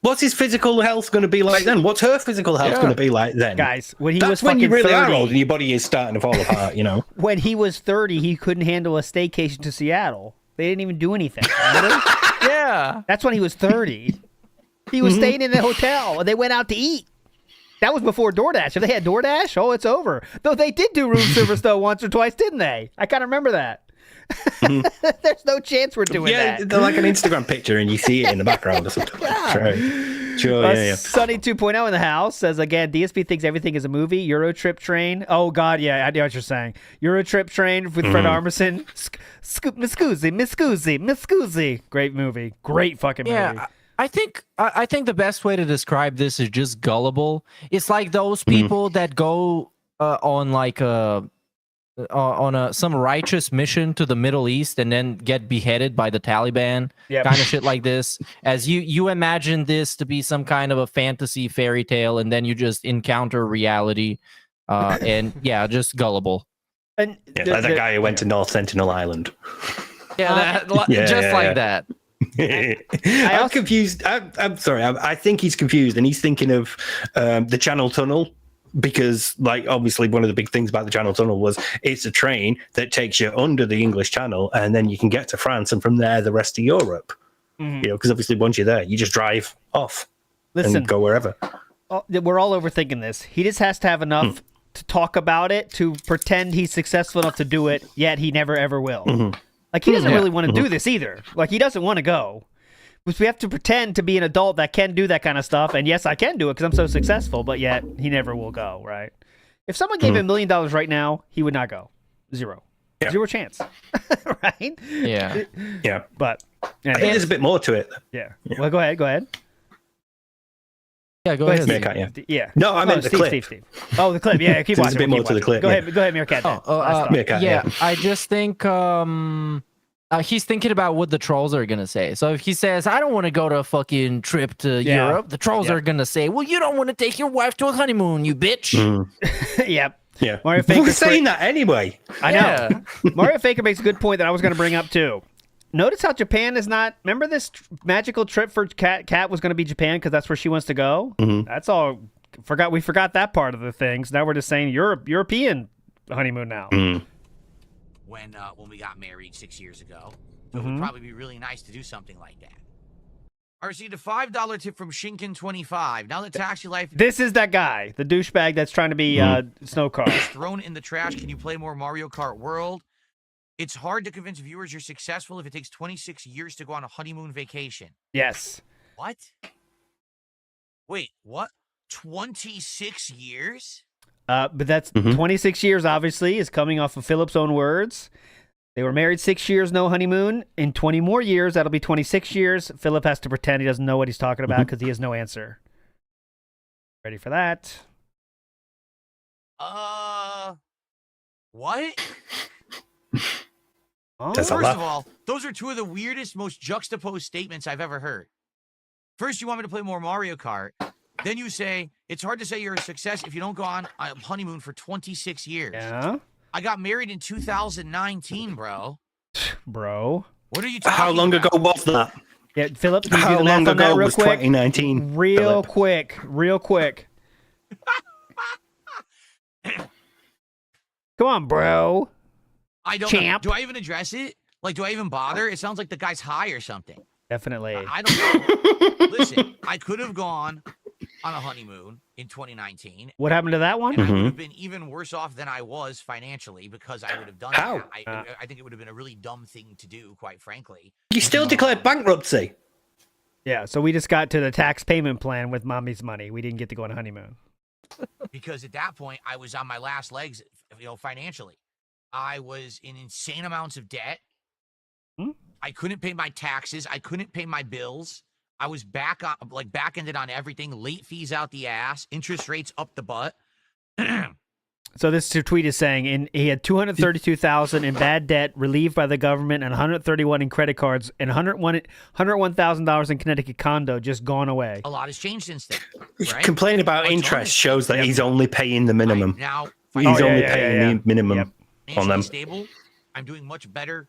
What's his physical health going to be like then? What's her physical health going to be like then? Guys, when he That's was when you fucking really 30, are old and your body is starting to fall apart, When he was 30, he couldn't handle a staycation to Seattle. They didn't even do anything. Remember? Yeah. That's when he was 30. He was staying in the hotel, and they went out to eat. That was before DoorDash. If they had DoorDash, it's over. Though they did do room service, though, once or twice, didn't they? I kind of remember that. There's no chance we're doing that. Yeah, they're like an Instagram picture and you see it in the background or something. Sure, yeah. Sunny 2.0 in the house says, again, DSP thinks everything is a movie. Euro Trip Train. Oh, God, yeah, I know what you're saying. Euro Trip Train with Fred Armisen. Miscusi. Great movie. Great fucking movie. Yeah, I think the best way to describe this is just gullible. It's like those people that go on like some righteous mission to the Middle East and then get beheaded by the Taliban, kind of shit like this. As you imagine this to be some kind of a fantasy fairy tale, and then you just encounter reality, and just gullible. And like that guy who went to North Sentinel Island. Just like that. I'm confused. I'm sorry. I think he's confused, and he's thinking of the Channel Tunnel. Because, obviously, one of the big things about the Channel Tunnel was it's a train that takes you under the English Channel, and then you can get to France, and from there, the rest of Europe. Because obviously, once you're there, you just drive off and go wherever. We're all overthinking this. He just has to have enough to talk about it, to pretend he's successful enough to do it, yet he never, ever will. Like, he doesn't really want to do this either. Like, he doesn't want to go. We have to pretend to be an adult that can do that kind of stuff. And yes, I can do it because I'm so successful, but yet he never will go, right? If someone gave him $1 million right now, he would not go. Zero. Yeah. Zero chance. Right? Yeah. Yeah. But I think there's a bit more to it. Yeah. Well, go ahead. Yeah, go ahead. Meerkat, yeah. No, I meant the clip. Steve. Oh, the clip. Yeah, keep There's watching. a bit more to the clip. Go ahead, Meerkat. Meerkat, yeah, I just think he's thinking about what the trolls are gonna say. So if he says, "I don't want to go to a fucking trip to Europe," the trolls are gonna say, "Well, you don't want to take your wife to a honeymoon, you bitch." Yep. Yeah. Mario We're Faker's saying that anyway. I know. Mario Faker makes a good point that I was going to bring up too. Notice how Japan is not. Remember this magical trip for Kat was going to be Japan because that's where she wants to go. That's all. We forgot that part of the things. Now we're just saying European honeymoon now. When we got married 6 years ago, so it would probably be really nice to do something like that. I received a $5 tip from Shinkin25. Now that taxi life This is that guy, the douchebag that's trying to be snow car. is thrown in the trash. Can you play more Mario Kart World? It's hard to convince viewers you're successful if it takes 26 years to go on a honeymoon vacation. Yes. What? Wait, what? 26 years? But that's 26 years, obviously, is coming off of Philip's own words. They were married 6 years, no honeymoon. In 20 more years, that'll be 26 years. Philip has to pretend he doesn't know what he's talking about because he has no answer. Ready for that? What? That's a First lot. of all, those are two of the weirdest, most juxtaposed statements I've ever heard. First, you want me to play more Mario Kart. Then you say, it's hard to say you're a success if you don't go on a honeymoon for 26 years. Yeah. I got married in 2019, bro. Bro. What are you talking How long ago was that? Yeah, Philip, can you do How the math long on that ago real was quick? 2019? Real Philip? quick. Come on, bro. I don't Champ. know. Do I even address it? Like, do I even bother? It sounds like the guy's high or something. Definitely. I don't know. Listen, I could have gone on a honeymoon in 2019. What happened to that one? And I would have been even worse off than I was financially because I would have done How? that. I think it would have been a really dumb thing to do, quite frankly. You still declared bankruptcy. Yeah, so we just got to the tax payment plan with mommy's money. We didn't get to go on a honeymoon. Because at that point, I was on my last legs, financially. I was in insane amounts of debt. I couldn't pay my taxes. I couldn't pay my bills. I was back-ended on everything. Late fees out the ass. Interest rates up the butt. So this tweet is saying he had $232,000 in bad debt relieved by the government and $131 in credit cards and $101,000 in Connecticut condo just gone away. A lot has changed since then. Right? Complaining about interest shows that he's only paying the minimum. Now, He's only paying the minimum on financially them. stable. I'm doing much better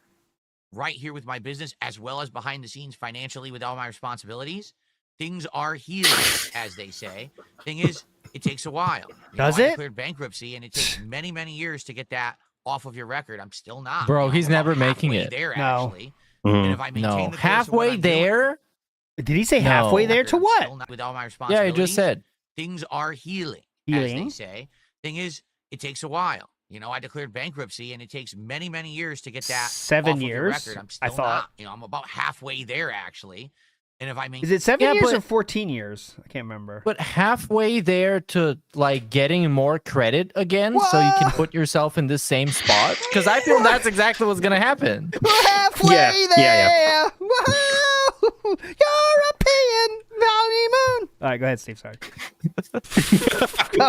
right here with my business as well as behind the scenes financially with all my responsibilities. Things are healing, as they say. Thing is, it takes a while. Does I it? declared bankruptcy, and it takes many, many years to get that off of your record. I'm still not. Bro, he's I'm about never making halfway it. there, No. actually. And if I maintain No, the course of what halfway I'm doing, there. Did he say halfway there to I'm what? still not with all my Yeah, responsibilities. he just said. Things are healing, as Healing. they say. Thing is, it takes a while. I declared bankruptcy, and it takes many, many years to get that 7 off of your years, record. I'm I still thought. not. I'm about halfway there, actually. And if I maintain, Is it 7 Yeah, years but- or 14 years? I can't remember. But halfway there to like getting more credit again, so you can put yourself in the same spot. Because I feel that's exactly what's gonna happen. We're halfway Yeah, there. Woohoo! European honeymoon. All right, go ahead, Steve. Sorry.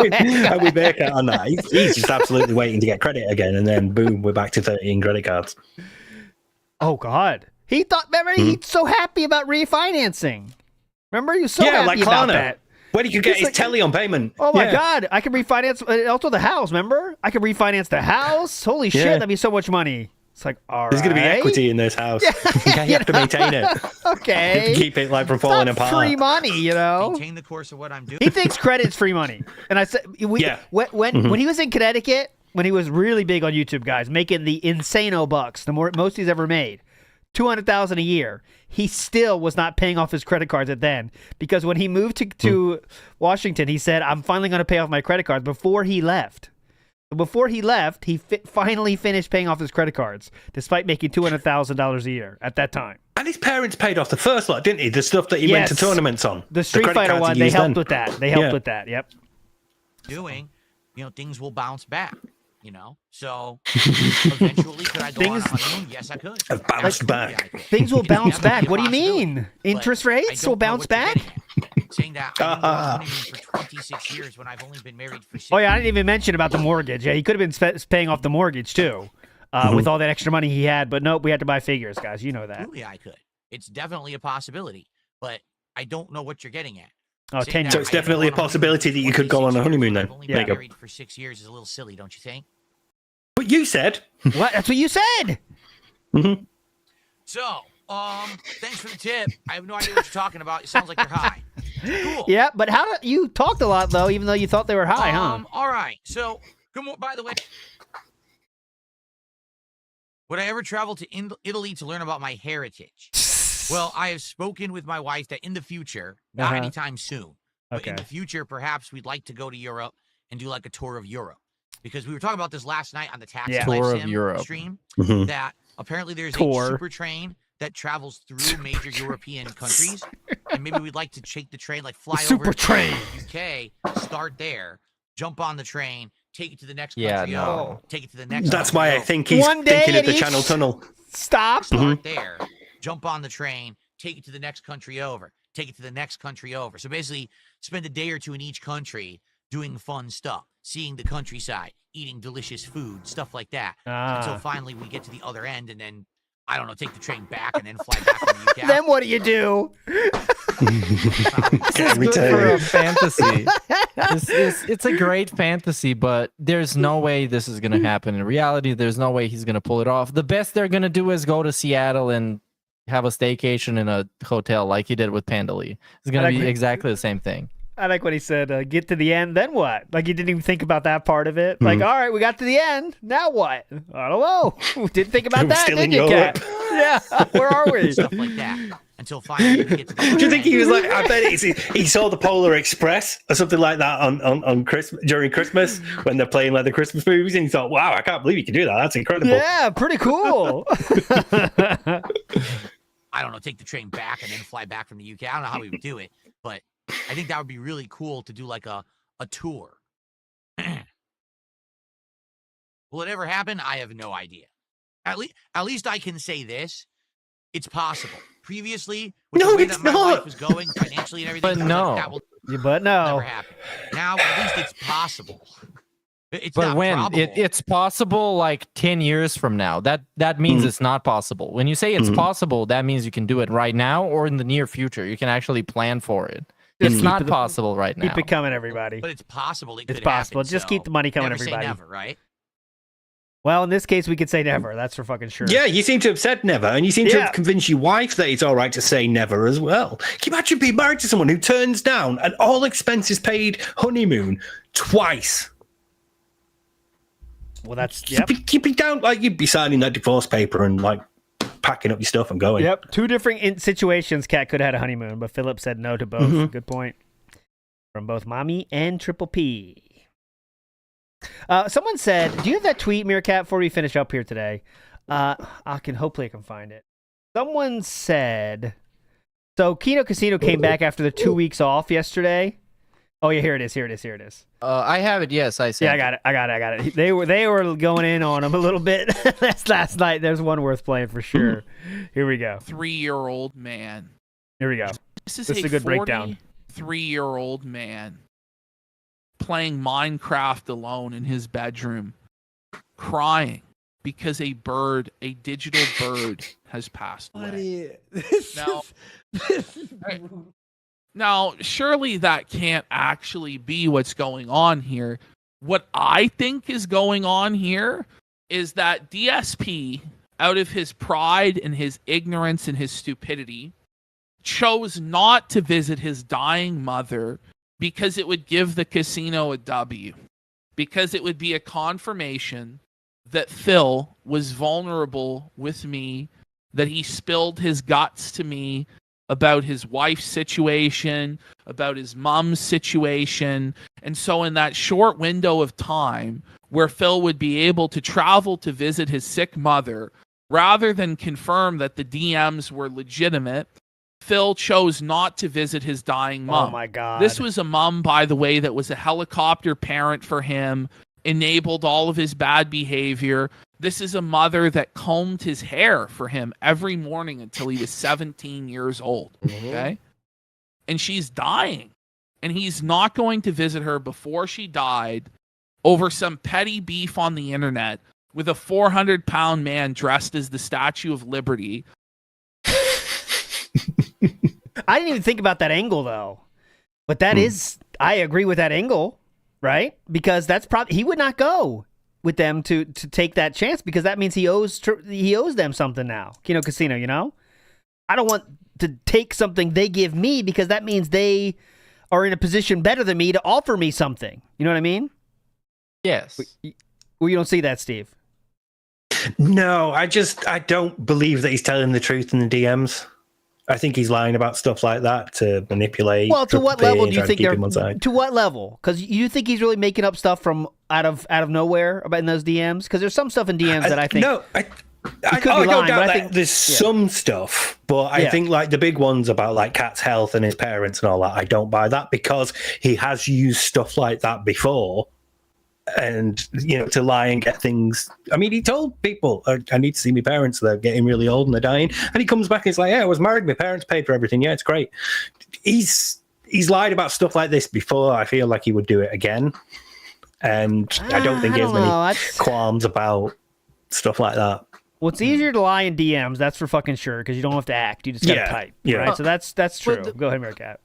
And we make it on that. He's just absolutely waiting to get credit again, and then boom, we're back to 13 credit cards. Oh God, he thought. Remember, he's so happy about refinancing. Remember, he was so happy like about Klarna. that. Where did you get He's his telly on payment? Oh my Yeah. God, I can refinance also the house. Remember, I can refinance the house. Holy shit, Yeah. that'd be so much money. It's like, all right. There's going to be equity in this house. You have to maintain it. Okay. You have to keep it like from falling It's not apart. free money, maintain the course of what I'm doing. He thinks credit's free money. And I said, when he was in Connecticut, when he was really big on YouTube, guys, making the insano bucks, the most he's ever made, $200,000 a year, he still was not paying off his credit cards at then. Because when he moved to Washington, he said, I'm finally going to pay off my credit cards before he left. Before he left, he finally finished paying off his credit cards, despite making $200,000 a year at that time. And his parents paid off the first lot, didn't he? The stuff that he went to tournaments on. The Street Fighter one, they helped with that. They helped with that. Yep. Things will bounce back. So eventually, could I go on a honeymoon? Yes, I could. Bounced back. Things will bounce back. What do you mean? Interest rates will bounce back? Saying that I didn't go on a honeymoon for 26 years when I've only been married for 6 Oh yeah, I didn't even mention about the mortgage. Yeah, he could have been paying off the mortgage too, with all that extra money he had. But nope, we had to buy figures, guys. You know that. Absolutely, I could. It's definitely a possibility, but I don't know what you're getting at. Oh, 10 years. So it's definitely a possibility that you could go on a honeymoon then. Only been married for 6 years is a little silly, don't you think? But you said. What? That's what you said. Mm-hmm. So, thanks for the tip. I have no idea what you're talking about. It sounds like you're high. Cool. Yeah, but you talked a lot though, even though you thought they were high, huh? All right. So, by the way, would I ever travel to Italy to learn about my heritage? Well, I have spoken with my wife that in the future, not anytime soon, but in the future, perhaps we'd like to go to Europe and do like a tour of Europe. Because we were talking about this last night on the Taxi Life Sim stream, that apparently there's a super train that travels through major European countries, and maybe we'd like to take the train, like fly over to the UK, start there, jump on the train, take it to the next country over, take it to the next. That's why I think he's thinking of the Channel Tunnel. Stop. Start there, jump on the train, take it to the next country over, take it to the next country over. So basically, spend a day or two in each country doing fun stuff, seeing the countryside, eating delicious food, stuff like that. Until finally we get to the other end, and then, I don't know, take the train back and then fly back from the UK. Then what do you do? This is good for a fantasy. It's a great fantasy, but there's no way this is going to happen. In reality, there's no way he's going to pull it off. The best they're going to do is go to Seattle and have a staycation in a hotel like he did with Pandali. It's going to be exactly the same thing. I like what he said. Get to the end, then what? Like he didn't even think about that part of it. Like, all right, we got to the end. Now what? I don't know. Didn't think about that, did you, Cat? Yeah. Where are we? Stuff like that. Until finally we get to the Do you think he was like? I bet he saw the Polar Express or something like that on Christmas during Christmas when they're playing like the Christmas movies, and he thought, "Wow, I can't believe you can do that. That's incredible." Yeah, pretty cool. I don't know. Take the train back and then fly back from the UK. I don't know how we would do it, but I think that would be really cool to do like a tour. Will it ever happen? I have no idea. At least I can say this. It's possible. Previously, with the way that my life was going financially and everything, that will never happen. Now, at least it's possible. It's but not when probable. it's possible, like 10 years from now, that means it's not possible. When you say it's possible, that means you can do it right now or in the near future. You can actually plan for it. It's not possible right now. Keep it coming, everybody. But it's possible. It's possible. Just keep the money coming, never everybody. Say never, right? Well, in this case, we could say never. That's for fucking sure. Yeah, you seem to have said never, and you seem to have convinced your wife that it's all right to say never as well. Can you imagine being married to someone who turns down an all expenses paid honeymoon twice? Well, that's you'd be down, like you'd be signing that divorce paper and like packing up your stuff and going. Yep, two different situations. Kat could have had a honeymoon, but Philip said no to both. Good point from both Mommy and Triple P. Someone said, do you have that tweet, Meerkat, before we finish up here today? Hopefully I can find it. Someone said, so Kino Casino came back after the 2 weeks off yesterday. Oh yeah, here it is. I have it. Yes, I said. Yeah, I got it. They were going in on him a little bit last night. There's one worth playing for sure. Here we go. 3-year-old man. Here we go. This is a good breakdown. 3-year-old man playing Minecraft alone in his bedroom, crying because a digital bird, has passed away. Now, surely that can't actually be what's going on here. What I think is going on here is that DSP, out of his pride and his ignorance and his stupidity, chose not to visit his dying mother because it would give the casino a W. Because it would be a confirmation that Phil was vulnerable with me, that he spilled his guts to me about his wife's situation, about his mom's situation. And so in that short window of time where Phil would be able to travel to visit his sick mother. Rather than confirm that the DMs were legitimate, Phil chose not to visit his dying mom. Oh my God. This was a mom, by the way, that was a helicopter parent for him, enabled all of his bad behavior. This is a mother that combed his hair for him every morning until he was 17 years old. Okay? And she's dying. And he's not going to visit her before she died over some petty beef on the internet with a 400-pound man dressed as the Statue of Liberty. I didn't even think about that angle, though. But that is, I agree with that angle, right? Because that's probably, he would not go with them to take that chance, because that means he owes them something now. Kino Casino, you know? I don't want to take something they give me, because that means they are in a position better than me to offer me something. You know what I mean? Yes. Well, you don't see that, Steve. No, I don't believe that he's telling the truth in the DMs. I think he's lying about stuff like that to manipulate. Well, to what level do you think they're? To what level? Because you think he's really making up stuff from out of nowhere about in those DMs? Because there's some stuff in DMs that I think. No, I don't doubt that there's some stuff, but I think like the big ones about like Cat's health and his parents and all that, I don't buy that, because he has used stuff like that before. And, you know, to lie and get things. I mean, he told people, I need to see my parents. They're getting really old and they're dying. And he comes back and he's like, yeah, I was married. My parents paid for everything. Yeah, it's great. He's lied about stuff like this before. I feel like he would do it again. And I don't think he has many qualms about stuff like that. Well, it's easier to lie in DMs. That's for fucking sure, because you don't have to act. You just got to type. Yeah. Right? So that's true. Go ahead, Meerkat.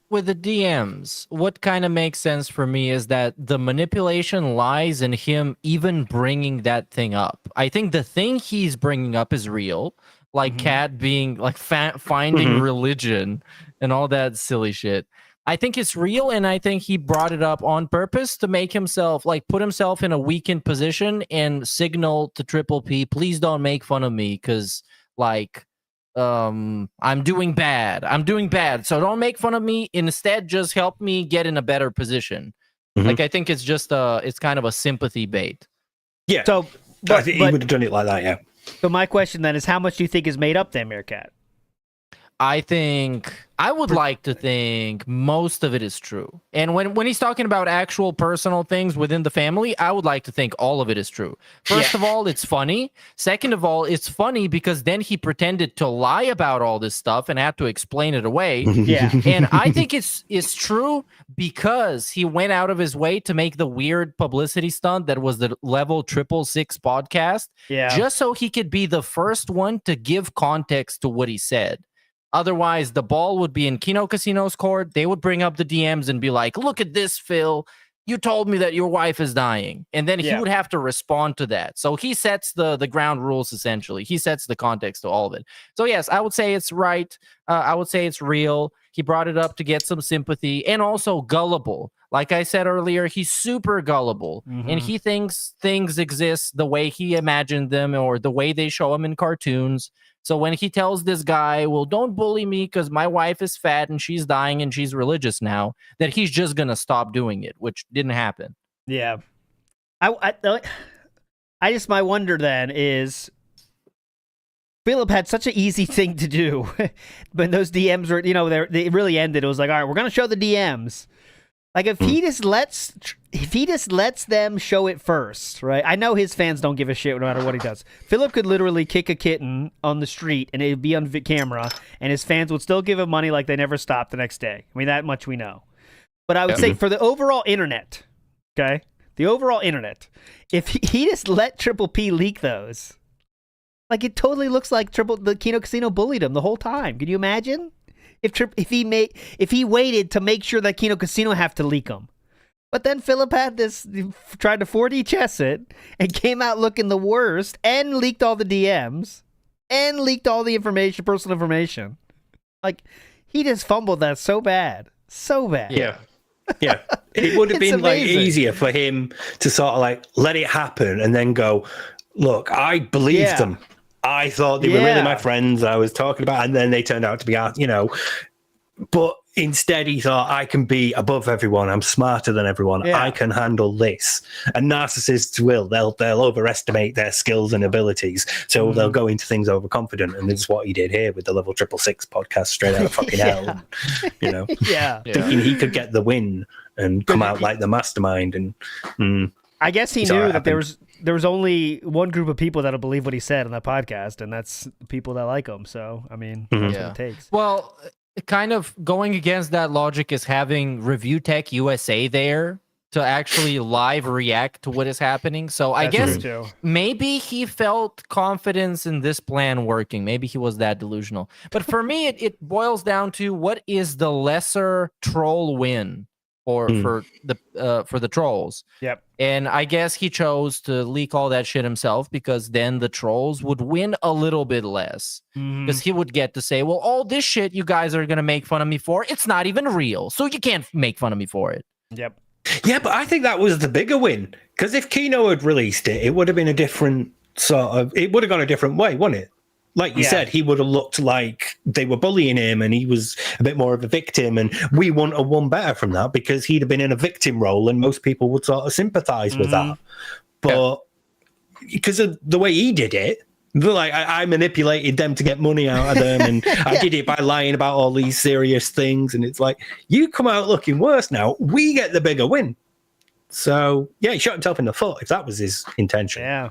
With the DMs, what kind of makes sense for me is that the manipulation lies in him even bringing that thing up. I think the thing he's bringing up is real, like Cat being like finding religion and all that silly shit. I think it's real, and I think he brought it up on purpose to make himself, like, put himself in a weakened position and signal to Triple P, please don't make fun of me, because, like, I'm doing bad, so don't make fun of me, instead just help me get in a better position. Like, I think it's just it's kind of a sympathy bait. Yeah, so I think he would have done it like that. Yeah. So my question then is, how much do you think is made up then, Meerkat? I would like to think most of it is true. And when he's talking about actual personal things within the family, I would like to think all of it is true. First of all, it's funny. Second of all, it's funny because then he pretended to lie about all this stuff and had to explain it away. Yeah. And I think it's true because he went out of his way to make the weird publicity stunt that was the Level 666 podcast. Yeah. Just so he could be the first one to give context to what he said. Otherwise, the ball would be in Kino Casino's court. They would bring up the DMs and be like, look at this, Phil. You told me that your wife is dying. And then he would have to respond to that. So he sets the ground rules, essentially. He sets the context to all of it. So, yes, I would say it's right. I would say it's real. He brought it up to get some sympathy, and also gullible. Like I said earlier, he's super gullible. And he thinks things exist the way he imagined them or the way they show them in cartoons. So when he tells this guy, well, don't bully me because my wife is fat and she's dying and she's religious now, that he's just going to stop doing it, which didn't happen. Yeah. I just, my wonder then is, Philip had such an easy thing to do. But those DMs were, you know, they really ended. It was like, all right, we're going to show the DMs. Like, if he just lets them show it first, right? I know his fans don't give a shit no matter what he does. Philip could literally kick a kitten on the street and it'd be on camera, and his fans would still give him money like they never stopped the next day. I mean, that much we know. But I would say for the overall internet, okay? The overall internet, if he just let Triple P leak those, like, it totally looks like the Kino Casino bullied him the whole time. Can you imagine? If he waited to make sure that Kino Casino have to leak them. But then Philip had tried to 4D chess it and came out looking the worst and leaked all the DMs and leaked all the information, personal information. Like, he just fumbled that so bad. So bad. Yeah. Yeah. It would have been amazing. like easier for him to sort of like let it happen and then go, look, I believed them. I thought they were really my friends. I was talking about, and then they turned out to be, you know. But instead he thought, I can be above everyone. I'm smarter than everyone. Yeah. I can handle this. And narcissists will. They'll overestimate their skills and abilities. So they'll go into things overconfident. And this is what he did here with the Level 666 podcast straight out of fucking hell. You know, thinking he could get the win and come out like the mastermind. And I guess he knew that there was only one group of people that'll believe what he said on that podcast, and that's people that like him. So, I mean, that's what it takes. Well, kind of going against that logic is having Review Tech USA there to actually live react to what is happening. So I guess maybe he felt confidence in this plan working. Maybe he was that delusional. But for me, it boils down to what is the lesser troll win for the trolls. Yep. And I guess he chose to leak all that shit himself because then the trolls would win a little bit less. Because he would get to say, well, all this shit you guys are going to make fun of me for, it's not even real. So you can't make fun of me for it. Yep. Yeah, but I think that was the bigger win. Because if Kino had released it, it would have been a different it would have gone a different way, wouldn't it? Like you said, he would have looked like they were bullying him and he was a bit more of a victim. And we wouldn't have won better from that because he'd have been in a victim role and most people would sort of sympathize with that. But because of the way he did it, like I manipulated them to get money out of them and I did it by lying about all these serious things. And it's like, you come out looking worse now. We get the bigger win. So, yeah, he shot himself in the foot if that was his intention. Yeah.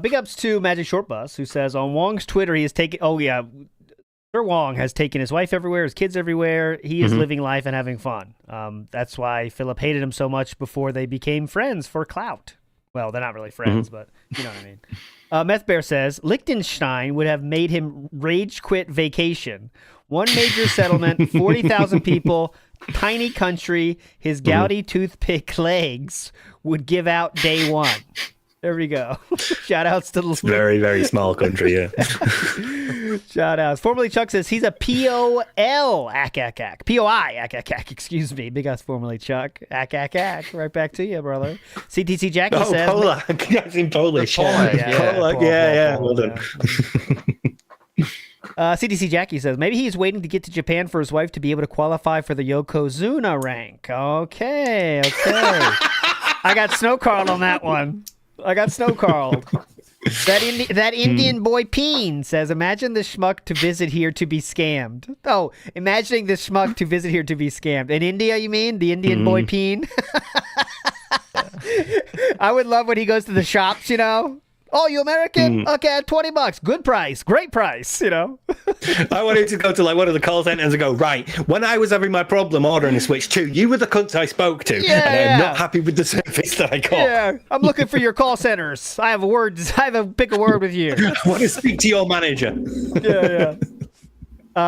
Big ups to Magic Shortbus, who says on Wong's Twitter he has taken. Oh yeah, Sir Wong has taken his wife everywhere, his kids everywhere. He is living life and having fun. That's why Philip hated him so much before they became friends for clout. Well, they're not really friends, but you know what I mean. Meth Bear says Liechtenstein would have made him rage quit vacation. One major settlement, 40,000 people, tiny country. His gouty toothpick legs would give out day one. There we go. Shout outs to very, very small country, yeah. Shout outs. Formerly Chuck says he's a POL ack. POI ack. Excuse me. Big ass formerly Chuck. Ack. Right back to you, brother. CTC Jackie says. Polak. That's in Polish. Polak, yeah. Well done. CTC Jackie says maybe he's waiting to get to Japan for his wife to be able to qualify for the Yokozuna rank. Okay. I got Snow Carl on that one. That Indian boy Peen says, imagine the schmuck to visit here to be scammed. Oh, imagining the schmuck to visit here to be scammed. In India, you mean? The Indian boy Peen? I would love when he goes to the shops, you know? Oh, you American? Okay, $20. Good price. Great price, you know? I wanted to go to like one of the call centers and go, right, when I was having my problem ordering a Switch 2, you were the cunts I spoke to. And I'm not happy with the service that I got. Yeah, I'm looking for your call centers. I have a pick a word with you. I want to speak to your manager. Yeah.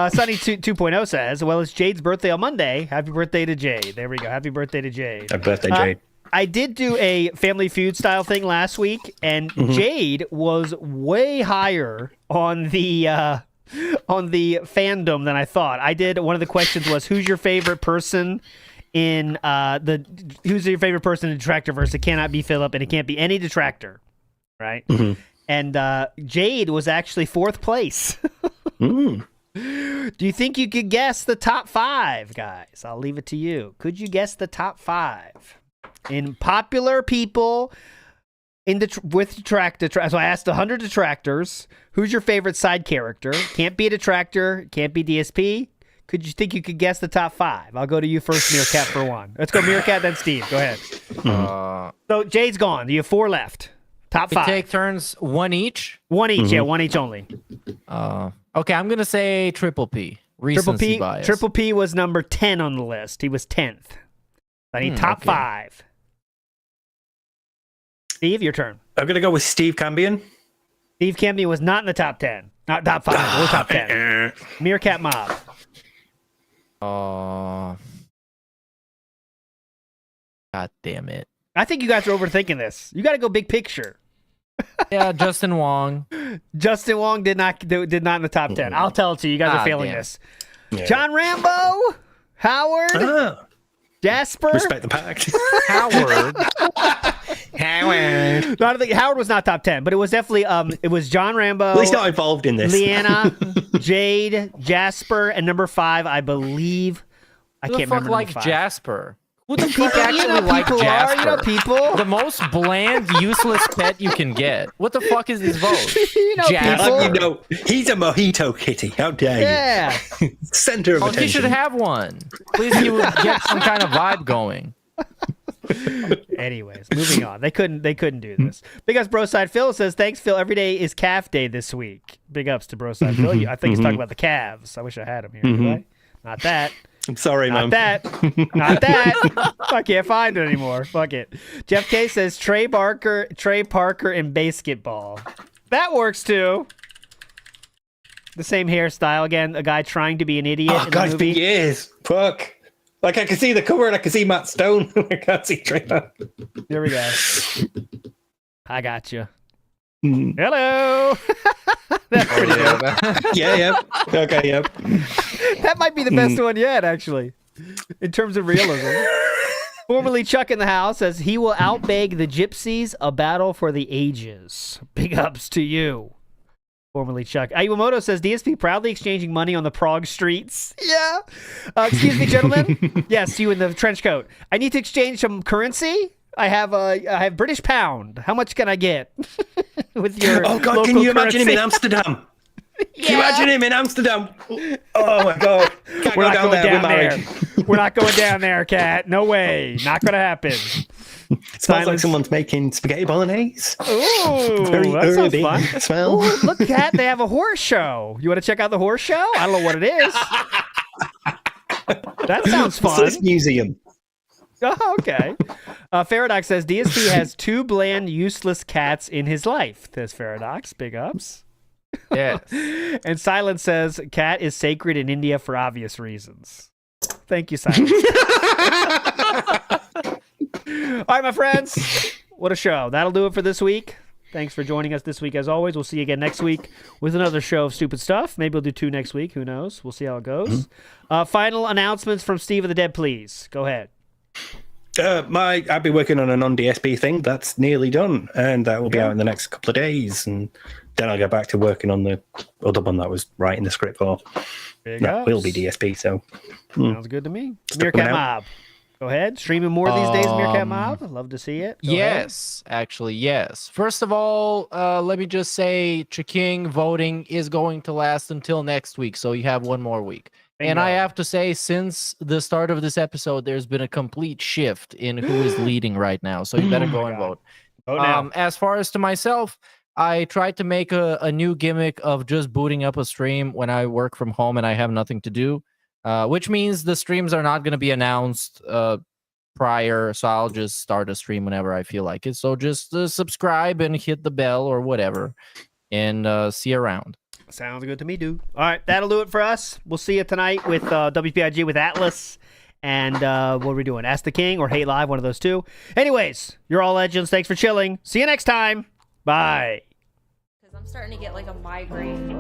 Sunny 2.0 says, well, it's Jade's birthday on Monday. Happy birthday to Jade. There we go. Happy birthday to Jade. Happy birthday, Jade. I did do a Family Feud style thing last week, and Jade was way higher on the fandom than I thought. I did. One of the questions was, who's your favorite person in who's your favorite person in Detractorverse? It cannot be Philip, and it can't be any detractor, right? And Jade was actually 4th place. Do you think you could guess the top 5, guys? I'll leave it to you. Could you guess the top 5? In popular people with detractor, so I asked 100 detractors, who's your favorite side character? Can't be a detractor, can't be DSP. Could you think you could guess the top 5? I'll go to you first, Meerkat, for 1. Let's go Meerkat, then Steve. Go ahead. So Jade's gone. You have 4 left. Top 5. Take turns, 1 each? 1 each, yeah, 1 each only. Okay, I'm going to say Triple P. Recency bias. Triple P was number 10 on the list. He was 10th. I need top 5. Steve, your turn. I'm going to go with Steve Cambion. Steve Cambion was not in the top 10. Not top 5, or top 10. Meerkat Mob. God damn it. I think you guys are overthinking this. You got to go big picture. Yeah, Justin Wong. Justin Wong did not in the top 10. I'll tell it to you. You guys are failing this. Yeah. John Rambo? Howard? Jasper? Respect the pact. Howard. No, I don't think Howard was not top 10, but it was definitely it was John Rambo. Well, he's not involved in this. Leanna, Jade, Jasper, and number 5, I believe. I Who can't the fuck remember. like number 5. Jasper? Who the fuck actually like people Jasper? are, you know people. The most bland, useless pet you can get. What the fuck is his vote? You know Jasper. You know, he's a mojito kitty. How dare Yeah. you? Center of Oh, attention. he should have one. Please, you would get some kind of vibe going. Anyways, moving on. They couldn't do this. Big ups, Broside Phil says, thanks, Phil. Every day is calf day this week. Big ups to Broside Phil. I think he's talking about the calves. I wish I had him here. Do I? Not that. I'm sorry, Not Mom. that. Not that. I can't find it anymore. Fuck it. Jeff K says Trey Parker in basketball. That works too. The same hairstyle again. A guy trying to be an idiot. Oh, in God, the it's been movie. years. Fuck. Like, I can see the cover and I can see Matt Stone. I can't see Trey Parker. There we go. I got you. Mm. Hello. That's pretty good. Yeah. Okay, yeah. That might be the best one yet, actually, in terms of realism. Formerly Chuck in the house says he will outbeg the gypsies, a battle for the ages. Big ups to you. Formerly Chuck. Iwamoto says DSP proudly exchanging money on the Prague streets. Yeah. Excuse me, gentlemen. Yes, you in the trench coat. I need to exchange some currency. I have British pound. How much can I get with your Oh, God, local can you imagine him currency? in Amsterdam? Can you imagine him in Amsterdam? Oh, my God. Can't We're go not down going there. down We're there. married. We're not going down there, Cat. No way. Not going to happen. Smells like someone's making spaghetti bolaise. Ooh, Very that sounds herby fun. smell. Ooh, look, Cat, they have a horse show. You want to check out the horse show? I don't know what it is. That sounds What's fun. this museum? Oh, okay. Faradox says DSP has 2 bland, useless cats in his life. There's Faradox. Big ups. Yes. And Silence says cat is sacred in India for obvious reasons. Thank you, Silence. All right, my friends. What a show. That'll do it for this week. Thanks for joining us this week, as always. We'll see you again next week with another show of stupid stuff. Maybe we'll do 2 next week. Who knows? We'll see how it goes. Final announcements from Steve of the Dead, please. Go ahead. I'll be working on a non-DSP thing. That's nearly done, and that will be out in the next couple of days. And then I'll get back to working on the other one that was writing the script for. That will be DSP. So sounds good to me. Stuff Meerkat coming out. Mob. Go ahead. Streaming more these days, Meerkat Mob. I'd love to see it. Go ahead. Yes, actually, yes. First of all, let me just say Chiking voting is going to last until next week, so you have 1 more week. And I have to say, since the start of this episode, there's been a complete shift in who is leading right now, so you better go and vote. Vote now. As far as to myself, I tried to make a new gimmick of just booting up a stream when I work from home and I have nothing to do. Which means the streams are not going to be announced prior, so I'll just start a stream whenever I feel like it. So just subscribe and hit the bell or whatever, and see you around. Sounds good to me, dude. All right, that'll do it for us. We'll see you tonight with WPIG with Atlas. And what are we doing? Ask the King or Hate Live, one of those 2. Anyways, you're all legends. Thanks for chilling. See you next time. Bye. Because I'm starting to get like a migraine.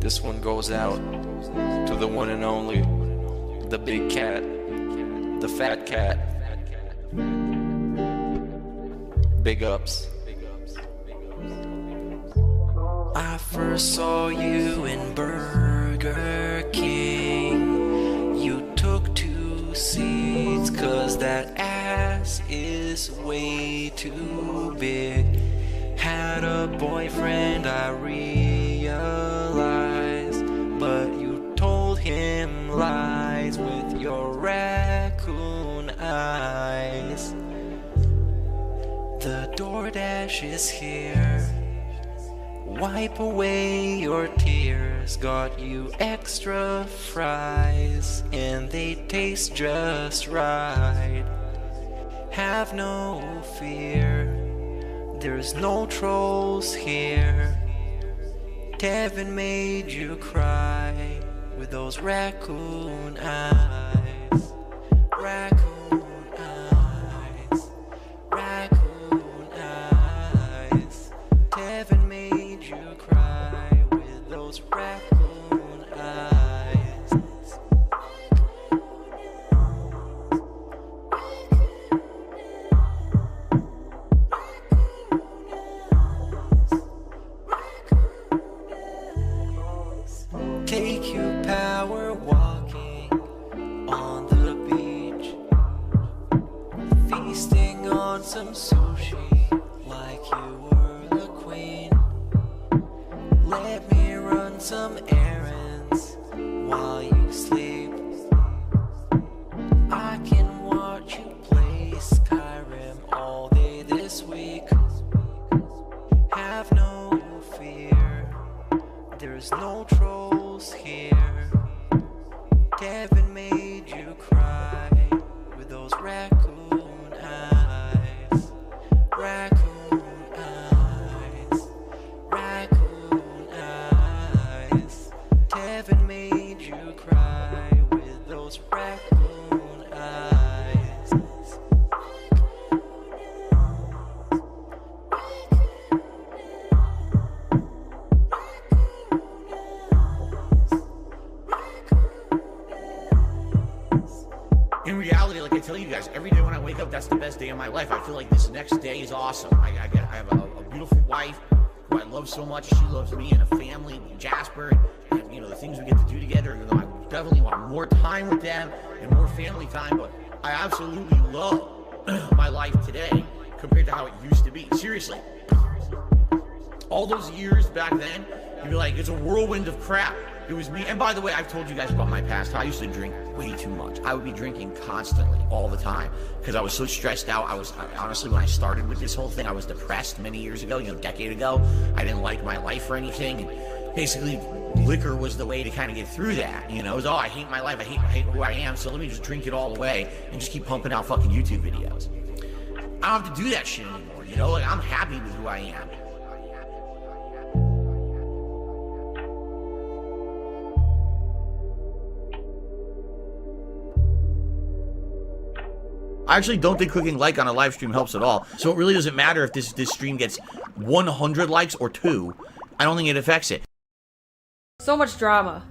This one goes out to the one and only, the big cat, the fat cat. Big ups. I first saw you in Burger King. You took 2 seats 'cause that ass is way too big. Had a boyfriend, I realized, but you told him lies with your raccoon eyes. The DoorDash is here. Wipe away your tears. Got you extra fries, and they taste just right. Have no fear, there's no trolls here. Tevin made you cry with those raccoon eyes. Raccoon eyes. Raccoon eyes. Tevin made you cry with those those raccoon eyes. Take your power walking on the beach, feasting on some sushi like you were the queen. Let me run some errands while you sleep. I can watch you play Skyrim all day this week. Have no fear, there's no trolls here. Kevin made you cry with those raccoon eyes. Raccoon eyes. Raccoon eyes. Kevin made you cry with those raccoon eyes. In reality, like I tell you guys, every day when I wake up, that's the best day of my life. I feel like this next day is awesome. I have a beautiful wife who I love so much. She loves me and a family, Jasper, and you know the things we get to do together. You know, I definitely want more time with them and more family time. But I absolutely love my life today compared to how it used to be. Seriously, all those years back then, you'd be like, it's a whirlwind of crap. It was me. And by the way, I've told you guys about my past. I used to drink way too much. I would be drinking constantly, all the time, because I was so stressed out. Honestly, when I started with this whole thing, I was depressed many years ago, a decade ago. I didn't like my life or anything. And basically, liquor was the way to kind of get through that. It was, I hate my life. I hate who I am. So let me just drink it all away and just keep pumping out fucking YouTube videos. I don't have to do that shit anymore. Like, I'm happy with who I am. I actually don't think clicking like on a live stream helps at all. So it really doesn't matter if this stream gets 100 likes or 2. I don't think it affects it. So much drama.